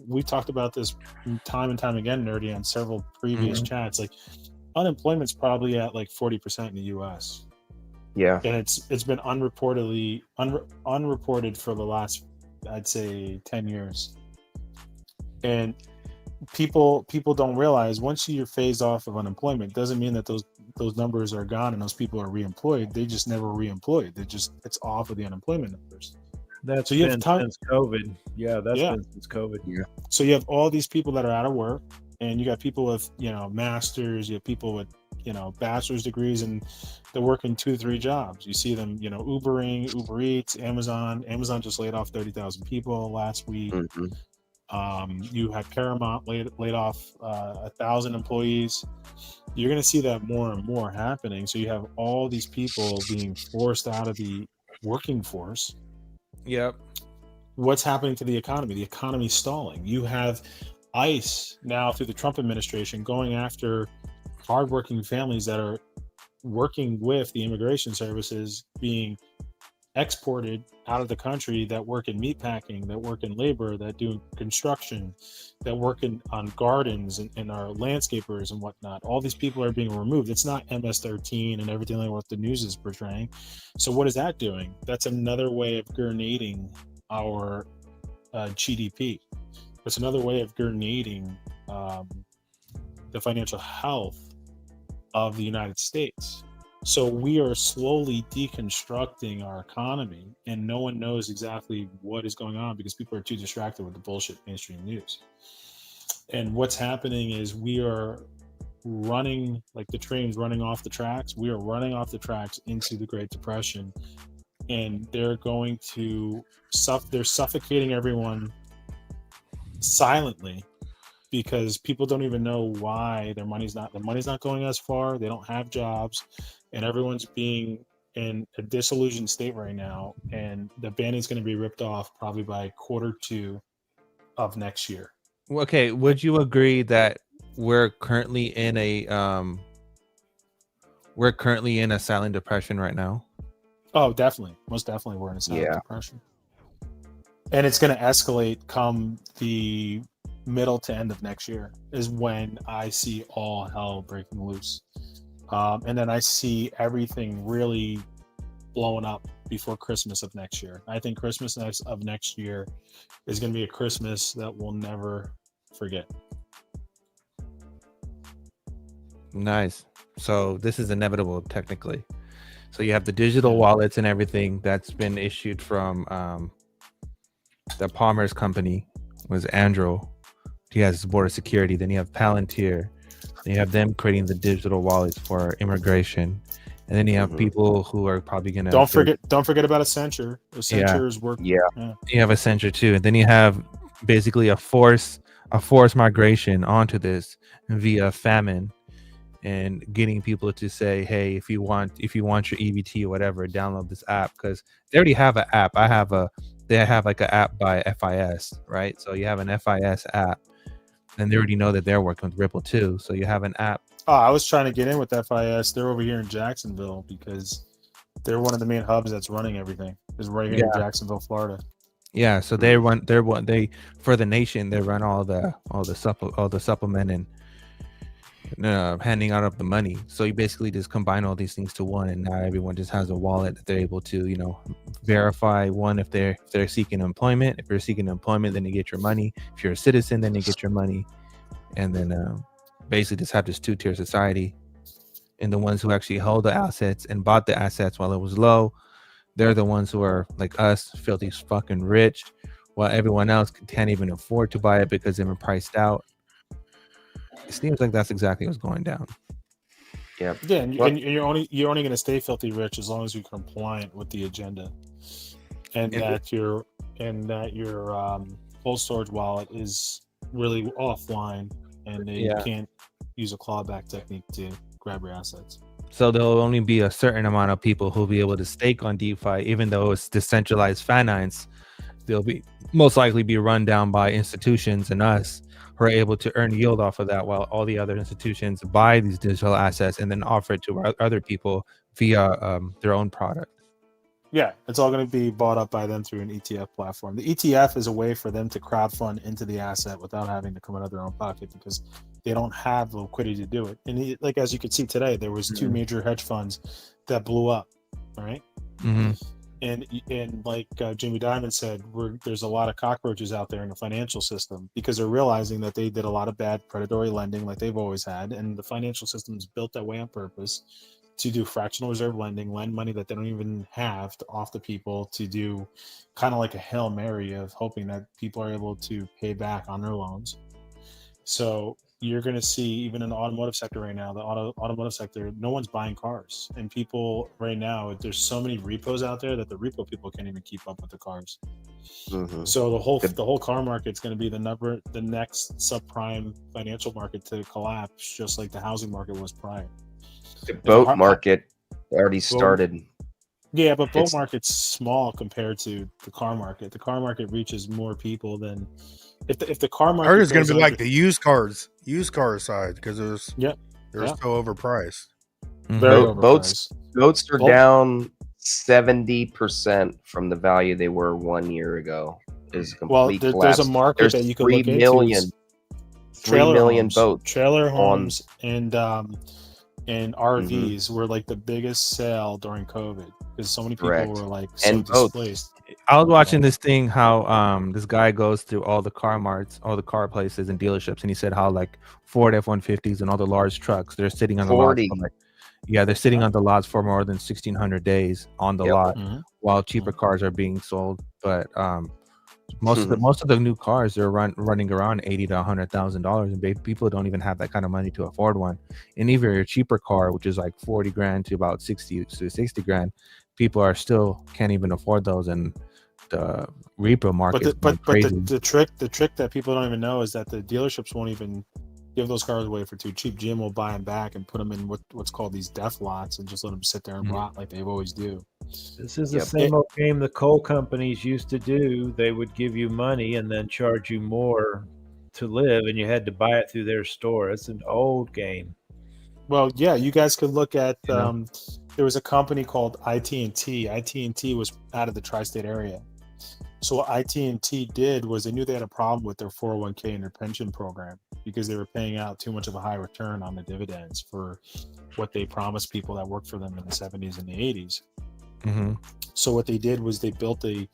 We talked about this time and time again, Nerdy, on several previous chats. Like, unemployment's probably at like 40% in the U.S. Yeah, and it's been unreported for the last, I'd say, 10 years. And people don't realize once you're phased off of unemployment, doesn't mean that those numbers are gone and those people are reemployed. They just never reemployed. It's off of the unemployment numbers. That's so you been have since COVID. Yeah, that's been since COVID. Yeah. So you have all these people that are out of work, and you got people with masters. You have people with bachelor's degrees, and they're working 2-3 jobs. You see them, Ubering, Uber Eats, Amazon. Amazon just laid off 30,000 people last week. You had Paramount laid off 1,000 employees. You're going to see that more and more happening. So you have all these people being forced out of the working force. Yep. What's happening to the economy? The economy's stalling. You have ICE now through the Trump administration going after hardworking families that are working with the immigration services being exported out of the country, that work in meatpacking, that work in labor, that do construction, that work on gardens and are landscapers and whatnot. All these people are being removed. It's not MS-13 and everything like what the news is portraying. So what is that doing? That's another way of grenading our GDP. It's another way of grenading the financial health of the United States. So we are slowly deconstructing our economy, and no one knows exactly what is going on because people are too distracted with the bullshit mainstream news. And what's happening is we are running, like the train's running off the tracks. We are running off the tracks into the Great Depression, and they're going to they're suffocating everyone silently because people don't even know why the money's not going as far. They don't have jobs, and everyone's being in a disillusioned state right now. And the band-aid's going to be ripped off probably by Q2 of next year. Okay, would you agree that we're currently in a silent depression right now? Oh, definitely. Most definitely we're in a silent depression. And it's going to escalate come the middle to end of next year is when I see all hell breaking loose. And then I see everything really blowing up before Christmas of next year. I think Christmas of next year is going to be a Christmas that we'll never forget. Nice. So this is inevitable, technically. So you have the digital wallets and everything that's been issued from the Palmer's company, was Andrew. He has border security. Then you have Palantir. Then you have them creating the digital wallets for immigration. And then you have people who are probably gonna don't forget about Accenture. Accenture is working. You have Accenture too. And then you have basically a forced migration onto this via famine, and getting people to say, hey, if you want your EBT or whatever, download this app, because they already have an app. They have like an app by FIS, right? So you have an FIS app, and they already know that they're working with Ripple too. So you have an app. Oh, I was trying to get in with FIS. They're over here in Jacksonville because they're one of the main hubs that's running everything. Is right here in Jacksonville, Florida. Yeah, so they for the nation. They run all the supplement and handing out of the money. So you basically just combine all these things to one, and now everyone just has a wallet that they're able to, verify one if they're seeking employment. If you're seeking employment, then you get your money. If you're a citizen, then you get your money, and then basically just have this two-tier society. And the ones who actually hold the assets and bought the assets while it was low, they're the ones who are like us, filthy fucking rich, while everyone else can't even afford to buy it because they've been priced out. It seems like that's exactly what's going down. Yeah. Yeah, and you're only going to stay filthy rich as long as you're compliant with the agenda, and that your cold storage wallet is really offline, and they can't use a clawback technique to grab your assets. So there'll only be a certain amount of people who'll be able to stake on DeFi, even though it's decentralized finance. They'll be most likely be run down by institutions and us who are able to earn yield off of that, while all the other institutions buy these digital assets and then offer it to other people via their own product. Yeah, it's all going to be bought up by them through an ETF platform. The ETF is a way for them to crowdfund into the asset without having to come out of their own pocket because they don't have the liquidity to do it. And like as you can see today, there was two major hedge funds that blew up, right? Mm-hmm. And like Jamie Dimon said, there's a lot of cockroaches out there in the financial system because they're realizing that they did a lot of bad predatory lending like they've always had, and the financial system is built that way on purpose to do fractional reserve lending, lend money that they don't even have to off the people, to do kind of like a Hail Mary of hoping that people are able to pay back on their loans. So you're going to see, even in the automotive sector right now, the automotive sector, no one's buying cars. And people right now, there's so many repos out there that the repo people can't even keep up with the cars. Mm-hmm. So the whole car market's going to be the next subprime financial market to collapse, just like the housing market was prior. The boat market already started. Yeah, but boat market's small compared to the car market. The car market reaches more people than if the car market. I heard it's going to be like the used car side because they're so overpriced. Very overpriced. Boats are down 70% from the value they were 1 year ago. Is complete collapse. There's a market that you can look into. 3 million boats. Trailer homes and RVs were like the biggest sale during COVID because so many people were like so displaced. I was watching this thing how this guy goes through all the car marts, all the car places and dealerships, and he said how like Ford F-150s and all the large trucks, they're sitting on the lot they're sitting on the lots for more than 1,600 days on the lot, while cheaper cars are being sold. But most of the new cars are running around $80,000 to $100,000, and people don't even have that kind of money to afford one. And even your cheaper car, which is like $40,000 to about $60,000, people are still can't even afford those, and the repo market. But the trick that people don't even know is that the dealerships won't even give those cars away for too cheap. GM will buy them back and put them in what's called these death lots and just let them sit there and rot like they always do. This is the same old game the coal companies used to do. They would give you money and then charge you more to live, and you had to buy it through their store. It's an old game. Well, yeah, you guys could look at there was a company called IT&T. IT&T was out of the tri-state area. So what IT&T did was they knew they had a problem with their 401k and their pension program because they were paying out too much of a high return on the dividends for what they promised people that worked for them in the 70s and the 80s. Mm-hmm. So what they did was they built a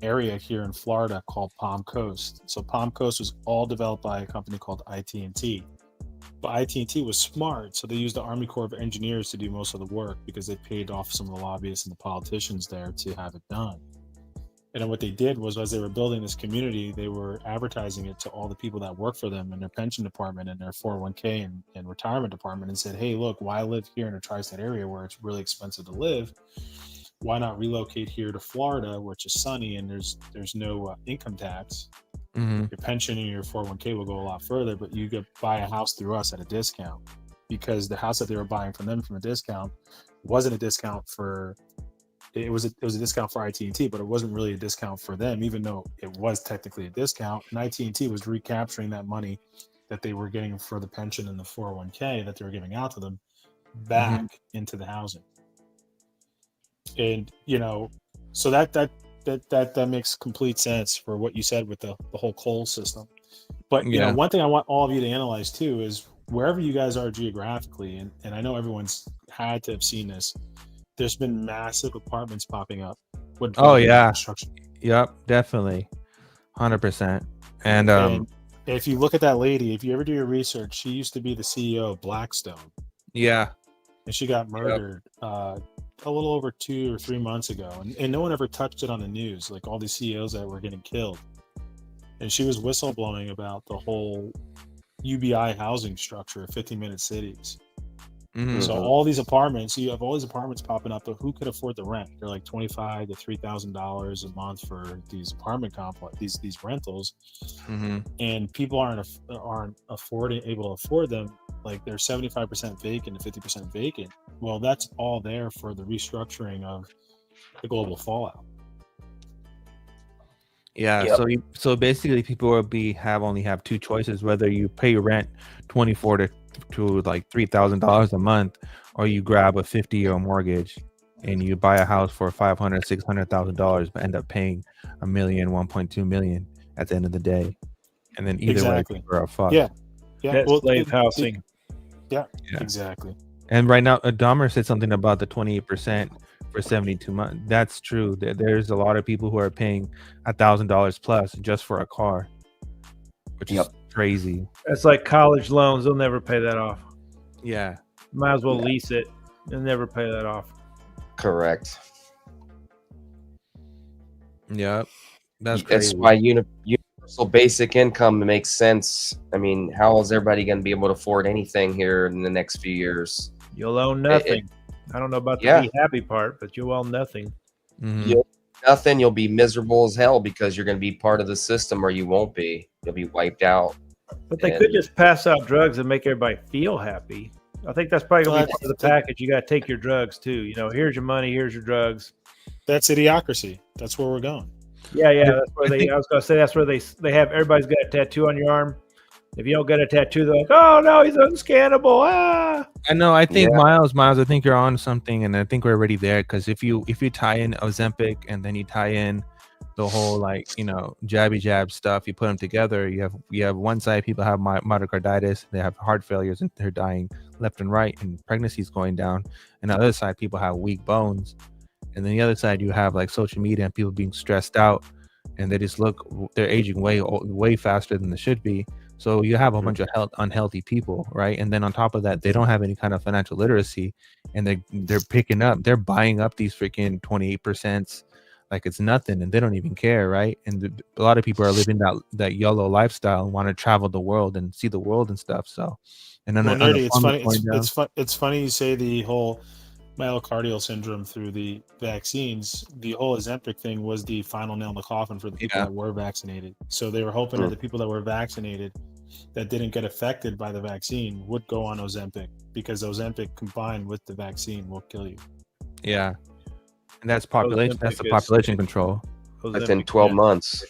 area here in Florida called Palm Coast. So Palm Coast was all developed by a company called IT&T. But IT&T was smart, so they used the Army Corps of Engineers to do most of the work because they paid off some of the lobbyists and the politicians there to have it done. And then what they did was, as they were building this community, they were advertising it to all the people that work for them in their pension department and their 401k and retirement department, and said, hey, look, why live here in a tri-state area where it's really expensive to live? Why not relocate here to Florida, which is sunny and there's no income tax? Mm-hmm. Your pension and your 401k will go a lot further, but you could buy a house through us at a discount, because the house that they were buying from them from a discount wasn't a discount for it was a discount for IT&T, but it wasn't really a discount for them, even though it was technically a discount. And IT&T was recapturing that money that they were getting for the pension and the 401k that they were giving out to them back into the housing. And so that makes complete sense for what you said with the whole coal system. But one thing I want all of you to analyze too is wherever you guys are geographically, and I know everyone's had to have seen this, there's been massive apartments popping up. Oh yeah, construction. Yep, definitely, 100%. And if you look at that lady, if you ever do your research, she used to be the CEO of Blackstone. Yeah, and she got murdered a little over 2 or 3 months ago, and no one ever touched it on the news. Like all these CEOs that were getting killed, and she was whistleblowing about the whole UBI housing structure, 50-minute cities. So all these apartments, you have all these apartments popping up, but who could afford the rent? They're like $2,500 to $3,000 a month for these apartment complex, these rentals, and people aren't able to afford them. Like they're 75% vacant to 50% vacant. Well, that's all there for the restructuring of the global fallout. Yeah, so basically, people will only have two choices: whether you pay rent $24,000 to like $3,000 a month, or you grab a 50-year mortgage and you buy a house for $500,000-$600,000, but end up paying $1 million, $1.2 million at the end of the day. And then either way, people are fucked. Yeah. Well, slave housing. Yeah, exactly. And right now, Dahmer said something about the 28%. For 72 months. That's true. There's a lot of people who are paying $1,000 plus just for a car, which is crazy. That's like college loans. They'll never pay that off. Yeah. Might as well lease it and never pay that off. Correct. Yep. That's crazy. That's why universal basic income makes sense. I mean, how is everybody going to be able to afford anything here in the next few years? You'll own nothing. I don't know about the be happy part, but you'll own nothing. You'll nothing. You'll be miserable as hell because you're going to be part of the system, or you won't be. You'll be wiped out. But they could just pass out drugs and make everybody feel happy. I think that's probably going to be part of the package. You got to take your drugs too. Here's your money. Here's your drugs. That's idiocracy. That's where we're going. Yeah. That's where I was going to say that's where they have everybody's got a tattoo on your arm. If you don't get a tattoo, they're like, "Oh no, he's unscannable." I know. I think Miles. I think you're on something, and I think we're already there. Because if you tie in Ozempic and then you tie in the whole jabby jab stuff, you put them together. You have one side people have myocarditis, they have heart failures, and they're dying left and right, and pregnancy's going down. And the other side, people have weak bones, and then the other side, you have like social media and people being stressed out, and they're aging way faster than they should be. So you have a bunch of unhealthy people, right? And then on top of that, they don't have any kind of financial literacy, and they're buying up these freaking 28% like it's nothing, and they don't even care, right? And a lot of people are living that YOLO lifestyle and want to travel the world and see the world and stuff. So, and then it's funny you say the whole myocardial syndrome through the vaccines. The whole Ozempic thing was the final nail in the coffin for the people that were vaccinated. So they were hoping that the people that were vaccinated that didn't get affected by the vaccine would go on Ozempic, because Ozempic combined with the vaccine will kill you. Yeah. And that's population. That's the population control. Within 12 months.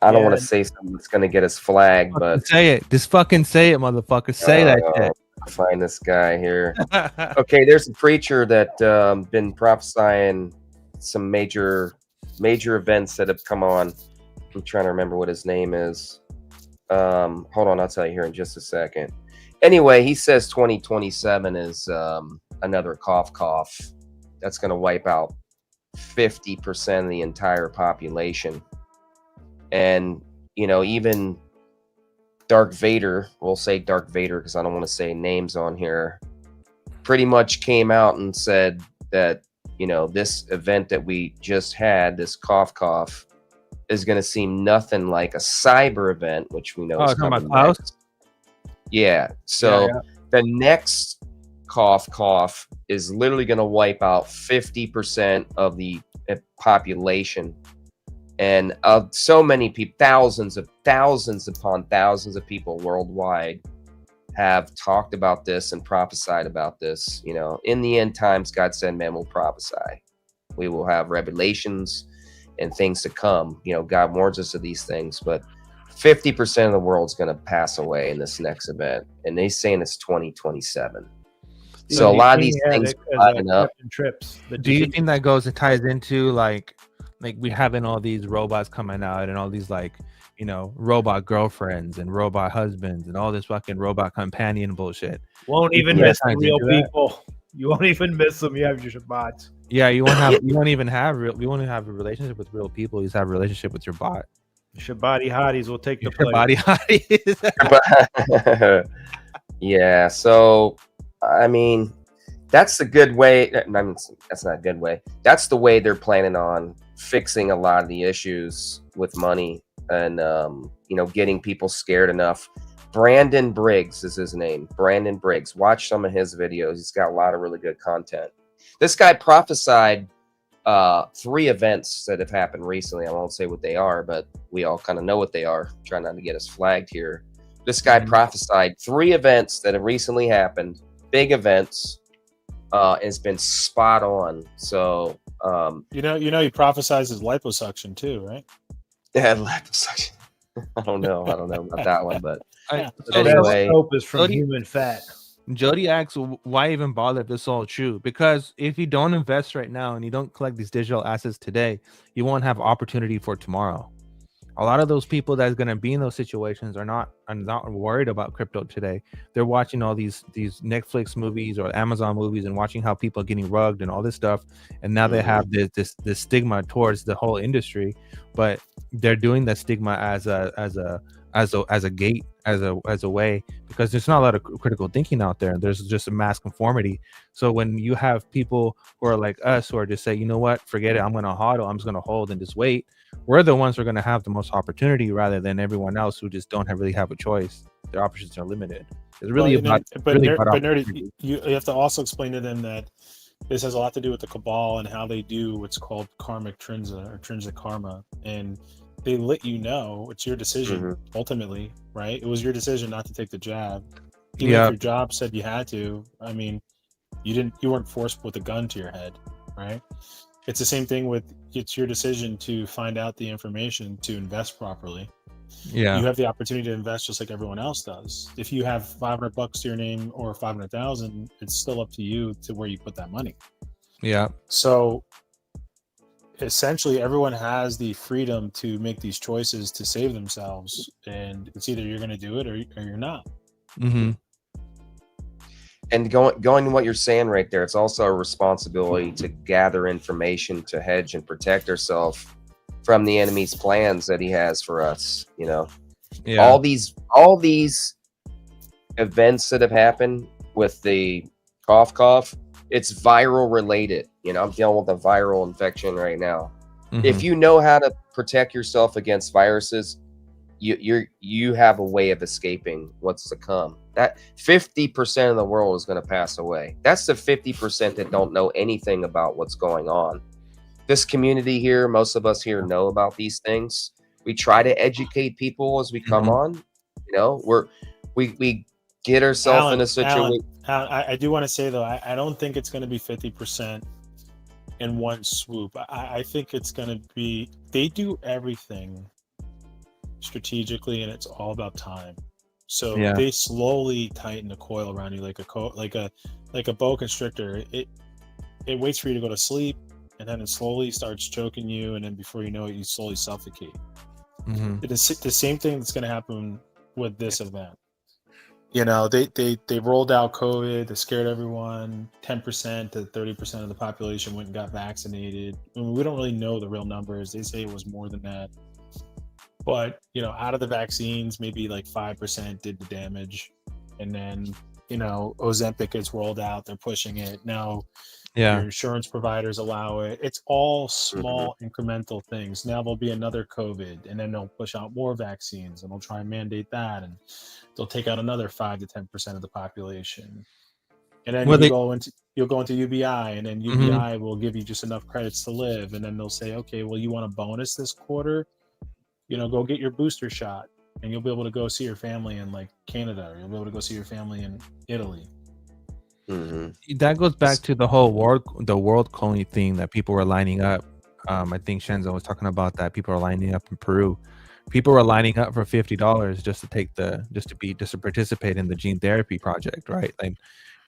I don't want to say something that's going to get us flagged, but say it. Just fucking say it, motherfucker. Say that shit. Find this guy here. Okay, there's a preacher that been prophesying some major events that have come on. I'm trying to remember what his name is. Hold on, I'll tell you here in just a second. Anyway, he says 2027 is another cough. That's going to wipe out 50% of the entire population. And, even Dark Vader, we'll say Dark Vader because I don't want to say names on here, pretty much came out and said that, this event that we just had, this cough, is going to seem nothing like a cyber event, which we know is coming next. Yeah. So the next cough is literally going to wipe out 50% of the population. And so many people, thousands upon thousands of people worldwide have talked about this and prophesied about this. In the end times, God said, "Man will prophesy. We will have revelations, and things to come. You know, God warns us of these things, but 50% of the world's going to pass away in this next event, and they're saying it's 2027. So a lot of these things lining up. Trips. Do you think that goes and ties into like we having all these robots coming out and all these like, you know, robot girlfriends and robot husbands and all this fucking robot companion bullshit? Won't even miss the real people. You won't even miss them. You have your bots. Yeah, you won't even have a relationship with real people. You just have a relationship with your bot. Shabati hotties will take the place. Shabati hotties. Yeah, so I mean, that's the good way. I mean, that's not a good way. That's the way they're planning on fixing a lot of the issues with money and you know, getting people scared enough. Brandon Briggs is his name. Brandon Briggs. Watch some of his videos. He's got a lot of really good content. This guy prophesied 3 events that have happened recently. I won't say what they are, but we all kind of know what they are. I'm trying not to get us flagged here. This guy prophesied 3 events that have recently happened, big events. It's been spot on. So you know, he prophesizes liposuction too, right? Yeah, liposuction. I don't know about that one, but anyway, hope is from human fat. Jody asks, why even bother if it's all true? Because if you don't invest right now and you don't collect these digital assets today, you won't have opportunity for tomorrow. A lot of those people that's going to be in those situations are not worried about crypto today. They're watching all these Netflix movies or Amazon movies and watching how people are getting rugged and all this stuff. And now they have this stigma towards the whole industry, but they're doing that stigma as a gate, as a way, because there's not a lot of critical thinking out there. There's just a mass conformity. So when you have people who are like us, who are just say, you know what, forget it, I'm going to hodl, I'm just going to hold and just wait. We're the ones who are going to have the most opportunity rather than everyone else who just don't really have a choice. Their options are limited. It's really about Nerdy, you have to also explain to them that this has a lot to do with the cabal and how they do what's called karmic trinza or trinsic karma. And they let you know it's your decision ultimately, right? It was your decision not to take the jab. Even if your job said you had to. I mean, you weren't forced with a gun to your head, right? It's the same thing with, it's your decision to find out the information to invest properly. Yeah, you have the opportunity to invest just like everyone else does. If you have $500 to your name or 500,000, it's still up to you to where you put that money. Yeah. So essentially, everyone has the freedom to make these choices to save themselves, and it's either you're going to do it or you're not. Mm-hmm. And going to what you're saying right there, it's also a responsibility to gather information to hedge and protect ourselves from the enemy's plans that he has for us. You know, all these events that have happened with the cough, it's viral related. You know, I'm dealing with a viral infection right now. If you know how to protect yourself against viruses, you have a way of escaping what's to come. That 50% of the world is going to pass away. That's the 50% that don't know anything about what's going on. This community here, most of us here know about these things. We try to educate people as we come on. You know, we get ourselves in a situation. I do want to say though, I don't think it's going to be 50% in one swoop. I think it's going to be, they do everything strategically, and it's all about time. So they slowly tighten the coil around you like a boa constrictor. It waits for you to go to sleep, and then it slowly starts choking you, and then before you know it, you slowly suffocate. It is the same thing that's going to happen with this event. You know, they rolled out COVID, they scared everyone. 10% to 30% of the population went and got vaccinated. I mean, we don't really know the real numbers. They say it was more than that. But, you know, out of the vaccines, maybe like 5% did the damage. And then, you know, Ozempic gets rolled out. They're pushing it. Now, your insurance providers allow it. It's all small incremental things. Now there'll be another COVID, and then they'll push out more vaccines, and they'll try and mandate that. And they'll take out another 5 to 10% of the population. And then you'll go into UBI, and then UBI will give you just enough credits to live. And then they'll say, okay, well, you want a bonus this quarter? You know, go get your booster shot, and you'll be able to go see your family in like Canada, or you'll be able to go see your family in Italy. That goes back to the whole world cloning thing that people were lining up I think Shenzo was talking about that. People are lining up in Peru. People were lining up for $50 just to participate in the gene therapy project, right? Like,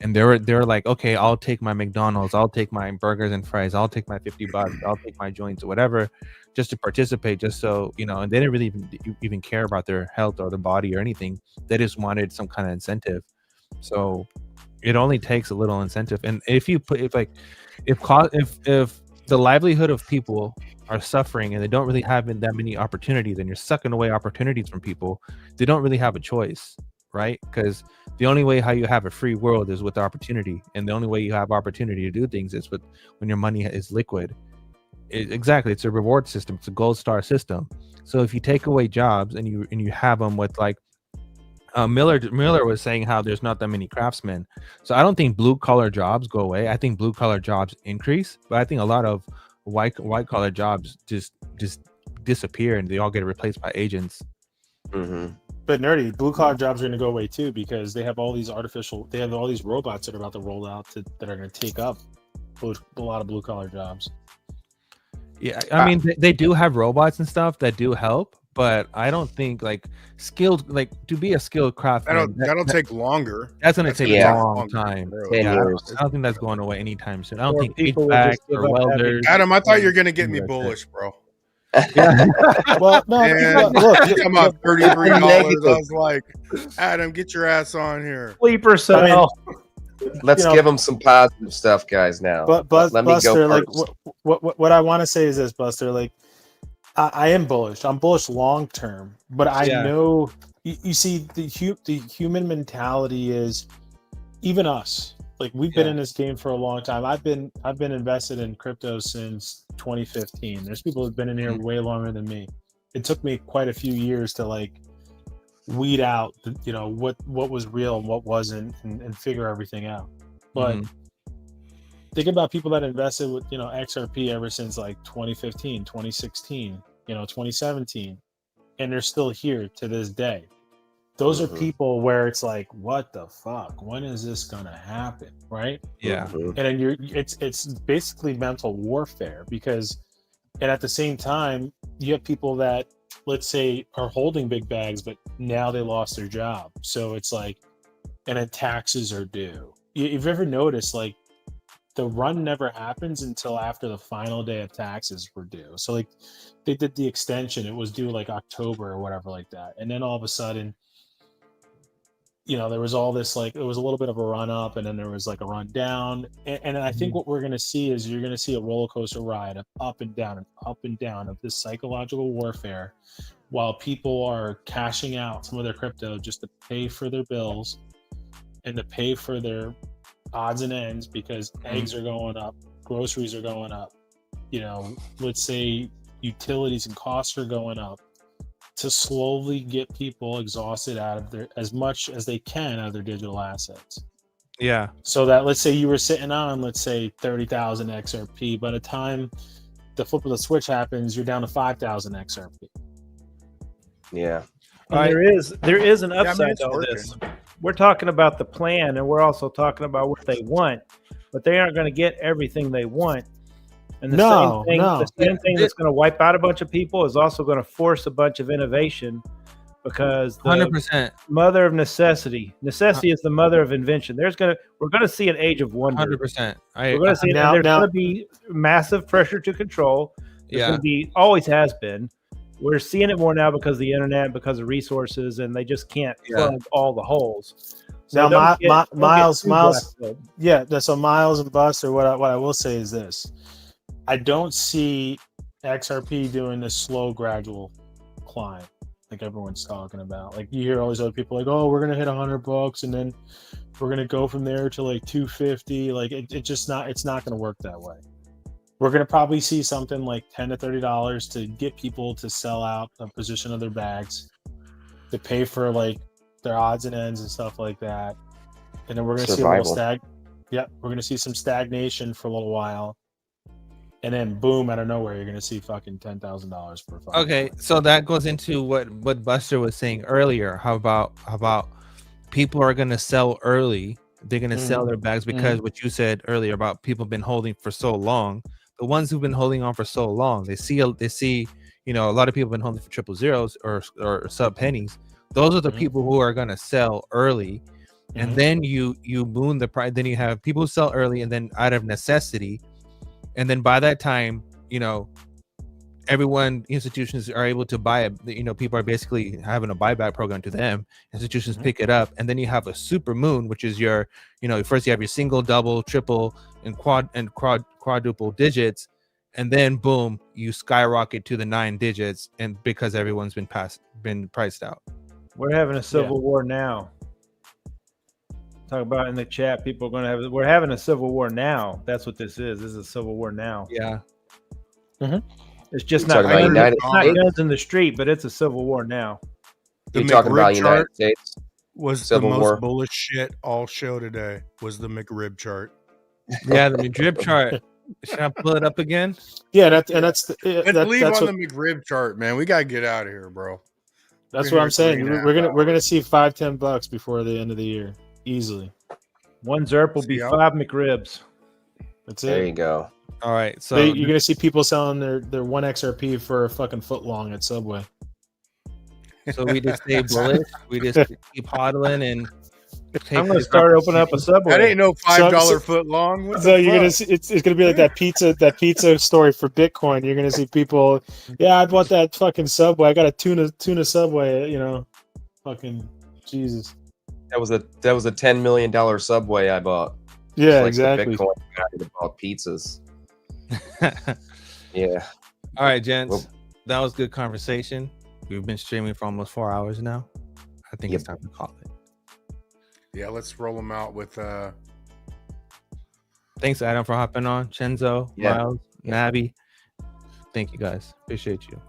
and they were like, okay, I'll take my McDonald's, I'll take my burgers and fries, I'll take my $50, I'll take my joints or whatever, just to participate, just so you know. And they didn't really even care about their health or their body or anything. They just wanted some kind of incentive. So it only takes a little incentive. And if the livelihood of people are suffering and they don't really have that many opportunities, and you're sucking away opportunities from people, they don't really have a choice, right? Because the only way how you have a free world is with opportunity, and the only way you have opportunity to do things is when your money is liquid. Exactly, it's a reward system. It's a gold star system. So if you take away jobs and you have them with like Miller was saying how there's not that many craftsmen. So I don't think blue collar jobs go away. I think blue collar jobs increase, but I think a lot of white collar jobs just disappear and they all get replaced by agents. But nerdy, blue collar jobs are going to go away too, because they have all these robots that are about to roll out that are going to take up a lot of blue collar jobs. Yeah, I mean they do have robots and stuff that do help, but I don't think like skilled, like to be a skilled craftsman. That'll take longer. That's gonna take a long longer. time. 10 years. I don't think that's going away anytime soon. I don't Or think people will HVAC just give or up welders. Adam, I thought you were gonna get me bullish, bro. Well, no, And look, you come out $33. I was like, Adam, get your ass on here. Sleeper cell. Let's give them some positive stuff, guys. Now, but let me Buster, go like first. what I want to say is this, Buster. Like, I am bullish. I'm bullish long term, but I know you see the human mentality is even us. Like we've been in this game for a long time. I've been invested in crypto since 2015. There's people who've been in here way longer than me. It took me quite a few years to like weed out, what was real and what wasn't, and figure everything out. But think about people that invested with XRP ever since like 2015, 2016, 2017, and they're still here to this day. Those are people where it's like, what the fuck? When is this gonna happen? Right? Yeah. And then it's basically mental warfare, because, and at the same time, you have people that, let's say, are holding big bags, but now they lost their job. So it's like, and then taxes are due. You've ever noticed, like, the run never happens until after the final day of taxes were due. So like they did the extension, it was due like October or whatever like that. And then all of a sudden, there was all this, like, it was a little bit of a run up, and then there was like a run down. And I think what we're going to see is you're going to see a roller coaster ride of up and down of this psychological warfare, while people are cashing out some of their crypto just to pay for their bills and to pay for their odds and ends, because eggs are going up, groceries are going up, let's say utilities and costs are going up, to slowly get people exhausted out of their, as much as they can out of their digital assets. Yeah. So that, let's say you were sitting on, let's say 30,000 XRP, by the time the flip of the switch happens, you're down to 5,000 XRP. Yeah. And there is an upside to all this. We're talking about the plan, and we're also talking about what they want, but they aren't going to get everything they want. And the same thing that's going to wipe out a bunch of people is also going to force a bunch of innovation, because the 100%. mother of necessity is the mother of invention. We're going to see an age of wonder. 100%. We're going to see there's going to be massive pressure to control. There's going to be, always has been. We're seeing it more now because of the internet, because of resources, and they just can't plug all the holes. So now, Miles, so Miles and Buster, what I will say is this: I don't see XRP doing this slow, gradual climb like everyone's talking about. Like, you hear all these other people like, "Oh, we're gonna hit $100, and then we're gonna go from there to like 250." Like, it's not gonna work that way. We're going to probably see something like $10 to $30 to get people to sell out a position of their bags, to pay for like their odds and ends and stuff like that. And then we're going to see we're going to see some stagnation for a little while. And then boom, out of nowhere, you're going to see fucking $10,000 per fucking Okay, so that goes into what Buster was saying earlier. How about people are going to sell early? They're going to sell their bags because what you said earlier about people been holding for so long. the ones who've been holding on for so long, they see, you know, a lot of people have been holding for triple zeros or sub pennies. Those are the people who are going to sell early. And then you moon the price. Then you have people who sell early and then out of necessity. And then by that time, you know, institutions are able to buy it. You know, people are basically having a buyback program to them. Institutions pick it up, and then you have a super moon, which is your, you know, first you have your single, double, triple, and quadruple digits, and then boom, you skyrocket to the 9 digits, and because everyone's been priced out. We're having a civil war now. Talk about in the chat. People are going to have. We're having a civil war now. That's what this is. This is a civil war now. Yeah. It's just You're not, talking about it's not guns in the street, but it's a civil war now. You're talking about United States was Civil the most War. bullish shit all show today. Was the McRib chart? Yeah, the McRib chart. Should I pull it up again? Yeah, Let's leave on the McRib chart, man. We gotta get out of here, bro. That's Been what here I'm saying. 3.5 We're gonna see $5-10 before the end of the year, easily. One ZRP will be 5 McRibs. That's it. There you go. All right, so you're gonna see people selling their 1 XRP for a fucking foot long at Subway. So we just stay bullish. We just keep hodling and. I'm gonna start opening up a Subway. That ain't no $5 foot long. What So the you're gonna fuck? see it's gonna be like that pizza story for Bitcoin. You're gonna see people, yeah, I bought that fucking Subway. I got a tuna Subway. You know, fucking Jesus. That was a $10 million Subway I bought. Yeah, Just like exactly. The Bitcoin guy that bought pizzas. Yeah. All right, gents. That was good conversation. We've been streaming for almost 4 hours now. I think it's time to call it. Yeah, let's roll them out with Thanks, Adam, for hopping on. Chenzo, Miles, Navi. Thank you, guys. Appreciate you.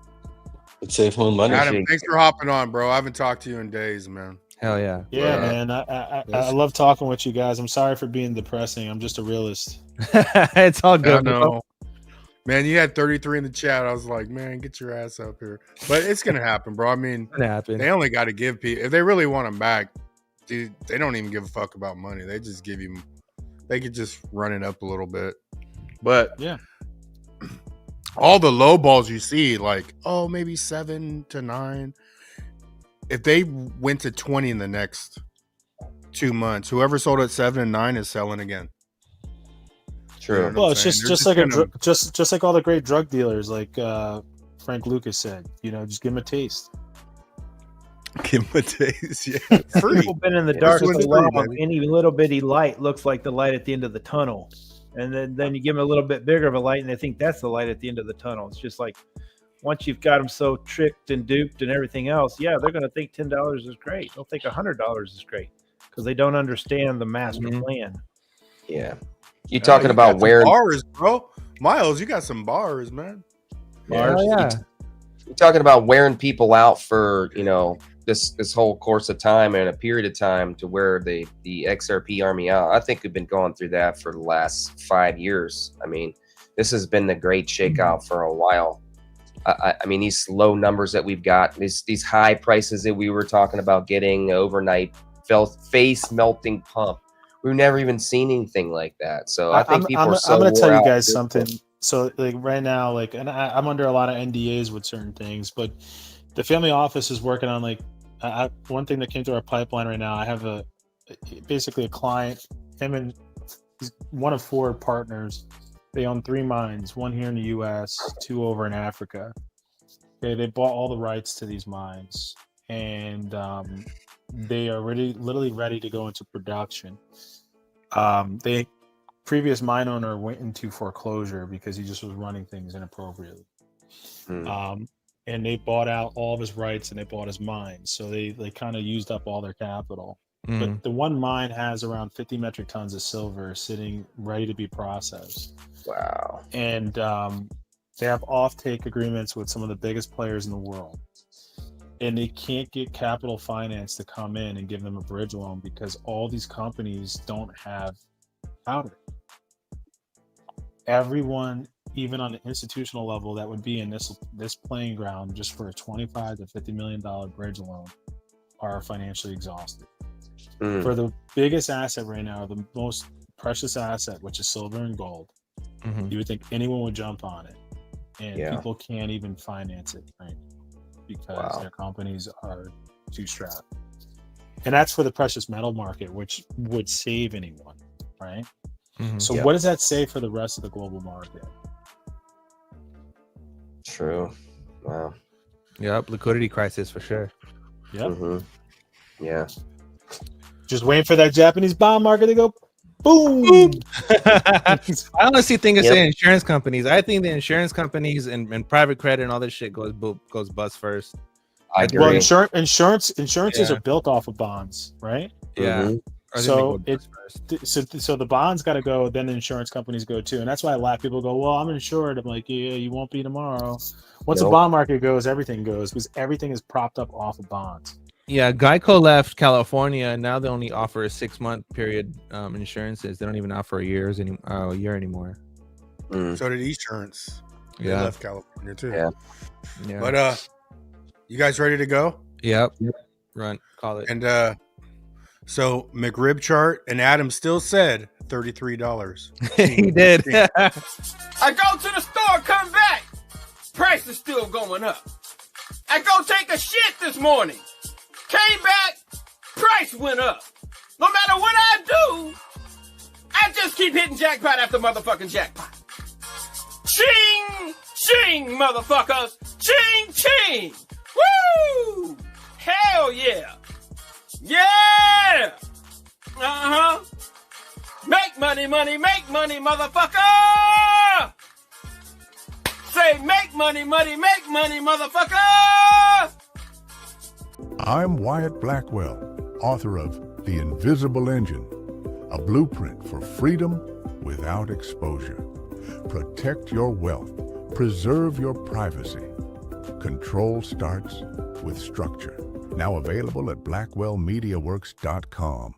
It's safe on money. Adam, thanks for hopping on, bro. I haven't talked to you in days, man. Hell yeah. Yeah, man. I love talking with you guys. I'm sorry for being depressing. I'm just a realist. It's all good. I know. Man, you had 33 in the chat. I was like, man, get your ass up here. But it's gonna happen, bro. I mean, they only got to give people if they really want them back, dude. They don't even give a fuck about money. They just give you. They could just run it up a little bit. But yeah, all the low balls you see, like maybe 7 to 9. If they went to 20 in the next 2 months, whoever sold at 7 and 9 is selling again. True. Well, it's just like just like all the great drug dealers, like Frank Lucas said. You know, just give them a taste. Give them a taste. Yeah, free. People been in the dark so long. Any little bitty light looks like the light at the end of the tunnel, and then you give them a little bit bigger of a light, and they think that's the light at the end of the tunnel. It's just like once you've got them so tricked and duped and everything else, yeah, they're going to think $10 is great. They'll think $100 is great because they don't understand the master plan. Yeah. You talking about wearing bars, bro? Miles, you got some bars, man. Bars? You're talking about wearing people out for, you know, this whole course of time and a period of time to wear the XRP army out. I think we've been going through that for the last 5 years. I mean, this has been the great shakeout for a while. I mean, these low numbers that we've got, these high prices that we were talking about getting overnight, face melting pump. We've never even seen anything like that. So I think people are so I'm going to tell you wore guys out. something. So like right now, like, and I'm under a lot of NDAs with certain things, but the family office is working on like one thing that came through our pipeline right now. I have basically a client, him and he's one of 4 partners. They own 3 mines, 1 here in the U.S., 2 over in Africa. Okay, they bought all the rights to these mines, and they are literally ready to go into production. The previous mine owner went into foreclosure because he just was running things inappropriately. And they bought out all of his rights and they bought his mines. So they kind of used up all their capital. But the one mine has around 50 metric tons of silver sitting ready to be processed. Wow. And they have offtake agreements with some of the biggest players in the world. And they can't get capital finance to come in and give them a bridge loan because all these companies don't have powder. Everyone, even on an institutional level, that would be in this playing ground just for a $25 to $50 million bridge loan are financially exhausted. For the biggest asset right now, the most precious asset, which is silver and gold, You would think anyone would jump on it, and Yeah. people can't even finance it, right? Because their companies are too strapped. And that's for the precious metal market, which would save anyone, right? So what does that say for the rest of the global market? True. Wow. Yep, liquidity crisis for sure. Yep. Yeah. Just waiting for that Japanese bond market to go boom. I honestly think it's Yep. the insurance companies. I think the insurance companies and private credit and all this shit goes bust first. I agree. Well, insurances Yeah. are built off of bonds, right? Yeah. Mhm. I think So they go it so the bonds got to go, then the insurance companies go too, and that's why a lot of people go, "Well, I'm insured." I'm like, "Yeah, you won't be tomorrow." Once the Nope. bond market goes, everything goes because everything is propped up off of bonds. Yeah, Geico left California, and now they only offer a 6-month period insurances. They don't even offer a year anymore. So did Esurance. They Yeah. left California too. Yeah. But you guys ready to go? Yep. Run. Call it. And so McRib chart, and Adam still said $33. He did. I go to the store, come back. Price is still going up. I go take a shit this morning. Came back, price went up. No matter what I do, I just keep hitting jackpot after motherfucking jackpot. Ching! Ching, motherfuckers! Ching, ching! Woo! Hell yeah! Yeah! Uh-huh. Make money, money, make money, motherfucker! Say make money, money, make money, motherfucker! I'm Wyatt Blackwell, author of The Invisible Engine, a blueprint for freedom without exposure. Protect your wealth, preserve your privacy. Control starts with structure. Now available at blackwellmediaworks.com.